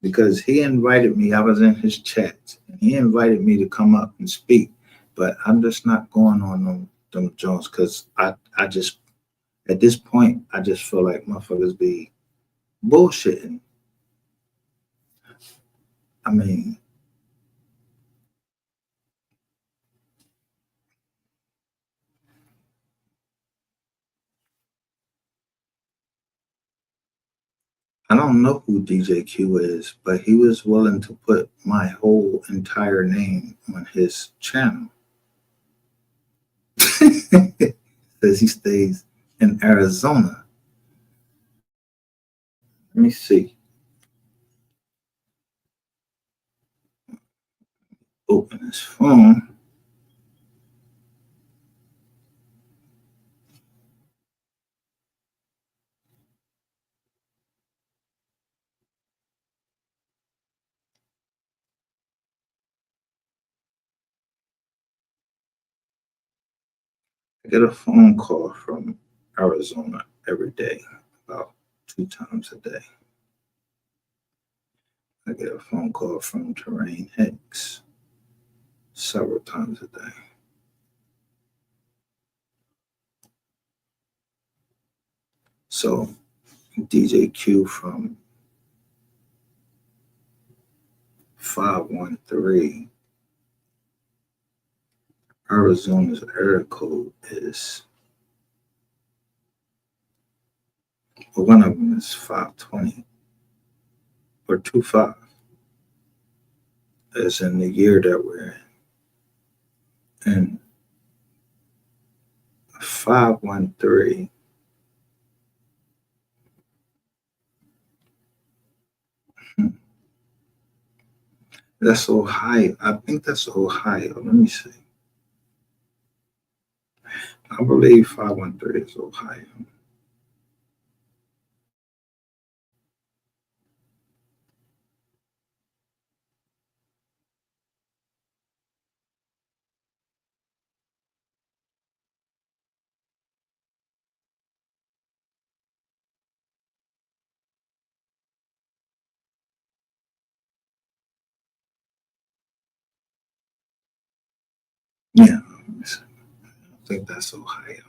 [SPEAKER 1] because he invited me. I was in his chat and he invited me to come up and speak, but I'm just not going on them Jones because I just at this point I just feel like motherfuckers be bullshitting. I mean, I don't know who DJ Q is, but he was willing to put my whole entire name on his channel. Says he stays in Arizona. Let me see. Open his phone. I get a phone call from Arizona every day, about 2 times a day. I get a phone call from Terrain Hicks several times a day. So DJ Q from 513, Arizona's area code is, well, one of them is 520 or 25, as in the year that we're in. And 513, that's Ohio. I think that's Ohio. Let me see. I believe 513 is Ohio. Yeah, let me see. I think that's Ohio.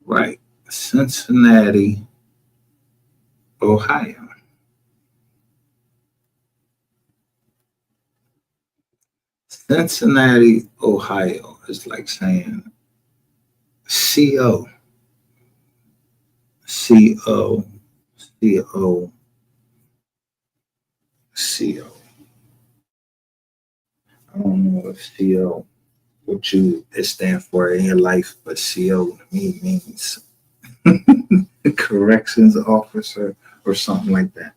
[SPEAKER 1] Right. Cincinnati, Ohio. Cincinnati, Ohio is like saying CO, CO, CO, CO. I don't know if CO, what you it stand for in your life, but CO to me means corrections officer or something like that.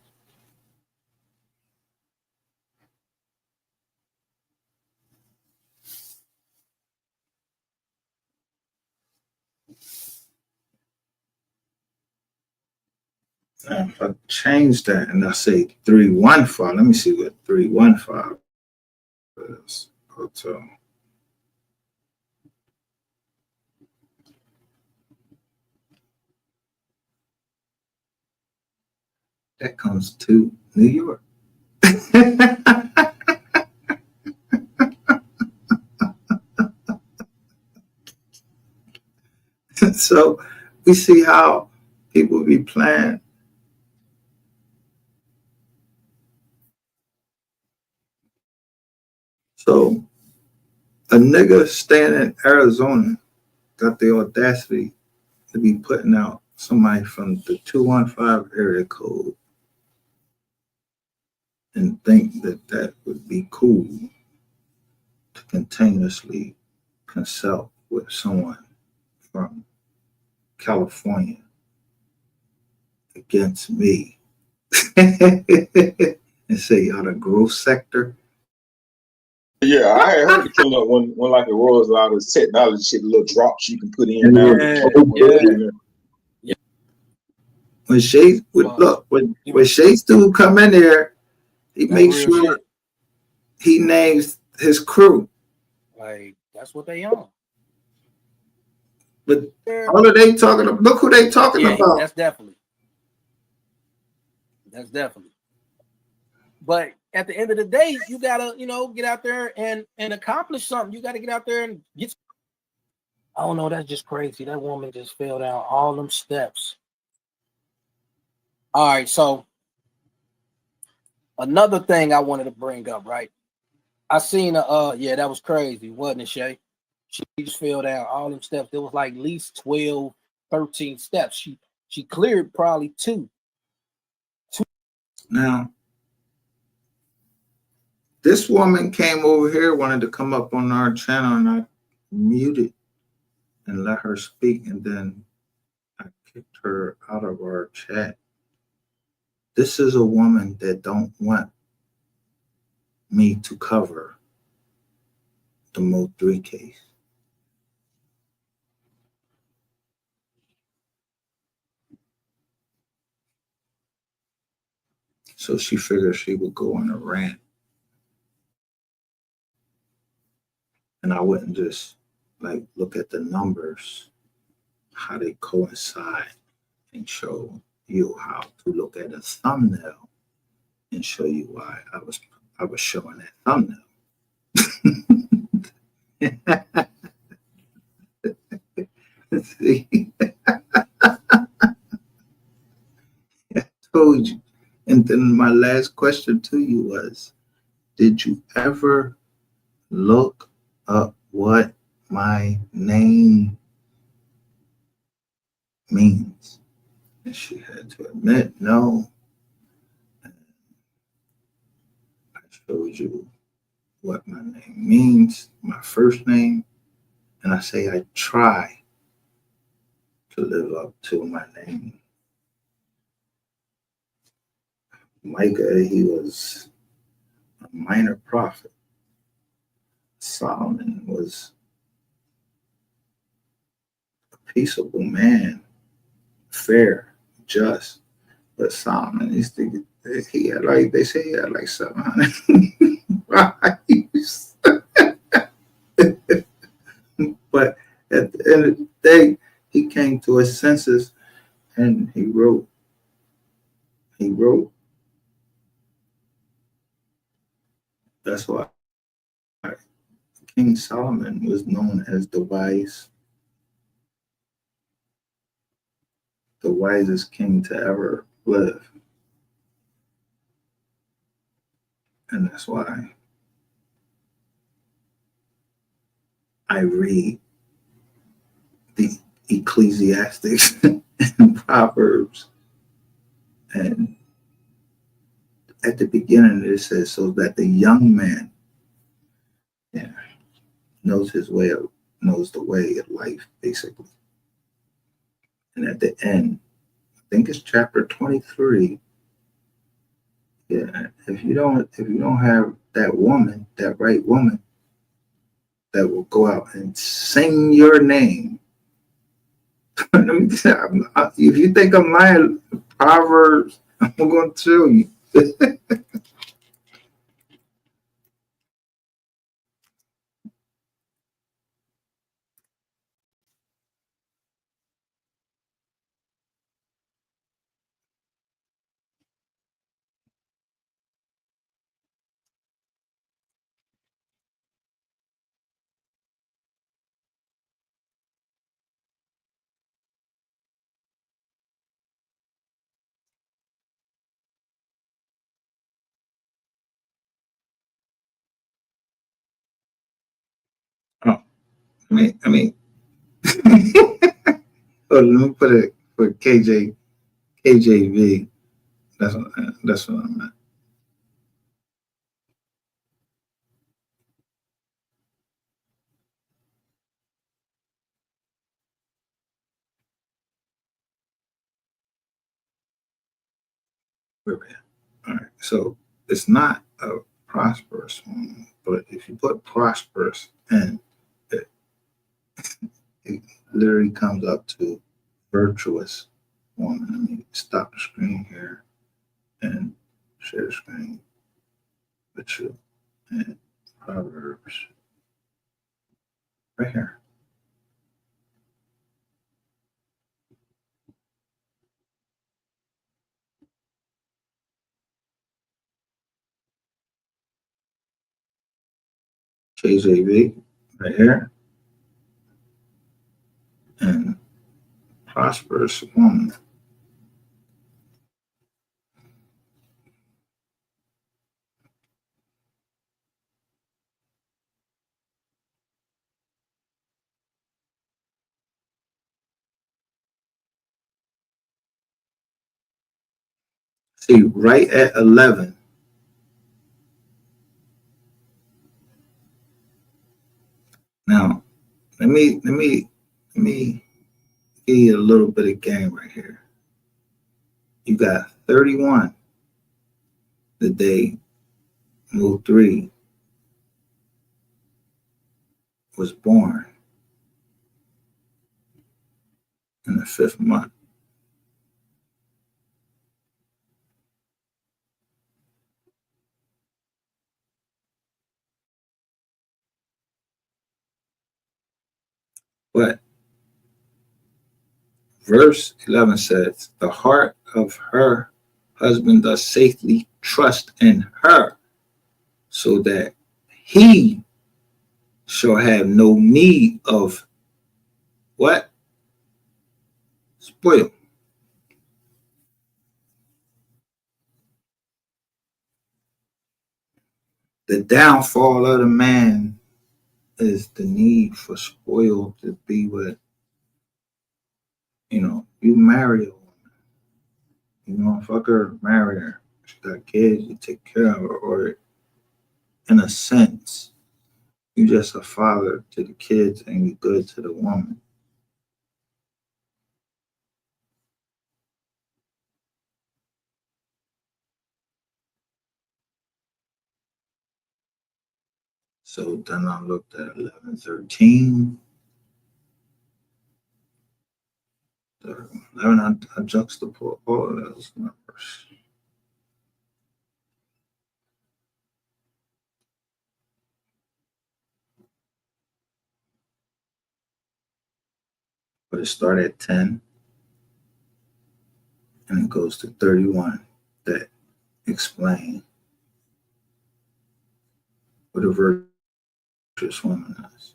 [SPEAKER 1] Now, if I change that and I say 315, let me see what 315 is. Hotel. That comes to New York. So we see how people be playing. So a nigga staying in Arizona got the audacity to be putting out somebody from the 215 area code and think that that would be cool to continuously consult with someone from California against me and say y'all the growth sector.
[SPEAKER 9] Yeah, I had heard it coming up when like it was a lot of technology shit, little drops you can put in now.
[SPEAKER 7] Yeah.
[SPEAKER 1] When Shades would look, when Shades dude come in there, he makes sure
[SPEAKER 7] shit.
[SPEAKER 1] he names his crew.
[SPEAKER 7] Like that's what they on.
[SPEAKER 1] But all of they talking about, look who they talking about.
[SPEAKER 7] That's definitely. But at the end of the day, you gotta, get out there and accomplish something. You gotta get out there and get. I don't know. That's just crazy. That woman just fell down all them steps. All right. So another thing I wanted to bring up, right? I seen yeah, that was crazy, wasn't it, Shay? She just fell down all them steps. There was like at least 12, 13 steps. She cleared probably two.
[SPEAKER 1] Now, this woman came over here, wanted to come up on our channel, and I muted and let her speak, and then I kicked her out of our chat. This is a woman that don't want me to cover the Mo 3 case. So she figured she would go on a rant. And I wouldn't just like look at the numbers, how they coincide, and show you how to look at a thumbnail and show you why I was showing that thumbnail. See? I told you. And then my last question to you was, did you ever look up what my name means? And she had to admit, no. And I showed you what my name means, my first name, and I say I try to live up to my name. Micah, he was a minor prophet. Solomon was a peaceable man, fair, just. But Solomon, he had like, they say he had like 700 wives. But at the end of the day, he came to his senses and he wrote. That's why King Solomon was known as the wisest king to ever live. And that's why I read the Ecclesiastics and Proverbs. And at the beginning it says, so that the young man knows the way of life, basically. And at the end, I think it's chapter 23. Yeah, if you don't have that woman, that right woman, that will go out and sing your name. Let me tell you, if you think I'm lying, Proverbs, I'm going to tell you. Oh, I mean, oh, let me put it for KJV. That's what I meant. All right, so it's not a prosperous woman, but if you put prosperous in, it literally comes up to virtuous woman. Let me stop the screen here and share the screen with you. And Proverbs right here. KJV right here. And prosperous woman. See, right at 11. Now, let me give you a little bit of game right here. You got 31 the day Move 3 was born in the 5th month. But verse 11 says, the heart of her husband does safely trust in her, so that he shall have no need of what? Spoil. The downfall of the man is the need for spoil to be with, you marry a woman, fuck her, marry her. She got kids, you take care of her, or in a sense, you just a father to the kids and you good to the woman. So then I looked at 11:13. 11, I juxtapose all of those numbers. But it started at 10 and it goes to 31 that explain what a virtuous woman is.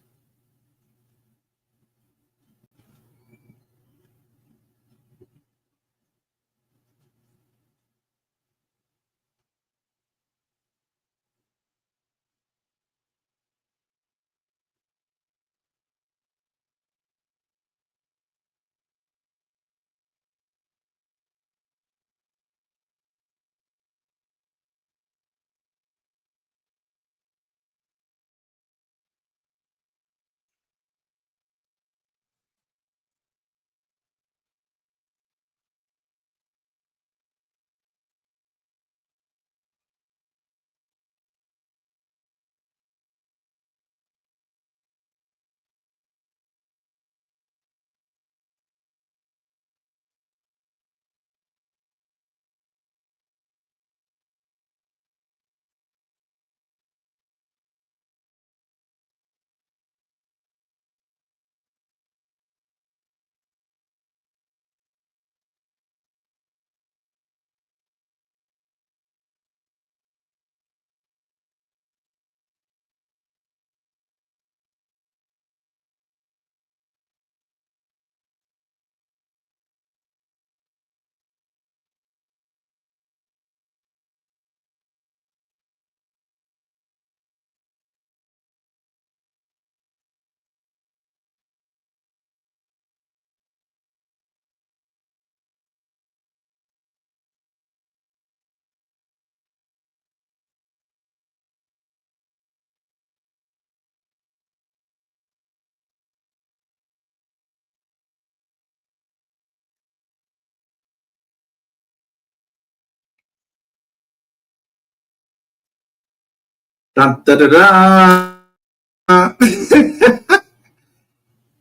[SPEAKER 1] Dun, da, da, da.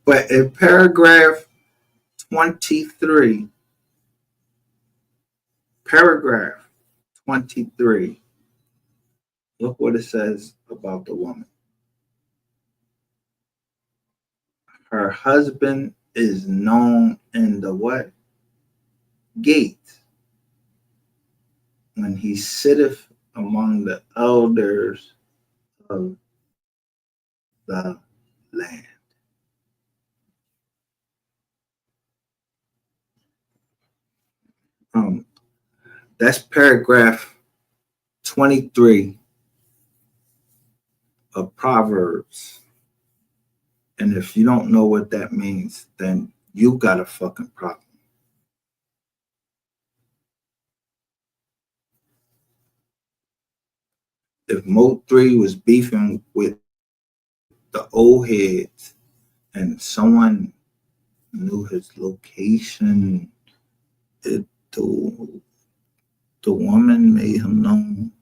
[SPEAKER 1] But in paragraph 23, look what it says about the woman. Her husband is known in the what? Gate, when he sitteth among the elders of the land. That's paragraph 23 of Proverbs. And if you don't know what that means, then you got a fucking problem. if Mo 3 was beefing with the old heads and someone knew his location, it, the woman made him known.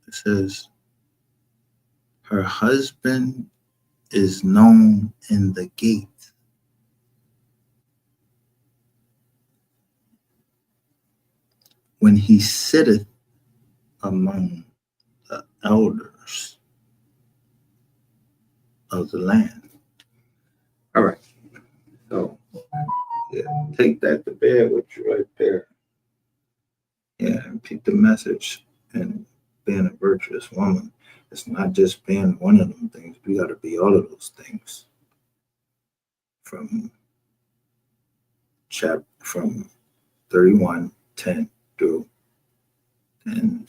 [SPEAKER 1] It says her husband is known in the gate. When he sitteth among the elders of the land. All right. So, yeah, take that to bed with you right there. Yeah, repeat the message. And being a virtuous woman, it's not just being one of them things. We got to be all of those things. From 31:10 through, and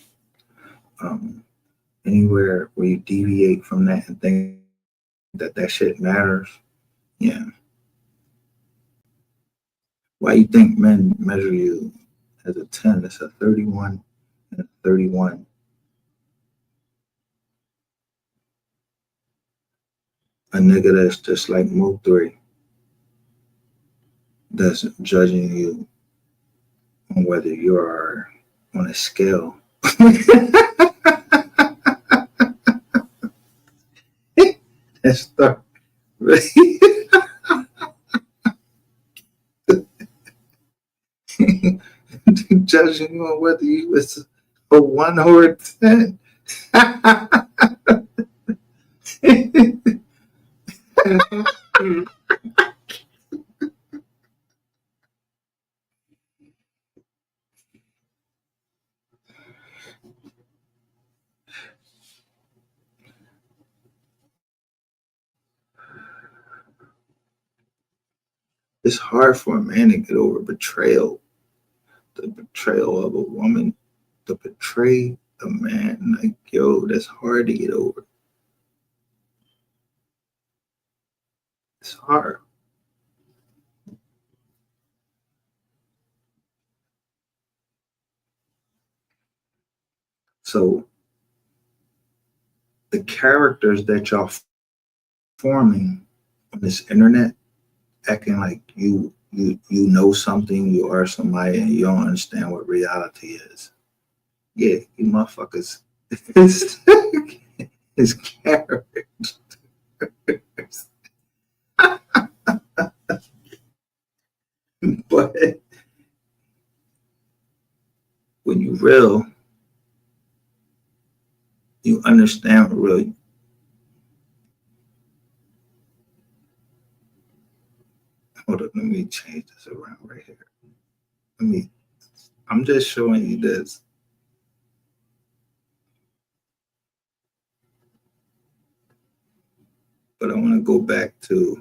[SPEAKER 1] anywhere where you deviate from that and think that shit matters, yeah. Why you think men measure you as a 10? It's a 31 and a 31. A nigga that's just like Mo 3, that's judging you on whether you are on a scale. That's the judging you on whether you was a 1 or a 10. It's hard for a man to get over betrayal. The betrayal of a woman, to betray a man, like, yo, that's hard to get over. It's hard. So the characters that y'all forming on this internet, acting like you know something, you are somebody, and you don't understand what reality is. Yeah, you motherfuckers. It's characters. But when you real, you understand what real. Hold up, let me change this around right here. I'm just showing you this. But I want to go back to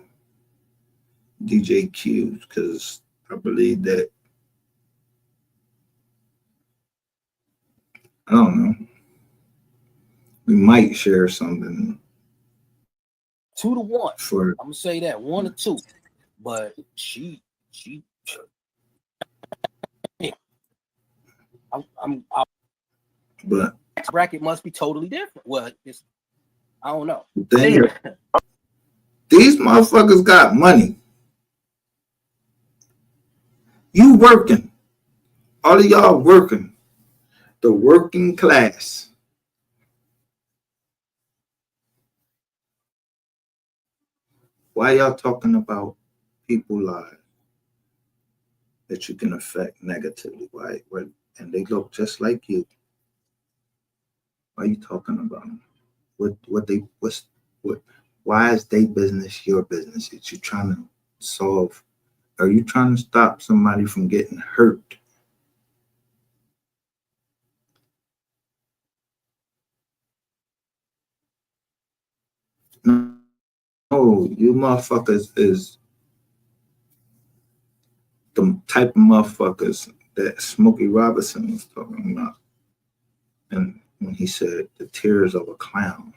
[SPEAKER 1] DJ Q's because I believe that, I don't know, we might share something
[SPEAKER 7] 2 to 1.
[SPEAKER 1] for.
[SPEAKER 7] I'm gonna say that 1 or 2, but she, yeah.
[SPEAKER 1] But
[SPEAKER 7] bracket must be totally different. Well, it's, I don't know.
[SPEAKER 1] these motherfuckers got money. You working. All of y'all working. The working class. Why y'all talking about people's lives that you can affect negatively? Why? And they look just like you. Why are you talking about them? Why is their business your business? That you trying to solve? Are you trying to stop somebody from getting hurt? No, you motherfuckers is the type of motherfuckers that Smokey Robinson was talking about. And when he said the tears of a clown.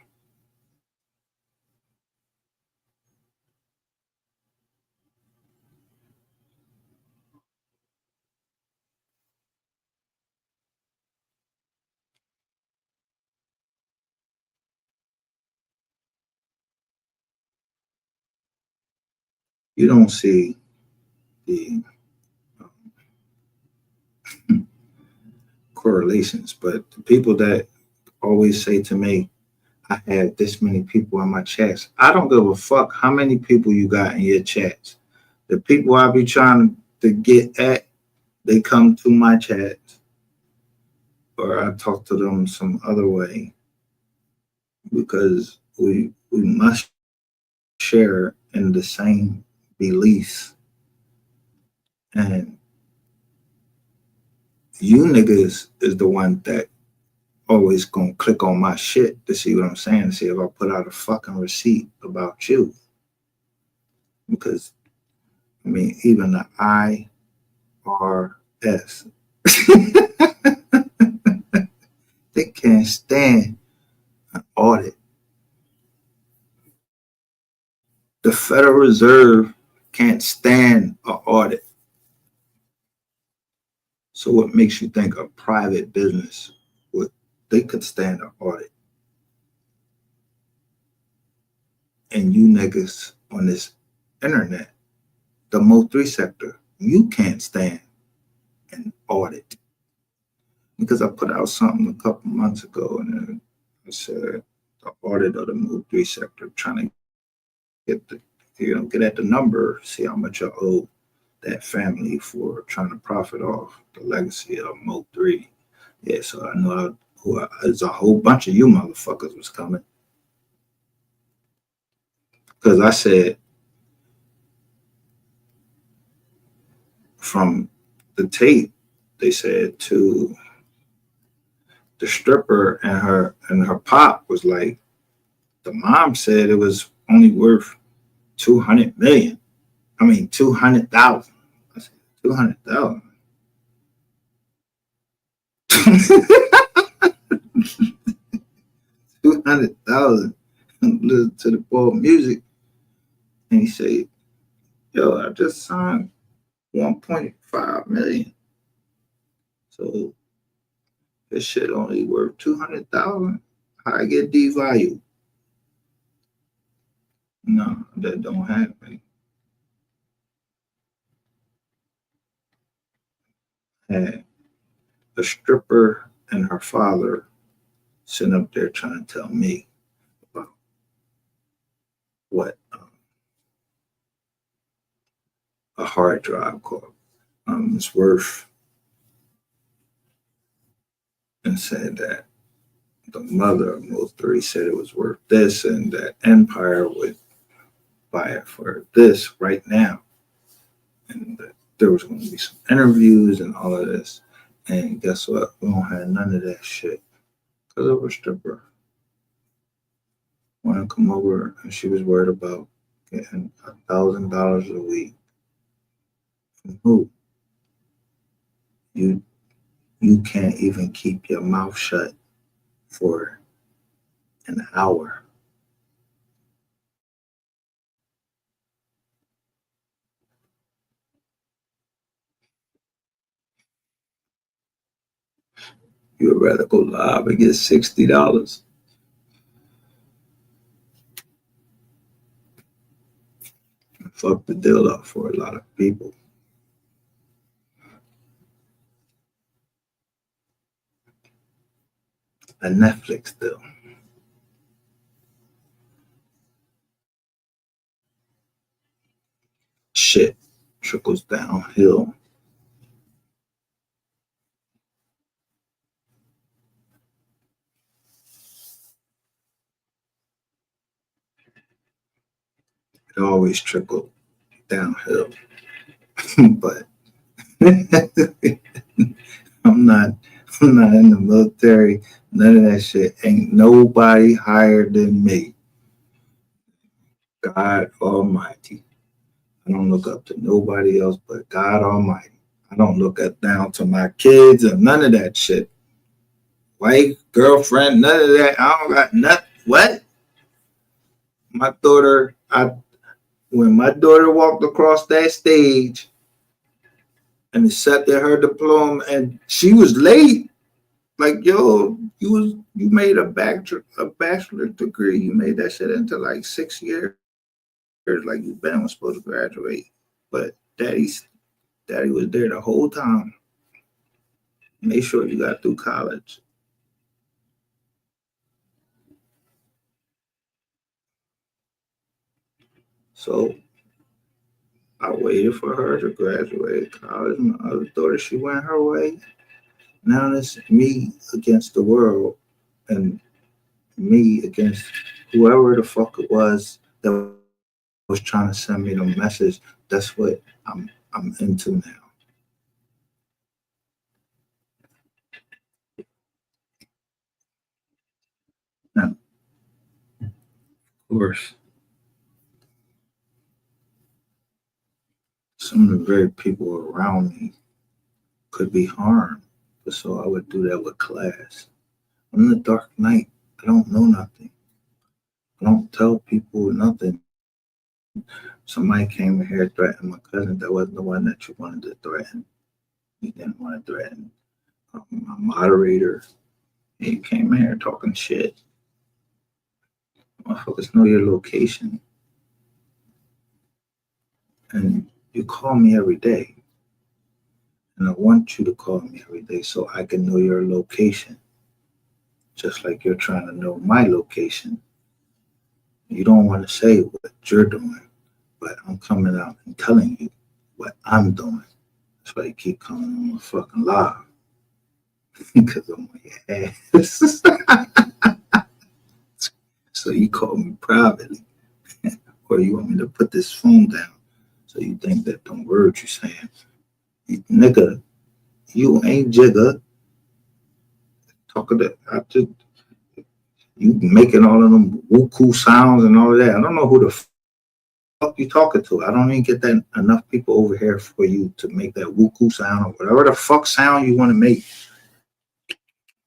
[SPEAKER 1] you don't see the correlations. But the people that always say to me, I have this many people in my chats. I don't give a fuck how many people you got in your chats. The people I be trying to get at, they come to my chats, or I talk to them some other way, because we must share in the same beliefs. And you niggas is the one that always gonna click on my shit to see what I'm saying, to see if I put out a fucking receipt about you. Because I mean, even the IRS, they can't stand an audit. The Federal Reserve can't stand an audit. So what makes you think a private business they could stand an audit? And you niggas on this internet, the Mo3 sector, you can't stand an audit. Because I put out something a couple months ago, and I said the audit of the Mo3 sector, trying to get at the number, see how much I owe that family for trying to profit off the legacy of Mo3. Yeah, so I know there's a whole bunch of you motherfuckers was coming. Because I said, from the tape, they said to the stripper and her pop was like, the mom said it was only worth 200 million. I mean 200,000. I said 200,000. 200,000. Listen to the Paul music, and he said, "Yo, I just signed 1.5 million. So this shit only worth 200,000. How I get devalued?" No, that don't happen. And a stripper and her father sitting up there trying to tell me about what a hard drive called is worth, and said that the mother of Mo3 said it was worth this, and that Empire would buy it for this right now, and that there was going to be some interviews and all of this. And guess what? We don't have none of that shit because of a stripper. Want to come over, and she was worried about getting $1,000 a week. From who? You can't even keep your mouth shut for an hour. You would rather go live and get $60. Fuck the deal up for a lot of people. A Netflix deal. Shit trickles downhill. It always trickled downhill. But I'm not in the military. None of that shit. Ain't nobody higher than me. God Almighty. I don't look up to nobody else but God Almighty. I don't look down to my kids or none of that shit. Wife, girlfriend, none of that. I don't got nothing. What? My daughter, when my daughter walked across that stage and accepted her diploma, and she was late. Like, yo, you made a bachelor degree. You made that shit into like 6 years. like Ben was supposed to graduate, but Daddy was there the whole time. Make sure you got through college. So I waited for her to graduate college. My other daughter, she went her way. Now it's me against the world, and me against whoever the fuck it was that was trying to send me the message. That's what I'm into now. Now, of course, some of the very people around me could be harmed, but so I would do that with class. I'm in the dark night. I don't know nothing. I don't tell people nothing. Somebody came here and threatened my cousin. That wasn't the one that you wanted to threaten. You didn't want to threaten my moderator. He came here talking shit. Motherfuckers know your location. And you call me every day. And I want you to call me every day so I can know your location. Just like you're trying to know my location. You don't want to say what you're doing, but I'm coming out and telling you what I'm doing. That's why you keep coming on my fucking live. Because I'm on your ass. So you call me privately. Or you want me to put this phone down. So you think that them words you're saying, nigga, you ain't jigger. Talking to, you making all of them wuku sounds and all of that. I don't know who the fuck you talking to. I don't even get that enough people over here for you to make that wuku sound or whatever the fuck sound you want to make.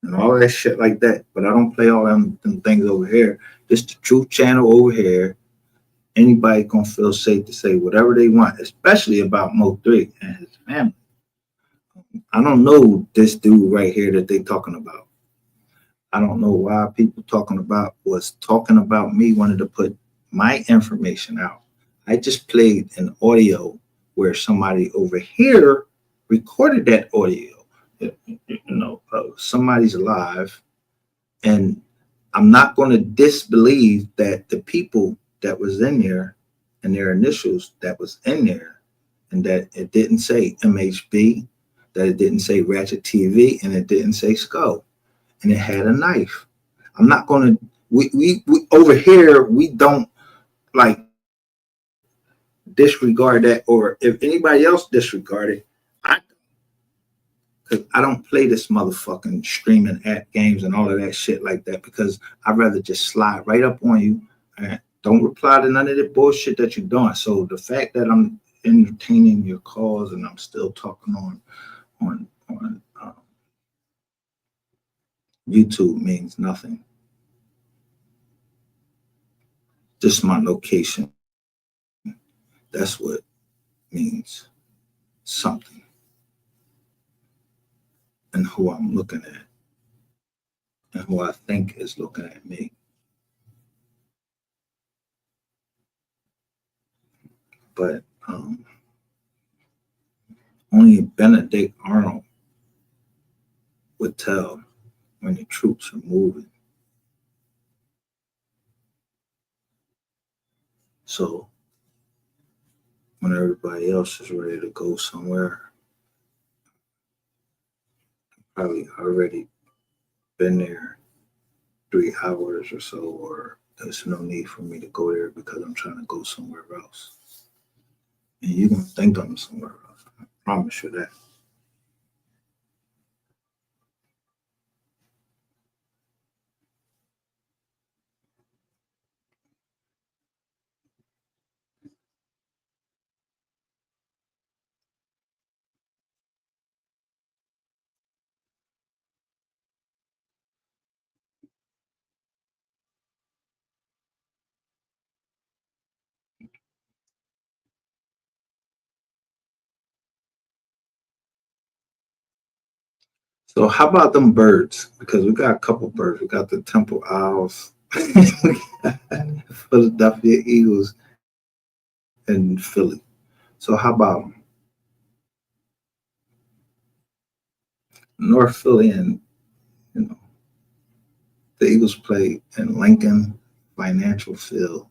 [SPEAKER 1] And all that shit like that. But I don't play all them things over here. This the truth channel over here. Anybody gonna feel safe to say whatever they want, especially about Mo3 and his family. I don't know this dude right here that they talking about. I don't know why people was talking about me, wanted to put my information out. I just played an audio where somebody over here recorded that audio. Somebody's alive, and I'm not going to disbelieve that the people that was in there and their initials that was in there, and that it didn't say MHB, that it didn't say Ratchet TV, and it didn't say Skull, and it had a knife. I'm not going to, we over here, we don't like disregard that, or if anybody else disregard it, I don't play this motherfucking streaming app games and all of that shit like that, because I'd rather just slide right up on you and don't reply to none of the bullshit that you're doing. So the fact that I'm entertaining your calls and I'm still talking on YouTube means nothing. Just my location. That's what means something. And who I'm looking at, and who I think is looking at me. But only Benedict Arnold would tell when the troops are moving. So when everybody else is ready to go somewhere, probably already been there 3 hours or so, or there's no need for me to go there because I'm trying to go somewhere else. And you're going to think I'm somewhere else. I promise you that. So how about them birds? Because we got a couple birds. We got the Temple Owls, Philadelphia Eagles, in Philly. So how about North Philly and the Eagles play in Lincoln Financial Field.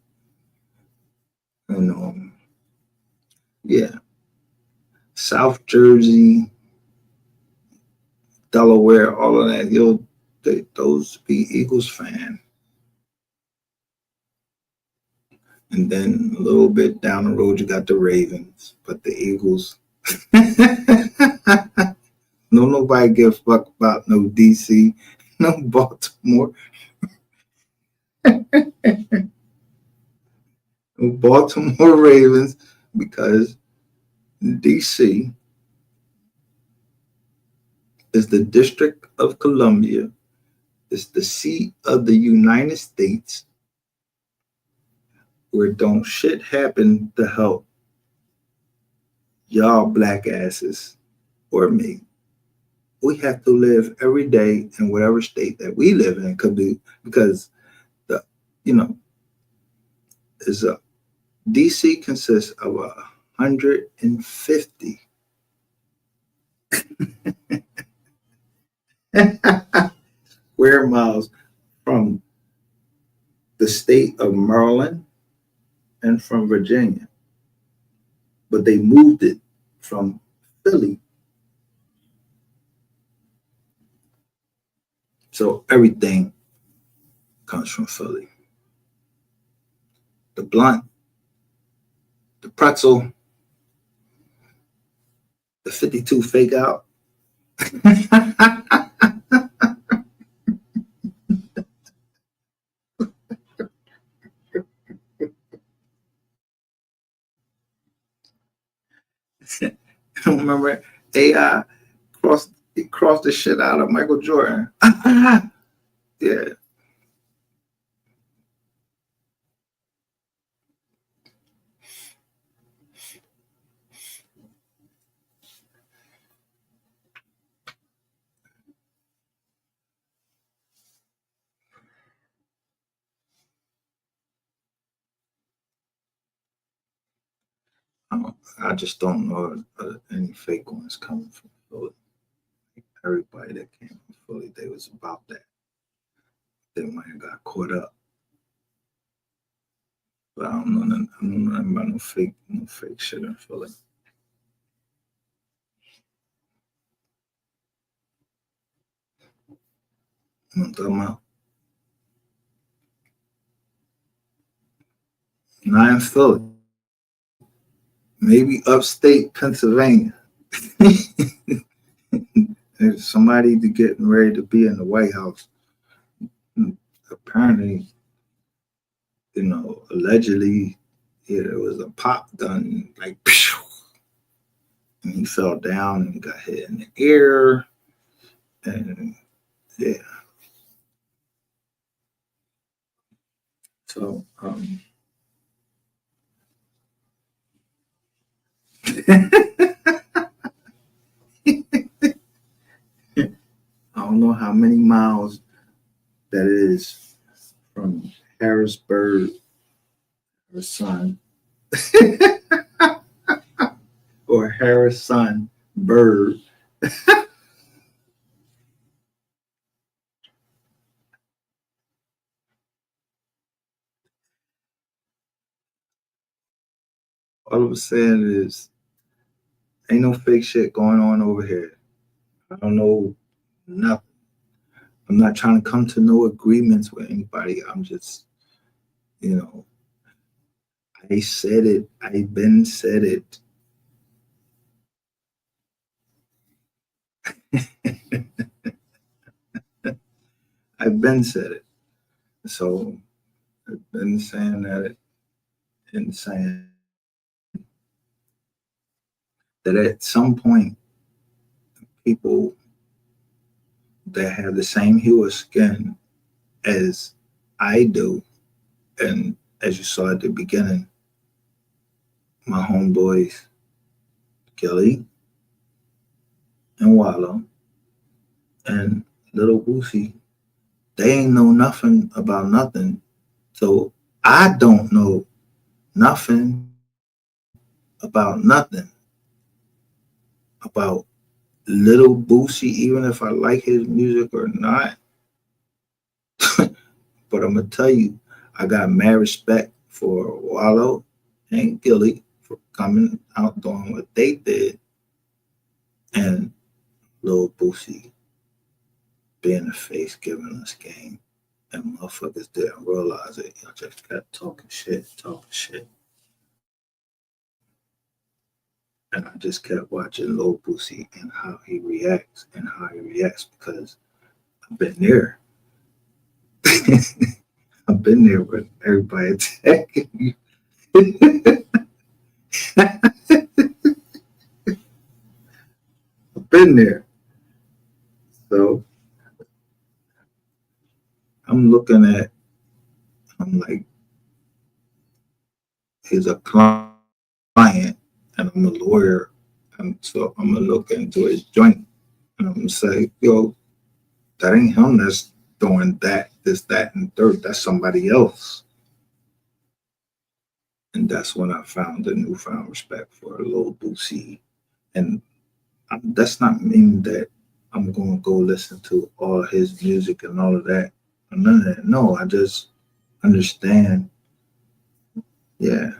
[SPEAKER 1] Yeah, South Jersey, Delaware, all of that. Those be Eagles fan. And then a little bit down the road, you got the Ravens, but the Eagles. Nobody give a fuck about no DC, no Baltimore. No Baltimore Ravens, because DC is the District of Columbia. It's the seat of the United States, where don't shit happen to help y'all black asses or me. We have to live every day in whatever state that we live in could be, because is a DC consists of 150 square miles from the state of Maryland and from Virginia, but they moved it from Philly. So everything comes from Philly. The blunt, the pretzel, the 52 fake out. Remember AI crossed the shit out of Michael Jordan. Yeah. I just don't know any fake ones coming from Philly. Everybody that came from Philly, they was about that. They might have got caught up. But I don't know nothing about no fake shit in Philly. I'm talking about. Not in Philly. Maybe upstate Pennsylvania. There's somebody getting ready to be in the White House. Apparently, allegedly, there was a pop gun, like, and he fell down and got hit in the ear. And yeah. So, I don't know how many miles that is from Harrisburg, her son, or Harrison Bird. All I'm saying is, ain't no fake shit going on over here. I don't know nothing. I'm not trying to come to no agreements with anybody. I'm just, I said it. I been said it. I've been said it. So I've been saying that and saying that at some point, people that have the same hue of skin as I do, and as you saw at the beginning, my homeboys, Gilly and Wallow and Little Boosie, they ain't know nothing about nothing. So I don't know nothing. about nothing. About Little Boosie, even if I like his music or not. But I'm gonna tell you, I got mad respect for Wallow and Gilly for coming out doing what they did, and Lil Boosie being the face, giving us game, and motherfuckers didn't realize it. Y'all just kept talking shit. And I just kept watching Lil Boosie and how he reacts because I've been there. I've been there with everybody attacking you. I've been there. So I'm like, he's a client and I'm a lawyer. And so I'm gonna look into his joint and I'm gonna say, yo, that ain't him that's doing that, this, that, and third. That's somebody else. And that's when I found a newfound respect for Lil Boosie. And that's not mean that I'm going to go listen to all his music and all of that. None of that. No, I just understand. Yeah.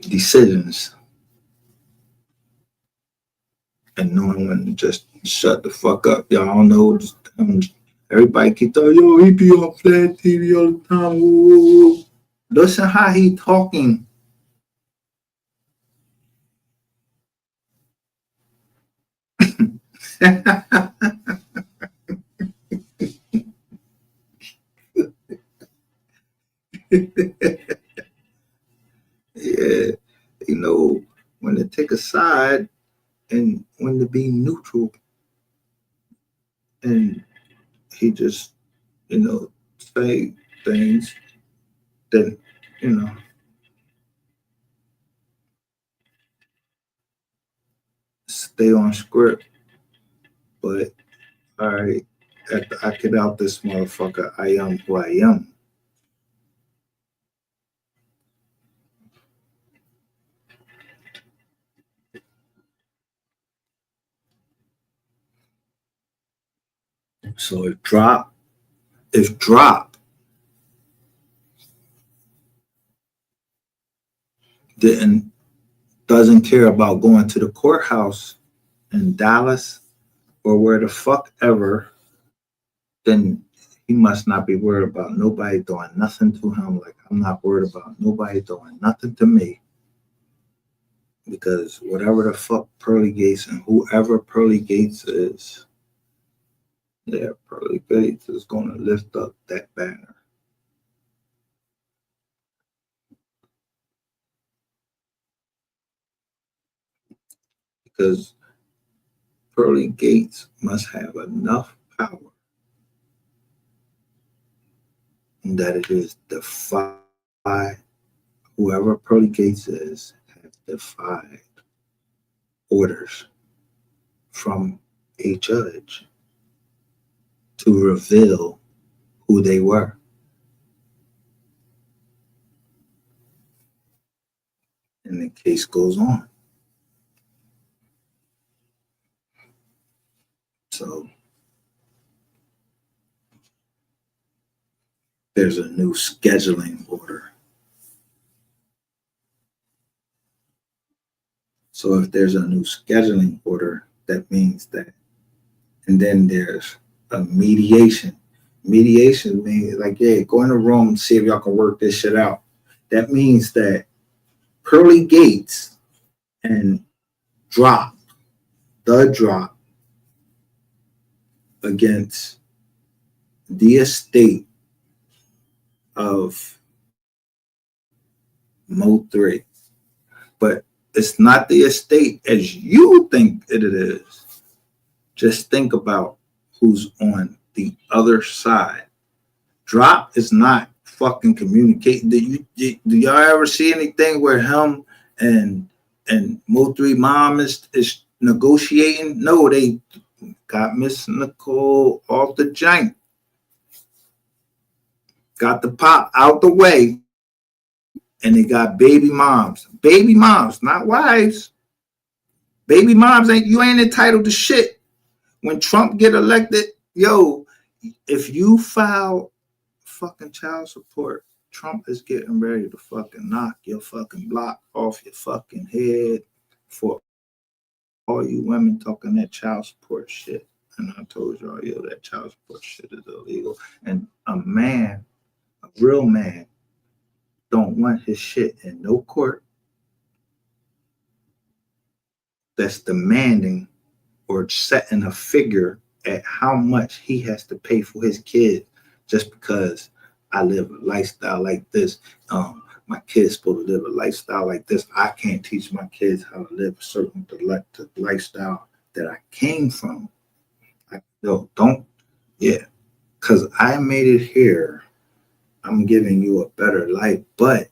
[SPEAKER 1] Decisions. And knowing when to just shut the fuck up. Y'all don't know. Everybody keep talking, yo, he be on Flat TV all the time. Woo. Listen how he talking. Yeah, you know, when to take a side and when to be neutral. And he just, say things that, stay on script. But, all right, I get out this motherfucker. I am who I am. So if Drop doesn't care about going to the courthouse in Dallas or where the fuck ever, then he must not be worried about nobody doing nothing to him. Like I'm not worried about nobody doing nothing to me. Because whatever the fuck Pearly Gates and whoever Pearly Gates is, yeah, Pearly Gates is going to lift up that banner. Because Pearly Gates must have enough power that it is defy whoever Pearly Gates is has defied orders from a judge to reveal who they were. And the case goes on. So there's a new scheduling order. So if there's a new scheduling order, that means that, and then there's a mediation. Mediation means like, yeah, go in the room and see if y'all can work this shit out. That means that Pearly Gates and Drop against the estate of Mo3. But it's not the estate as you think it is. Just think about who's on the other side. Drop is not fucking communicating. Do y'all ever see anything where him and Mo3 mom is negotiating? No, they got Miss Nicole off the jank. Got the pop out the way. and they got baby moms, not wives. Baby moms you ain't entitled to shit. When Trump get elected, yo, if you file fucking child support, Trump is getting ready to fucking knock your fucking block off your fucking head for all you women talking that child support shit. And I told y'all, yo, that child support shit is illegal. And a man, a real man, don't want his shit in no court that's demanding or setting a figure at how much he has to pay for his kid just because I live a lifestyle like this. My kid's supposed to live a lifestyle like this. I can't teach my kids how to live a certain lifestyle that I came from. Because I made it here. I'm giving you a better life, but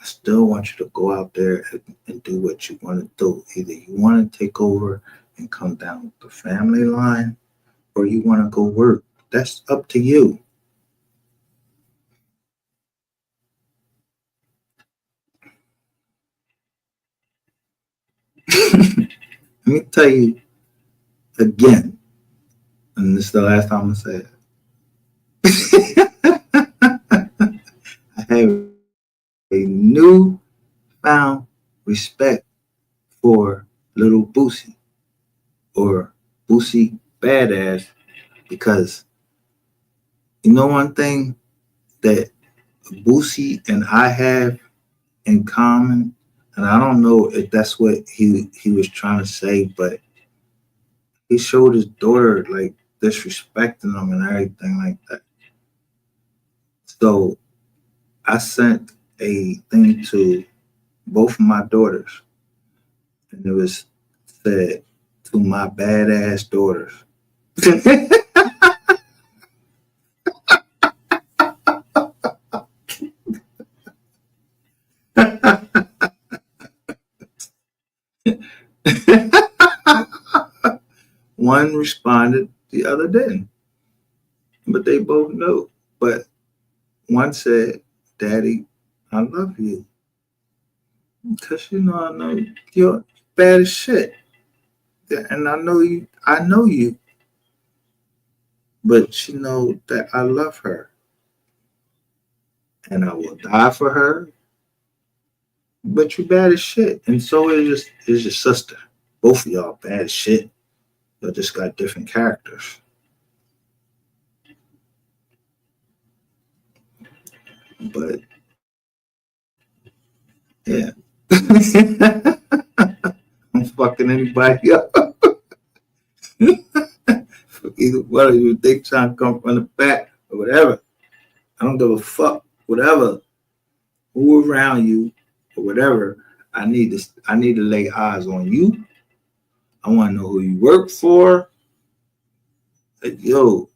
[SPEAKER 1] I still want you to go out there and do what you want to do. Either you want to take over and come down with the family line, or you want to go work. That's up to you. Let me tell you again, and this is the last time I'm gonna say it. I have a newfound respect for little Boosie, or Boosie Badass, because you know one thing that Boosie and I have in common, and I don't know if that's what he was trying to say, but he showed his daughter like disrespecting him and everything like that. So I sent a thing to both of my daughters, and it was said, to my badass daughters. One responded, the other didn't. But they both know. But one said, Daddy, I love you. Because I know you're bad as shit. And I know you. But she knows that I love her. And I will die for her. But you bad as shit. And so is your sister. Both of y'all bad as shit. Y'all just got different characters. But yeah. I'm fucking anybody up. Either whether you think trying to come from the back or whatever. I don't give a fuck. Whatever. Who around you or whatever. I need to lay eyes on you. I want to know who you work for. Yo,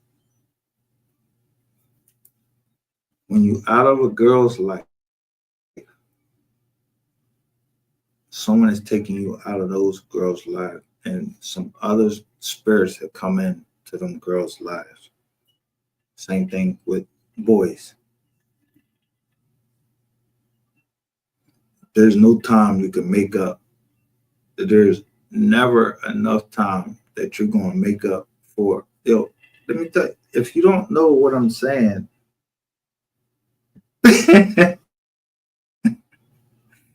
[SPEAKER 1] when you out of a girl's life, someone is taking you out of those girls' lives, and some other spirits have come in to them girls' lives. Same thing with boys. There's no time you can make up. There's never enough time that you're going to make up for. Yo, let me tell you, if you don't know what I'm saying, the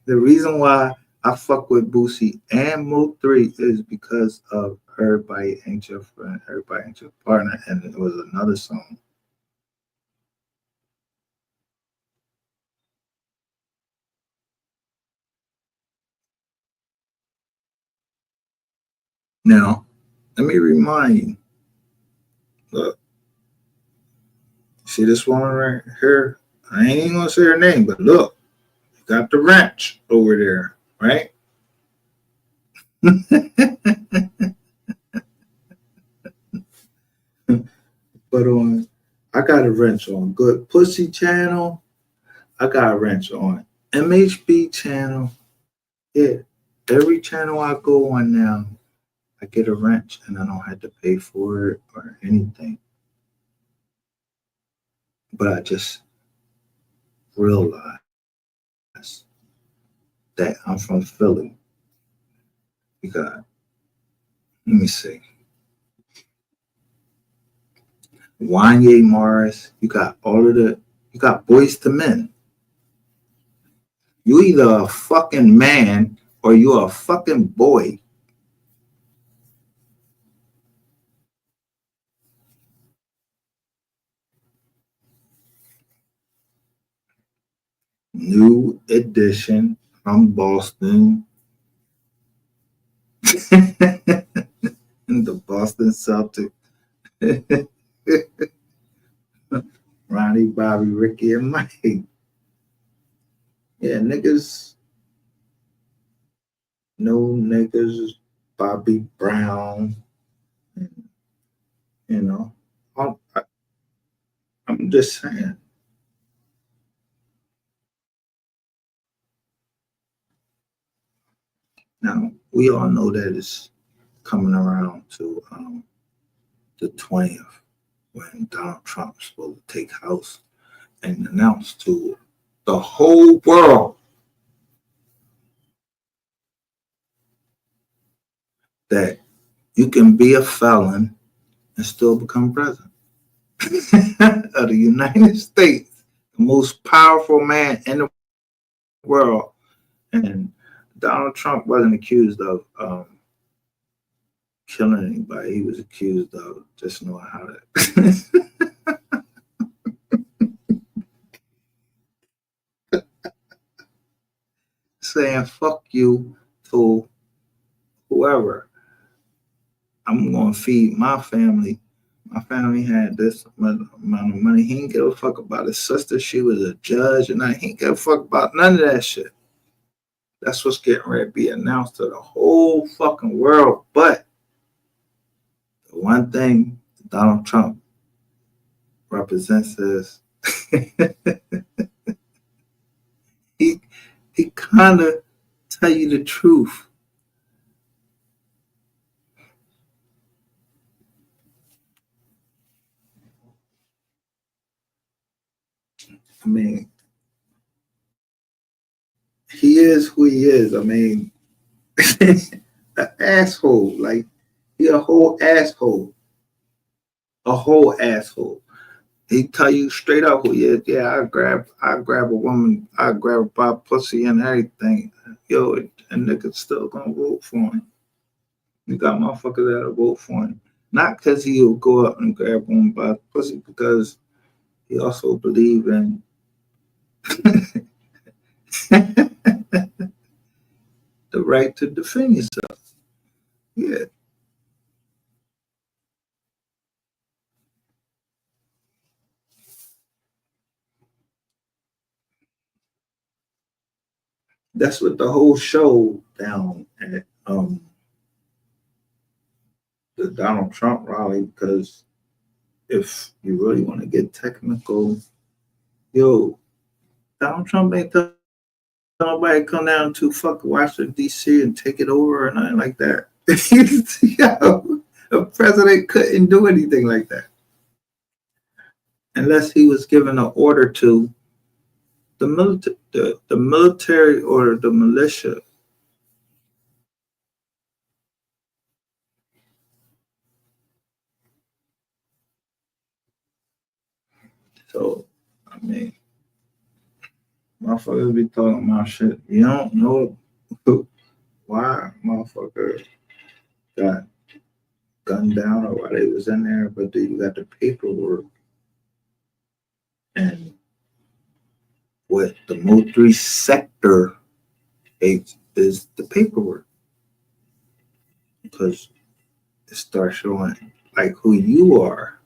[SPEAKER 1] reason why I fuck with Boosie and Mo3 is because of Everybody Ain't Your Friend, Everybody Ain't Your Partner, and it was another song. Now, let me remind you. Look, see this woman right here? I ain't even gonna say her name, but look, you got the wrench over there, right? But I got a wrench on Good Pussy channel. I got a wrench on MHB channel. Yeah, every channel I go on now, I get a wrench and I don't have to pay for it or anything. But I just realized that I'm from Philly. You got, let me see, Wanye Morris. You got you got Boyz II Men. You either a fucking man or you're a fucking boy. New Edition from Boston. The Boston Celtics. Ronnie, Bobby, Ricky, and Mike. Yeah, niggas. No niggas. Bobby Brown. You know, I'm just saying. Now, we all know that it's coming around to the 20th when Donald Trump is supposed to take House and announce to the whole world that you can be a felon and still become president of the United States, the most powerful man in the world. And Donald Trump wasn't accused of killing anybody. He was accused of just knowing how to saying fuck you to whoever. I'm going to feed my family. My family had this amount of money. He didn't give a fuck about his sister. She was a judge, and he didn't give a fuck about none of that shit. That's what's getting ready to be announced to the whole fucking world. But the one thing Donald Trump represents is he kind of tell you the truth. I mean, he is who he is. I mean, an asshole. Like, he a whole asshole. A whole asshole. He tell you straight up who he is. Yeah, I grab a woman, I grab a by pussy and everything. Yo, and niggas still gonna vote for him. You got motherfuckers that'll vote for him. Not because he'll go up and grab one by pussy, because he also believe in the right to defend yourself. Yeah. That's what the whole show down at the Donald Trump rally, because if you really want to get technical, yo, Donald Trump ain't tell nobody come down to fucking Washington, D.C. and take it over or nothing like that. Yo, a president couldn't do anything like that unless he was given an order to. The military or the militia. So, I mean, motherfuckers be talking about shit. You don't know why motherfucker got gunned down or why they was in there, but then you got the paperwork. And what the military sector is the paperwork. Because it starts showing like who you are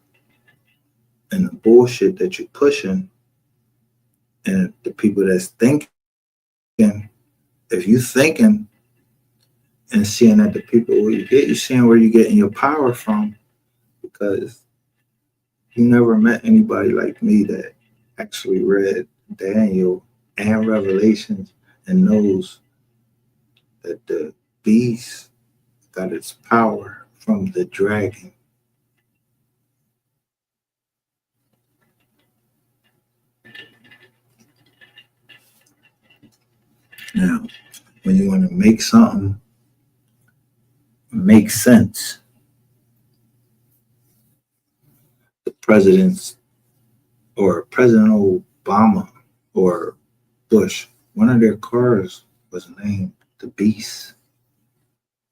[SPEAKER 1] and the bullshit that you're pushing, and the people that's thinking, if you thinking and seeing that the people where you get, you're seeing where you're getting your power from, because you never met anybody like me that actually read Daniel and Revelations and knows that the beast got its power from the dragon. Now, when you want to make something make sense, the presidents or President Obama or Bush, one of their cars was named the Beast,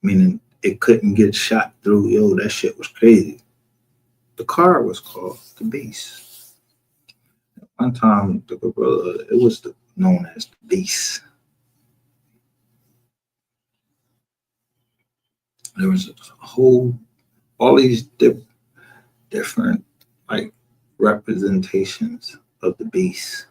[SPEAKER 1] meaning it couldn't get shot through. Yo, that shit was crazy. The car was called the Beast. One time, the gorilla, it was known as the Beast. There was a whole, all these different like representations of the Beast.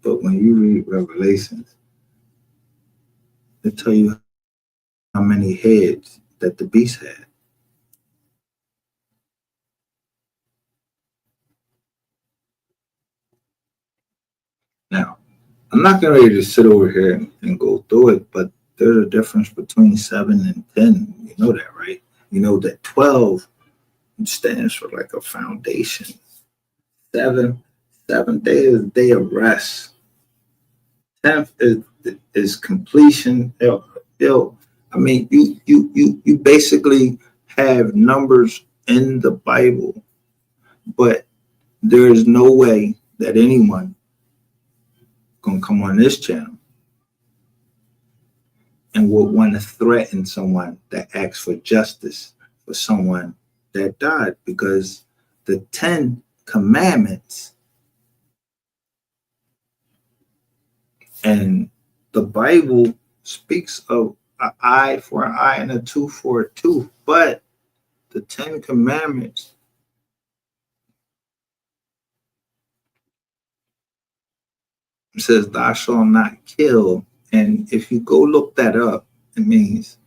[SPEAKER 1] But when you read Revelations, they tell you how many heads that the beast had. Now, I'm not getting ready to sit over here and go through it, but there's a difference between 7 and 10. You know that, right? You know that 12 stands for like a foundation. Seventh day is day of rest. 10th is completion. I mean, you basically have numbers in the Bible, but there is no way that anyone gonna come on this channel and would want to threaten someone that asks for justice for someone that died, because the 10 commandments and the Bible speaks of an eye for an eye and a tooth for a tooth, but the 10 commandments says thou shalt not kill. And if you go look that up, it means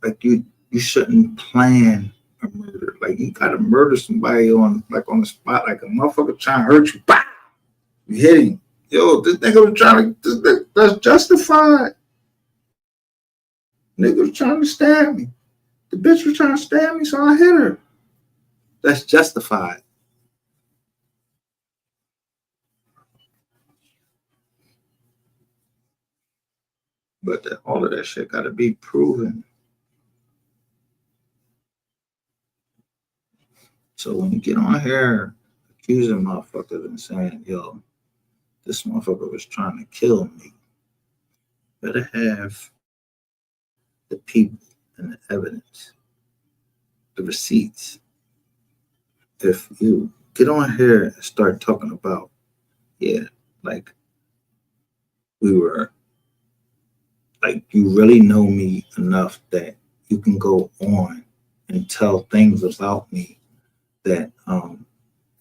[SPEAKER 1] like you shouldn't plan a murder. Like you gotta murder somebody on the spot, like a motherfucker trying to hurt you. Bah! You hit him. Yo, this nigga was trying to, that's justified. Nigga was trying to stab me. The bitch was trying to stab me, so I hit her. That's justified. But all of that shit got to be proven. So when you get on here accusing motherfuckers and saying, yo, this motherfucker was trying to kill me, better have the people and the evidence, the receipts. If you get on here and start talking about, yeah, like we were, like you really know me enough that you can go on and tell things about me that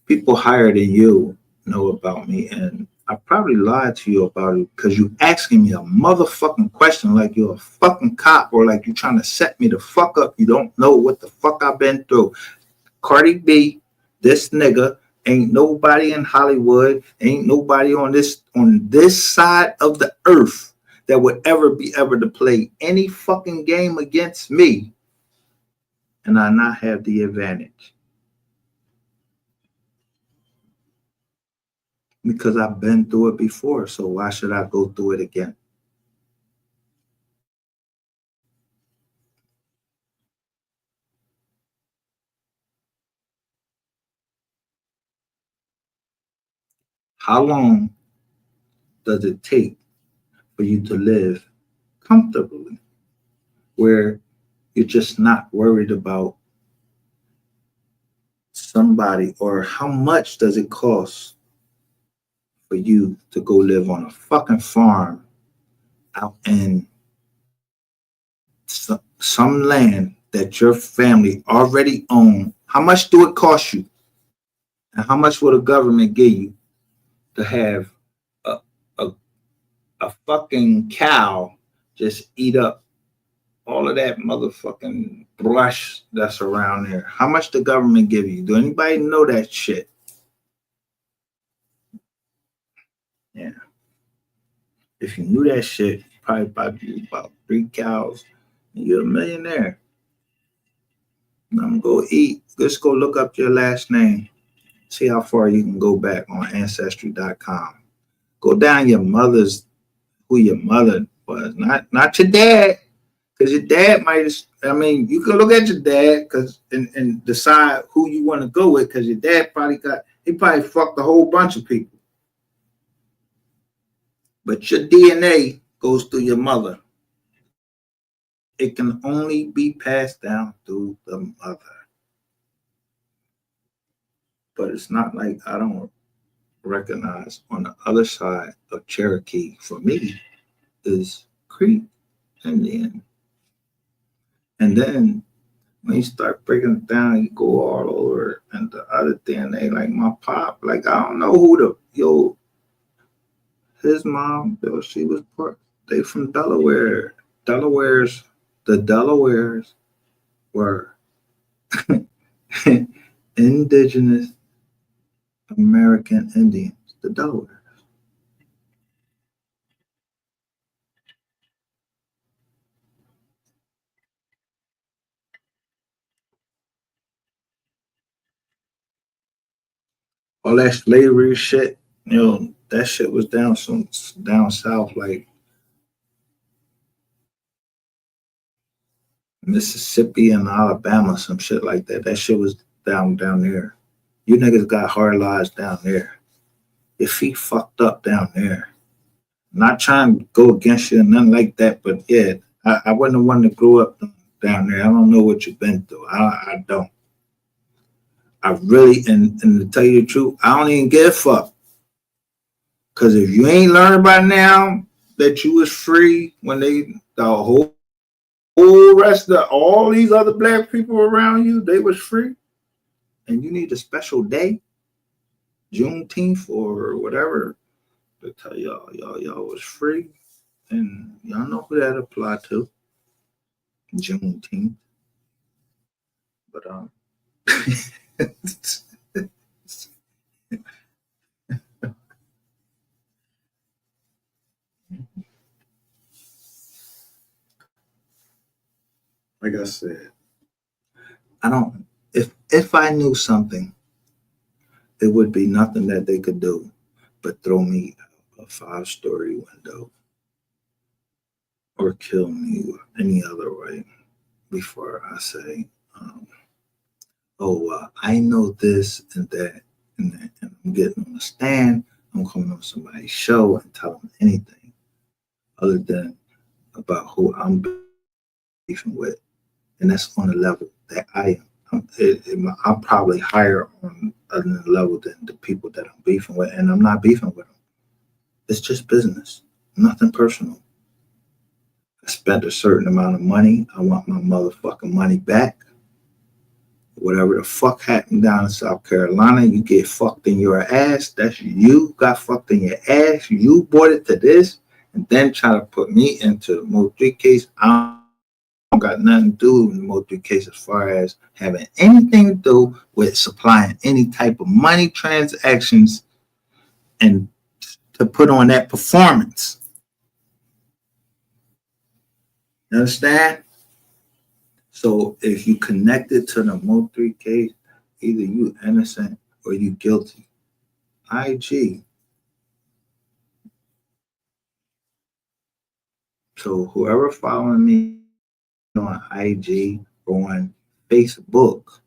[SPEAKER 1] people higher than you know about me, and I probably lied to you about it because you asking me a motherfucking question like you're a fucking cop or like you trying to set me the fuck up. You don't know what the fuck I've been through. Cardi B, this nigga, ain't nobody in Hollywood, ain't nobody on this side of the earth that would ever be able to play any fucking game against me and I not have the advantage. Because I've been through it before, so why should I go through it again? How long does it take for you to live comfortably where you're just not worried about somebody, or how much does it cost for you to go live on a fucking farm out in some land that your family already own? How much do it cost you? And how much will the government give you to have a fucking cow just eat up all of that motherfucking brush that's around there? How much the government give you? Do anybody know that shit? Yeah. If you knew that shit, probably about 3 cows You're a millionaire. I'm gonna go eat. Just go look up your last name. See how far you can go back on ancestry.com. Go down your mother's, who your mother was, not your dad, because your dad might. I mean, you can look at your dad because and decide who you want to go with, because your dad he probably fucked a whole bunch of people. But your DNA goes through your mother. It can only be passed down through the mother. But it's not like I don't recognize on the other side of Cherokee for me is Creek Indian. And then when you start breaking it down, you go all over and the other DNA, like my pop, like I don't know who his mom, she was they from Delaware. The Delawares were indigenous American Indians, the Delaware. All that slavery shit, that shit was down south, like Mississippi and Alabama, some shit like that. That shit was down there. You niggas got hard lives down there. Your feet fucked up down there. Not trying to go against you and nothing like that, but yeah, I wasn't the one that grew up down there. I don't know what you've been through. I don't. I really, and to tell you the truth, I don't even give a fuck. Because if you ain't learned by now that you was free when the whole rest of all these other black people around you, they was free, and you need a special day, Juneteenth or whatever, to tell y'all was free, and y'all know who that apply to, Juneteenth. But like I said, I don't. If I knew something, it would be nothing that they could do but throw me a 5-story window or kill me any other way before I say, I know this and that, and I'm getting on the stand, I'm coming on somebody's show and tell them anything other than about who I'm beefing with. And that's on the level that I am. I'm probably higher on the level than the people that I'm beefing with, and I'm not beefing with them. It's just business, nothing personal. I spent a certain amount of money. I want my motherfucking money back. Whatever the fuck happened down in South Carolina, you get fucked in your ass. That's you got fucked in your ass. You brought it to this, and then try to put me into the Moultrie case. I don't got nothing to do with the Moultrie case as far as having anything to do with supplying any type of money transactions and to put on that performance. You understand? So if you connect it to the Moultrie case, either you innocent or you guilty. IG. So whoever following me on IG or on Facebook,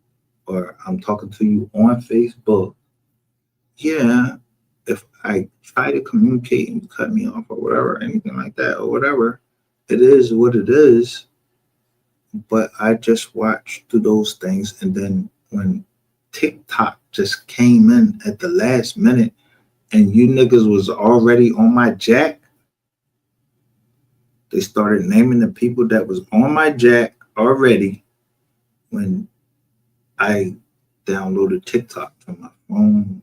[SPEAKER 1] or I'm talking to you on Facebook, yeah, if I try to communicate and you cut me off or whatever, anything like that or whatever, it is what it is. But I just watched through those things, and then when TikTok just came in at the last minute and you niggas was already on my jack, they started naming the people that was on my jack already when I downloaded TikTok to my phone.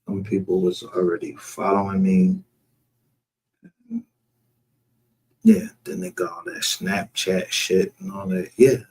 [SPEAKER 1] Some people was already following me. Yeah, then they got all that Snapchat shit and all that. Yeah.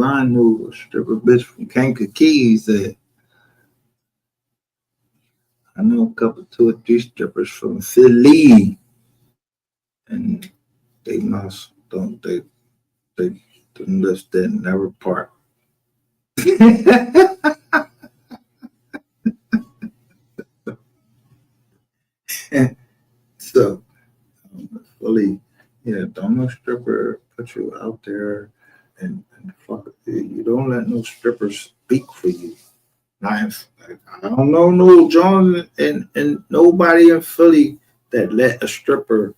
[SPEAKER 1] Ron knew a stripper bitch from Kankakee. He said, I know a couple, 2 or 3 strippers from Philly, and they must don't they lives there never part. So Philly, yeah, don't no stripper put you out there and fuck it. You don't let no stripper speak for you. I don't know no John and nobody in Philly that let a stripper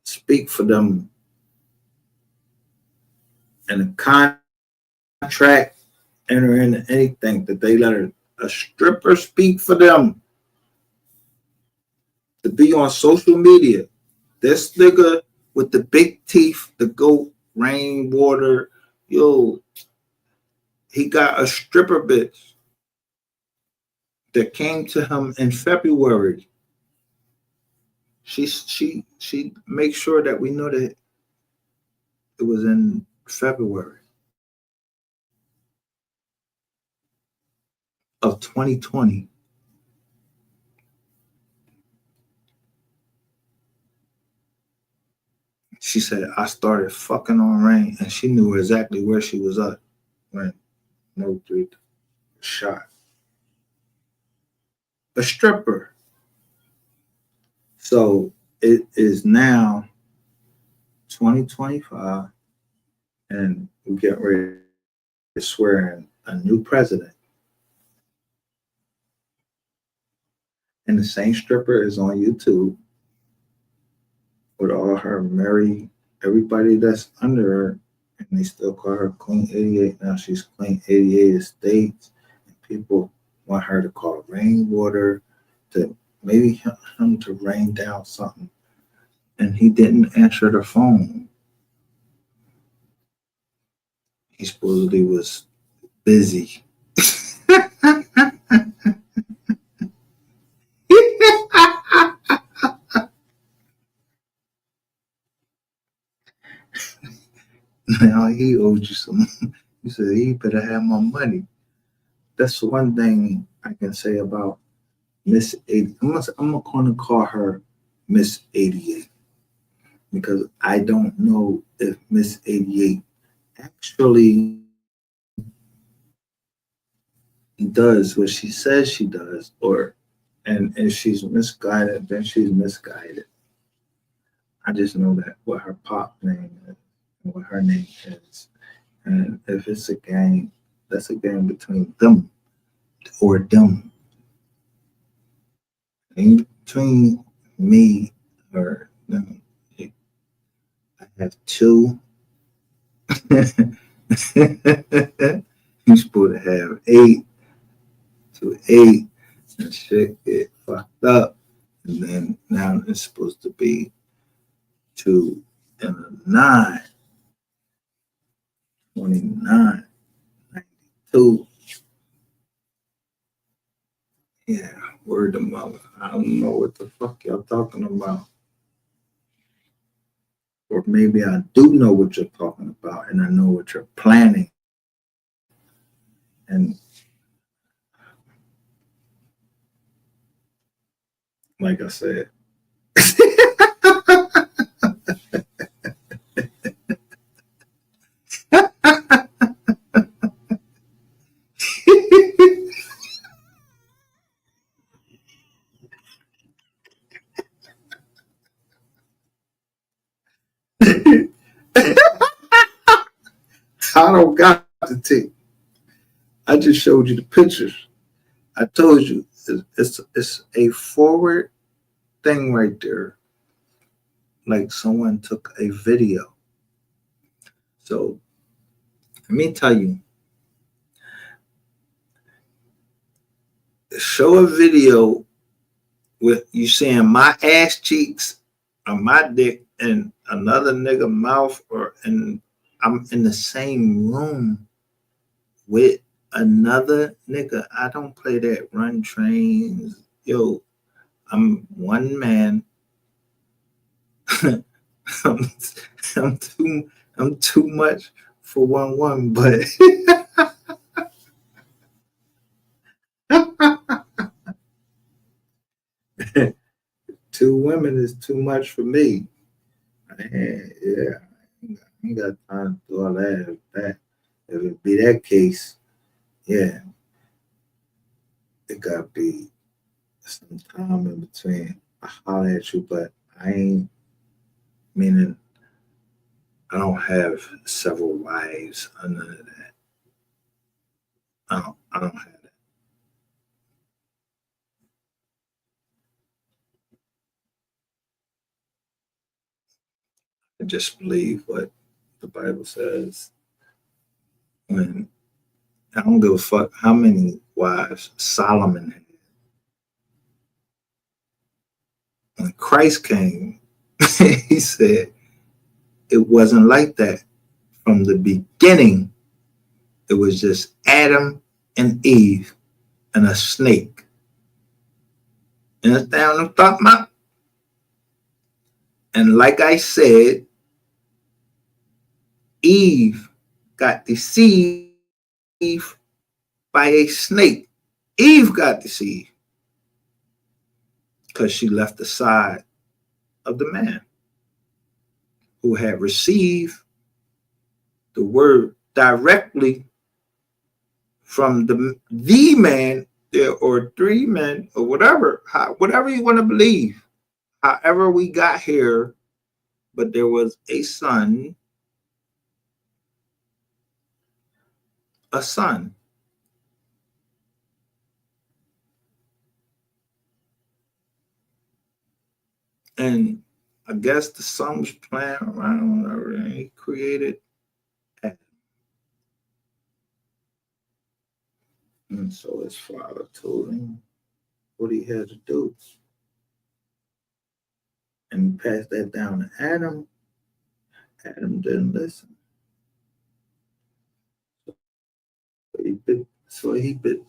[SPEAKER 1] speak for them in a contract, enter into anything that they let a stripper speak for them to be on social media. This nigga with the big teeth, the goat, rainwater, yo, he got a stripper bitch that came to him in February. She makes sure that we know that it was in February of 2020. She said, I started fucking on Rain, and she knew exactly where she was at when no 3 shot. A stripper. So it is now 2025, and we get ready to swear in a new president. And the same stripper is on YouTube with all her married, everybody that's under her, and they still call her Queen 88. Now she's Queen 88 Estates, and people want her to call Rainwater to maybe him to rain down something. And he didn't answer the phone. He supposedly was busy. Now he owed you some. He said he better have my money. That's one thing I can say about Miss 80. I'm gonna call her Miss 88 because I don't know if Miss 88 actually does what she says she does, or and if she's misguided, then she's misguided. I just know that what her pop name is and what her name is. And if it's a game, that's a game between them or them. Ain't between me or them. I have 2. You're supposed to have 8 to 8, and shit get fucked up. And then now it's supposed to be 2 and a 9. 29, 92. Yeah, word of mother. I don't know what the fuck y'all talking about. Or maybe I do know what you're talking about and I know what you're planning. And like I said, I don't got the tape. I just showed you the pictures. I told you it's a forward thing right there. Like someone took a video. So let me tell you, show a video with you seeing my ass cheeks or my dick in another nigga mouth, or and I'm in the same room with another nigga. I don't play that run trains. Yo, I'm one man. I'm too much for 1-1, but two women is too much for me. Yeah, I ain't got time to do all that. If it be that case, yeah, it gotta be some time in between. I holler at you, but I ain't meaning I don't have several wives or none of that. I don't have that. I just believe what the Bible says. When I don't give a fuck how many wives Solomon had. When Christ came, he said it wasn't like that from the beginning. It was just Adam and Eve and a snake. You understand what I'm talking about? And like I said, Eve got deceived by a snake. Eve got deceived because she left the side of the man who had received the word directly from the man or three men or whatever, whatever you want to believe, however we got here. But there was a son. And I guess the son was playing around and he created Adam. And so his father told him what he had to do. And he passed that down to Adam. Adam didn't listen. So he bit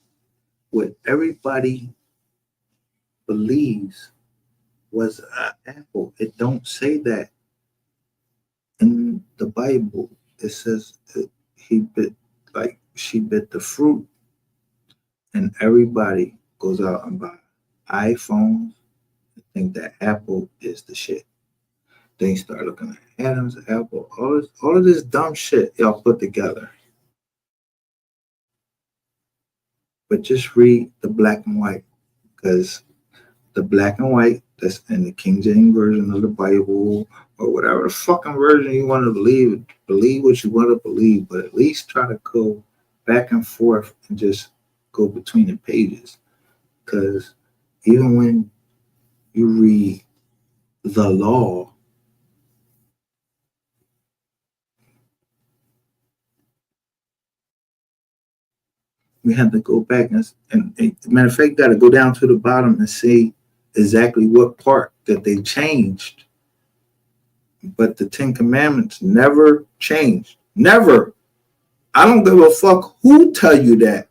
[SPEAKER 1] what everybody believes was an apple. It don't say that in the Bible. It says she bit the fruit, and everybody goes out and buy iPhones and think that Apple is the shit. Then you start looking at Adam's apple, all of this dumb shit y'all put together. But just read the black and white, because the black and white that's in the King James version of the Bible or whatever the fucking version you want to believe what you want to believe, but at least try to go back and forth and just go between the pages. Because even when you read the law, we have to go back and matter of fact, got to go down to the bottom and see exactly what part that they changed. But the 10 Commandments never changed. Never. I don't give a fuck who tell you that.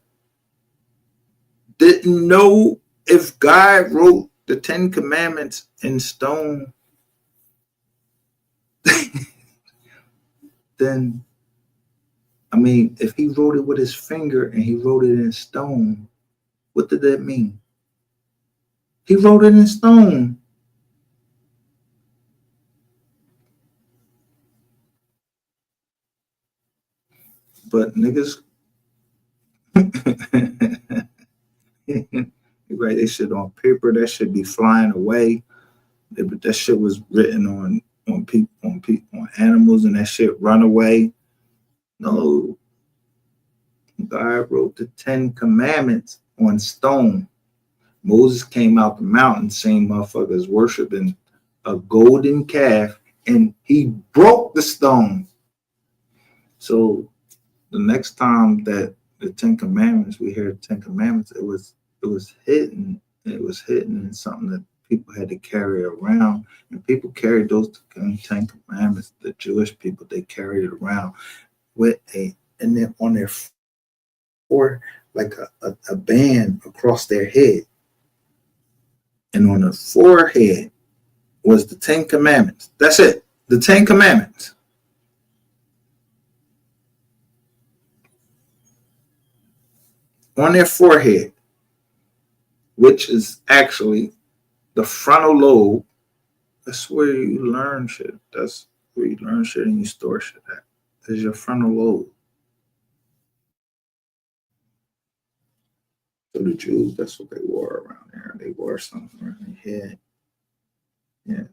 [SPEAKER 1] Didn't know if God wrote the 10 Commandments in stone, then, I mean, if he wrote it with his finger and he wrote it in stone, what did that mean? He wrote it in stone. But niggas, you write that shit on paper, that should be flying away. But that shit was written on people, on animals, and that shit run away. No, God wrote the 10 Commandments on stone. Moses came out the mountain, same motherfuckers worshiping a golden calf, and he broke the stone. So the next time that the 10 Commandments, we hear the 10 Commandments, it was hidden. It was hidden in something that people had to carry around, and people carried those 10 Commandments. The Jewish people, they carried it around with and then on their or like a band across their head, and on the forehead was the 10 Commandments. That's it, the 10 Commandments. on their forehead, which is actually the frontal lobe. That's where you learn shit. That's where you learn shit and you store shit at. Is your frontal lobe. So the Jews, that's what they wore around there. They wore something around their head. Yeah.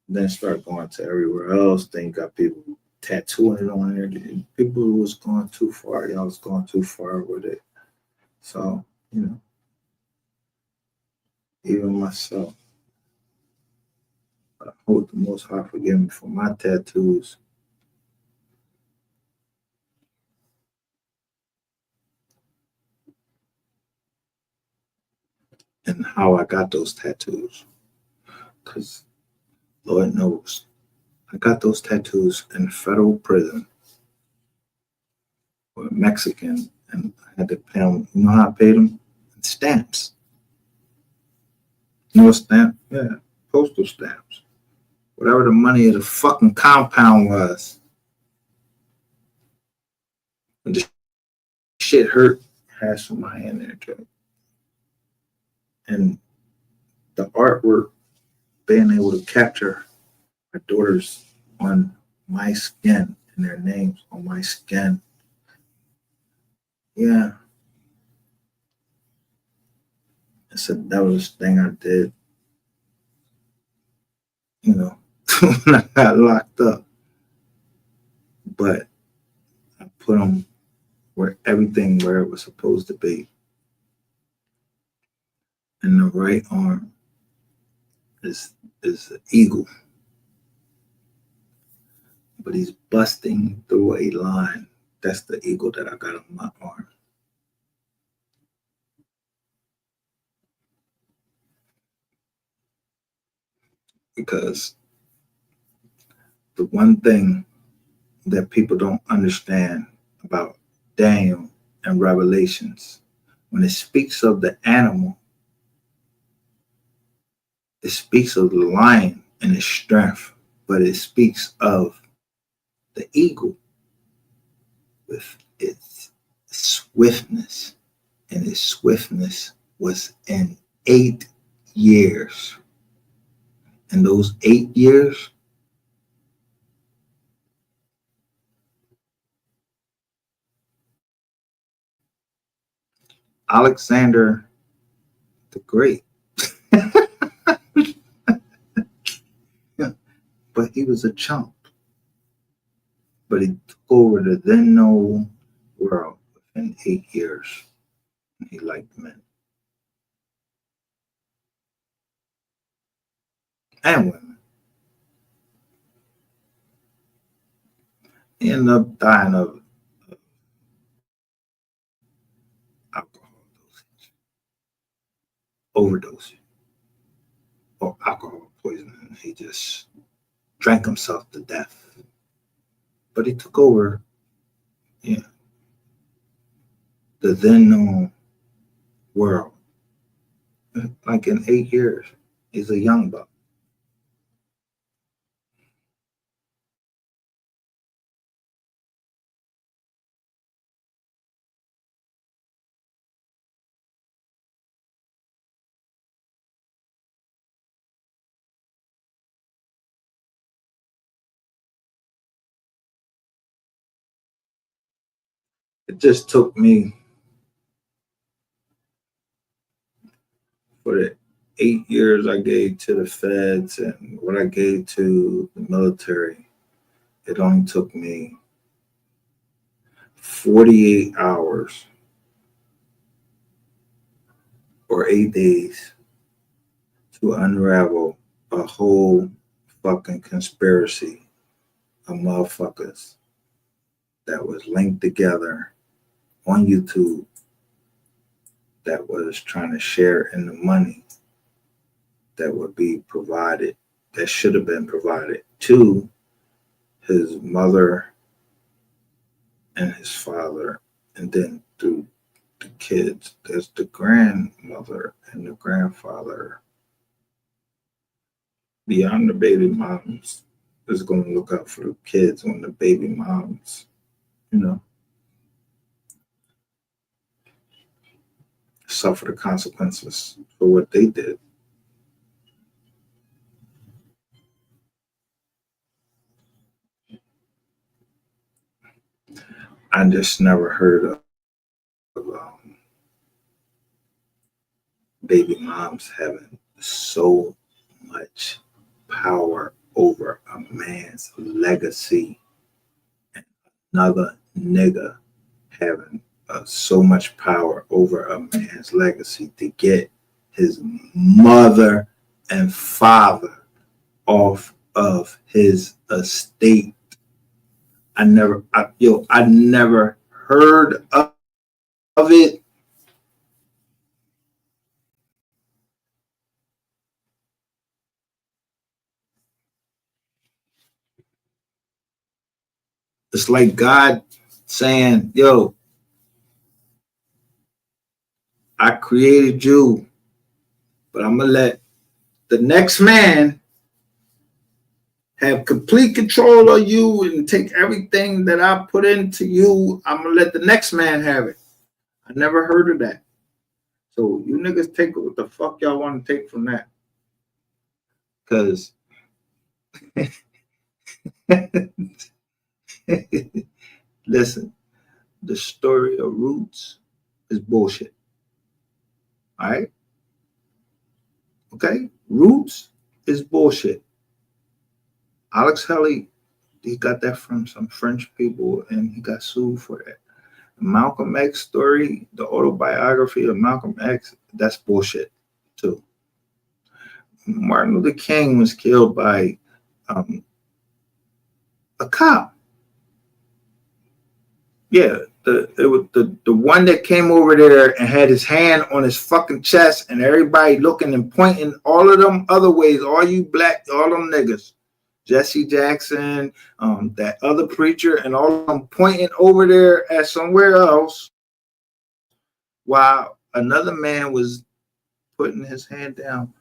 [SPEAKER 1] Then start going to everywhere else. Then you got people tattooing it on there. People was going too far. Y'all was going too far with it. So, you know, even myself, I hope the Most High forgive me for my tattoos. And how I got those tattoos. Because Lord knows, I got those tattoos in federal prison with a Mexican, and I had to pay them. You know how I paid them? In stamps. You know what stamp? Yeah, postal stamps. Whatever the money of the fucking compound was. And the shit hurt. Had some of my hand there too. And the artwork, being able to capture my daughters on my skin and their names on my skin. Yeah. It's a devilish thing I did. You know, when I got locked up. But I put them where everything where it was supposed to be. And the right arm is an eagle. But he's busting through a line. That's the eagle that I got on my arm. Because the one thing that people don't understand about Daniel and Revelations, when it speaks of the animal, it speaks of the lion and its strength, but it speaks of the eagle with its swiftness, and its swiftness was in 8 years. In those 8 years, Alexander the Great, but he was a chump. But he took over the then known world within 8 years. And he liked men and women. He ended up dying of alcohol overdose or alcohol poisoning. He just drank himself to death. But he took over, yeah, the then known world. Like in 8 years, he's a young buck. It just took me for the 8 years I gave to the feds and what I gave to the military. It only took me 48 hours or 8 days to unravel a whole fucking conspiracy of motherfuckers that was linked together on YouTube that was trying to share in the money that would be provided, that should have been provided to his mother and his father, and then through the kids. There's the grandmother and the grandfather. Beyond the baby moms is going to look out for the kids when the baby moms, you know. suffer the consequences for what they did. I just never heard of baby moms having so much power over a man's legacy, and another nigga having so much power over a man's legacy to get his mother and father off of his estate. I never heard of it. It's like God saying, yo, I created you, but I'm going to let the next man have complete control of you and take everything that I put into you. I'm going to let the next man have it. I never heard of that. So you niggas take what the fuck y'all want to take from that. Because listen, the story of Roots is bullshit. All right? Okay? Roots is bullshit. Alex Haley, he got that from some French people and he got sued for that. Malcolm X story, the autobiography of Malcolm X, that's bullshit too. Martin Luther King was killed by a cop. Yeah, it was the one that came over there and had his hand on his fucking chest and everybody looking and pointing all of them other ways, all you black, all them niggas. Jesse Jackson, that other preacher, and all of them pointing over there at somewhere else while another man was putting his hand down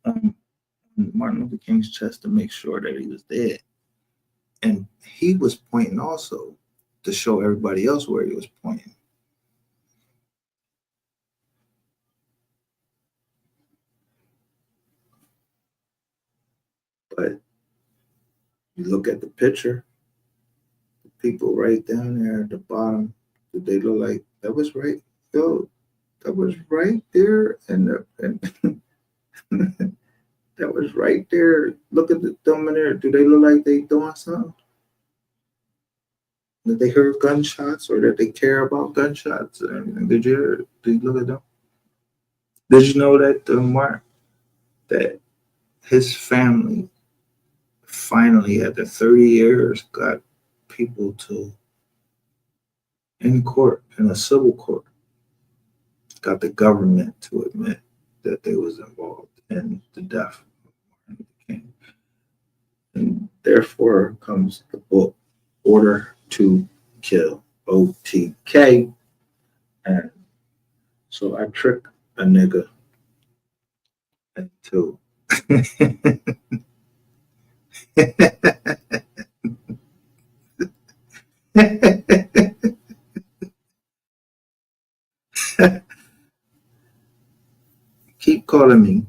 [SPEAKER 1] on Martin Luther King's chest to make sure that he was dead. And he was pointing also to show everybody else where he was pointing. But you look at the picture, the people right down there at the bottom, did they look like that was right? Yo, that was right there, and that was right there. Look at them in there. Do they look like they doing something? Did they hear gunshots, or did they care about gunshots? Did you look at them? Did you know that Mark, that his family finally, after 30 years, got people to, in court, in a civil court, got the government to admit that they was involved in the death of Martin Luther King. And therefore comes the book, Order to Kill, OTK. And so I trick a nigga into keep calling me,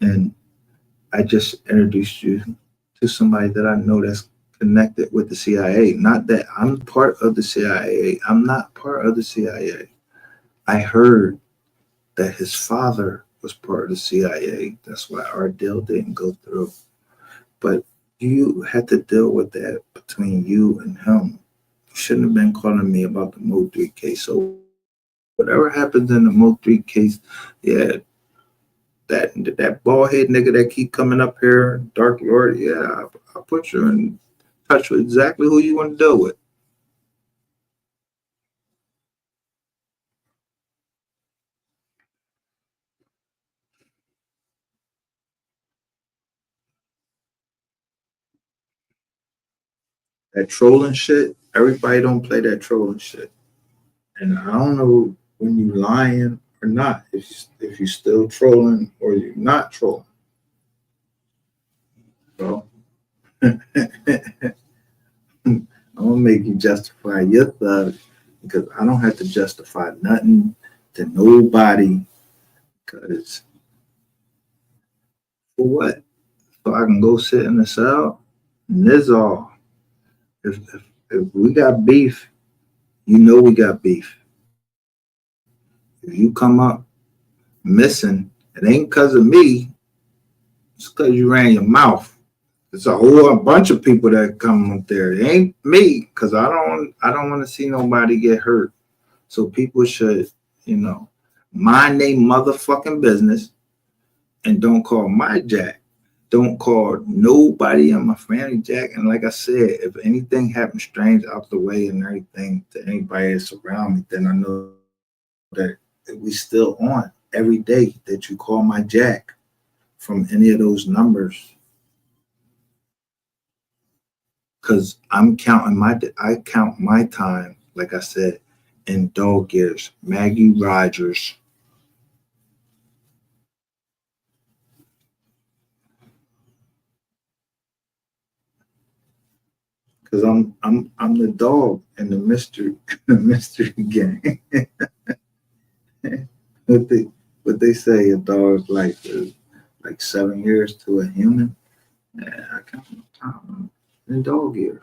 [SPEAKER 1] and I just introduced you to somebody that I know that's connected with the CIA. Not that I'm part of the CIA. I'm not part of the CIA. I heard that his father was part of the CIA. That's why our deal didn't go through. But you had to deal with that between you and him. You shouldn't have been calling me about the Mo 3 case. So whatever happens in the Mo 3 case, yeah, that bald head nigga that keep coming up here, Dark Lord, yeah, I'll put you in touch with exactly who you want to deal with. That trolling shit, everybody don't play that trolling shit. And I don't know when you lying or not, if you still trolling or you're not trolling. So I'm gonna make you justify your thug, because I don't have to justify nothing to nobody, because for what? So I can go sit in the cell, and this all. If we got beef, you know we got beef. If you come up missing, it ain't because of me. It's because you ran your mouth. There's a whole bunch of people that come up there. It ain't me, because I don't want to see nobody get hurt. So people should, mind their motherfucking business and don't call my jack. Don't call nobody in my family jack. And like I said, if anything happens strange out the way and everything to anybody that's around me, then I know that we still on every day that you call my jack from any of those numbers. Because I count my time, like I said, in dog years. Maggie Rogers. Because I'm the dog in the mystery gang. what they say a dog's life is like 7 years to a human. Yeah, I count my time in dog years.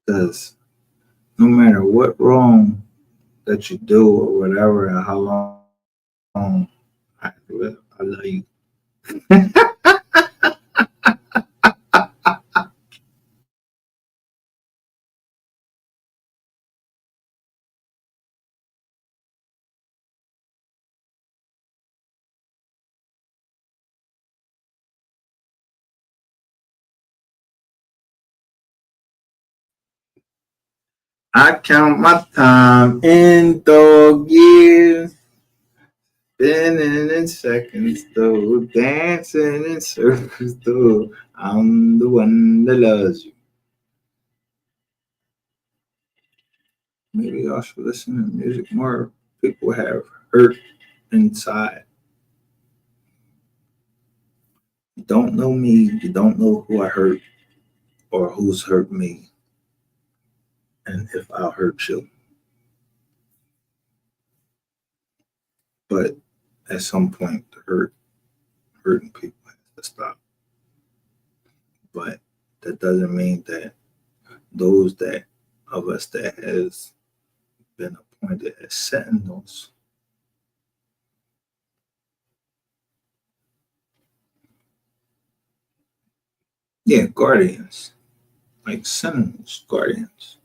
[SPEAKER 1] Because no matter what wrong that you do or whatever, and how long I live, I love you. I count my time in dog years, spinning in seconds though, dancing in circles though. I'm the one that loves you. Maybe I should listen to music more. People have hurt inside. You don't know me, you don't know who I hurt or who's hurt me, and if I'll hurt you. But at some point, the hurting people has to stop. But that doesn't mean that those that of us that has been appointed as sentinels guardians, like sentinels, guardians,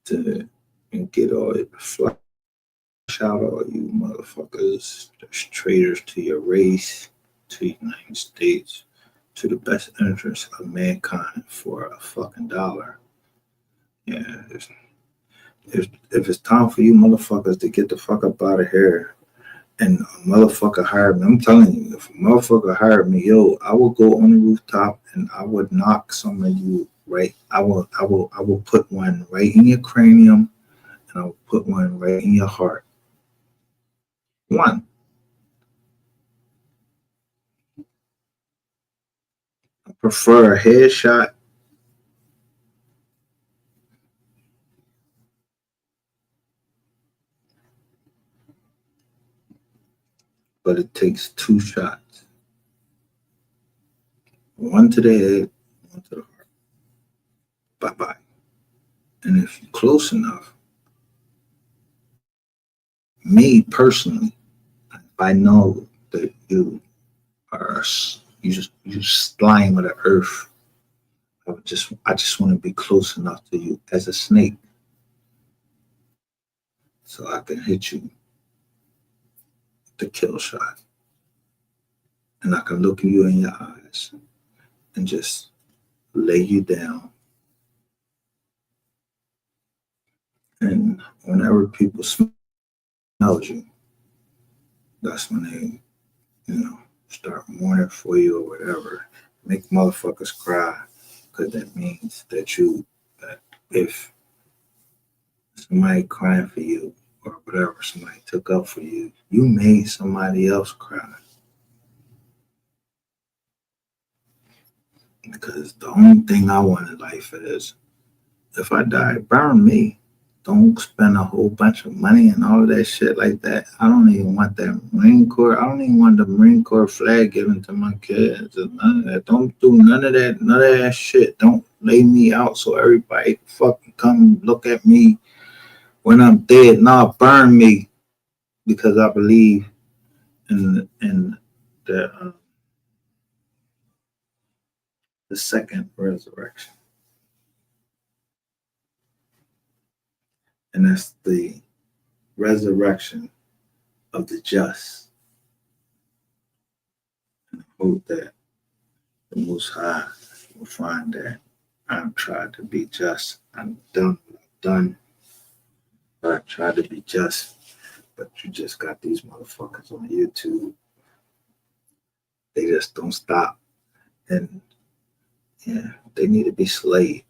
[SPEAKER 1] to and get all it, flush out all you motherfuckers that's traitors to your race, to the United States, to the best interest of mankind for a fucking dollar. Yeah, if it's time for you motherfuckers to get the fuck up out of here, and a motherfucker hired me, I'm telling you, if a motherfucker hired me, yo, I will go on the rooftop and I would knock some of you right. I will put one right in your cranium, and I will put one right in your heart. One. I prefer a headshot. But it takes 2 shots. One to the head, one to the heart. Bye-bye. And if you're close enough, me personally, if I know that you slime of the earth, I just want to be close enough to you as a snake, so I can hit you with the kill shot, and I can look you in your eyes and just lay you down. And whenever people smell you, that's when they, start mourning for you or whatever. Make motherfuckers cry, because that means that if somebody crying for you or whatever somebody took up for you, you made somebody else cry. Because the only thing I want in life is, if I die, burn me. Don't spend a whole bunch of money and all of that shit like that. I don't even want that Marine Corps. I don't even want the Marine Corps flag given to my kids. None of that. Don't do none of that shit. Don't lay me out so everybody fucking come look at me when I'm dead. Nah, burn me, because I believe in the second resurrection. And that's the resurrection of the just. And I hope that the Most High will find that I've tried to be just. I've done what I've done, but I tried to be just. But you just got these motherfuckers on YouTube. They just don't stop. And yeah, they need to be slayed.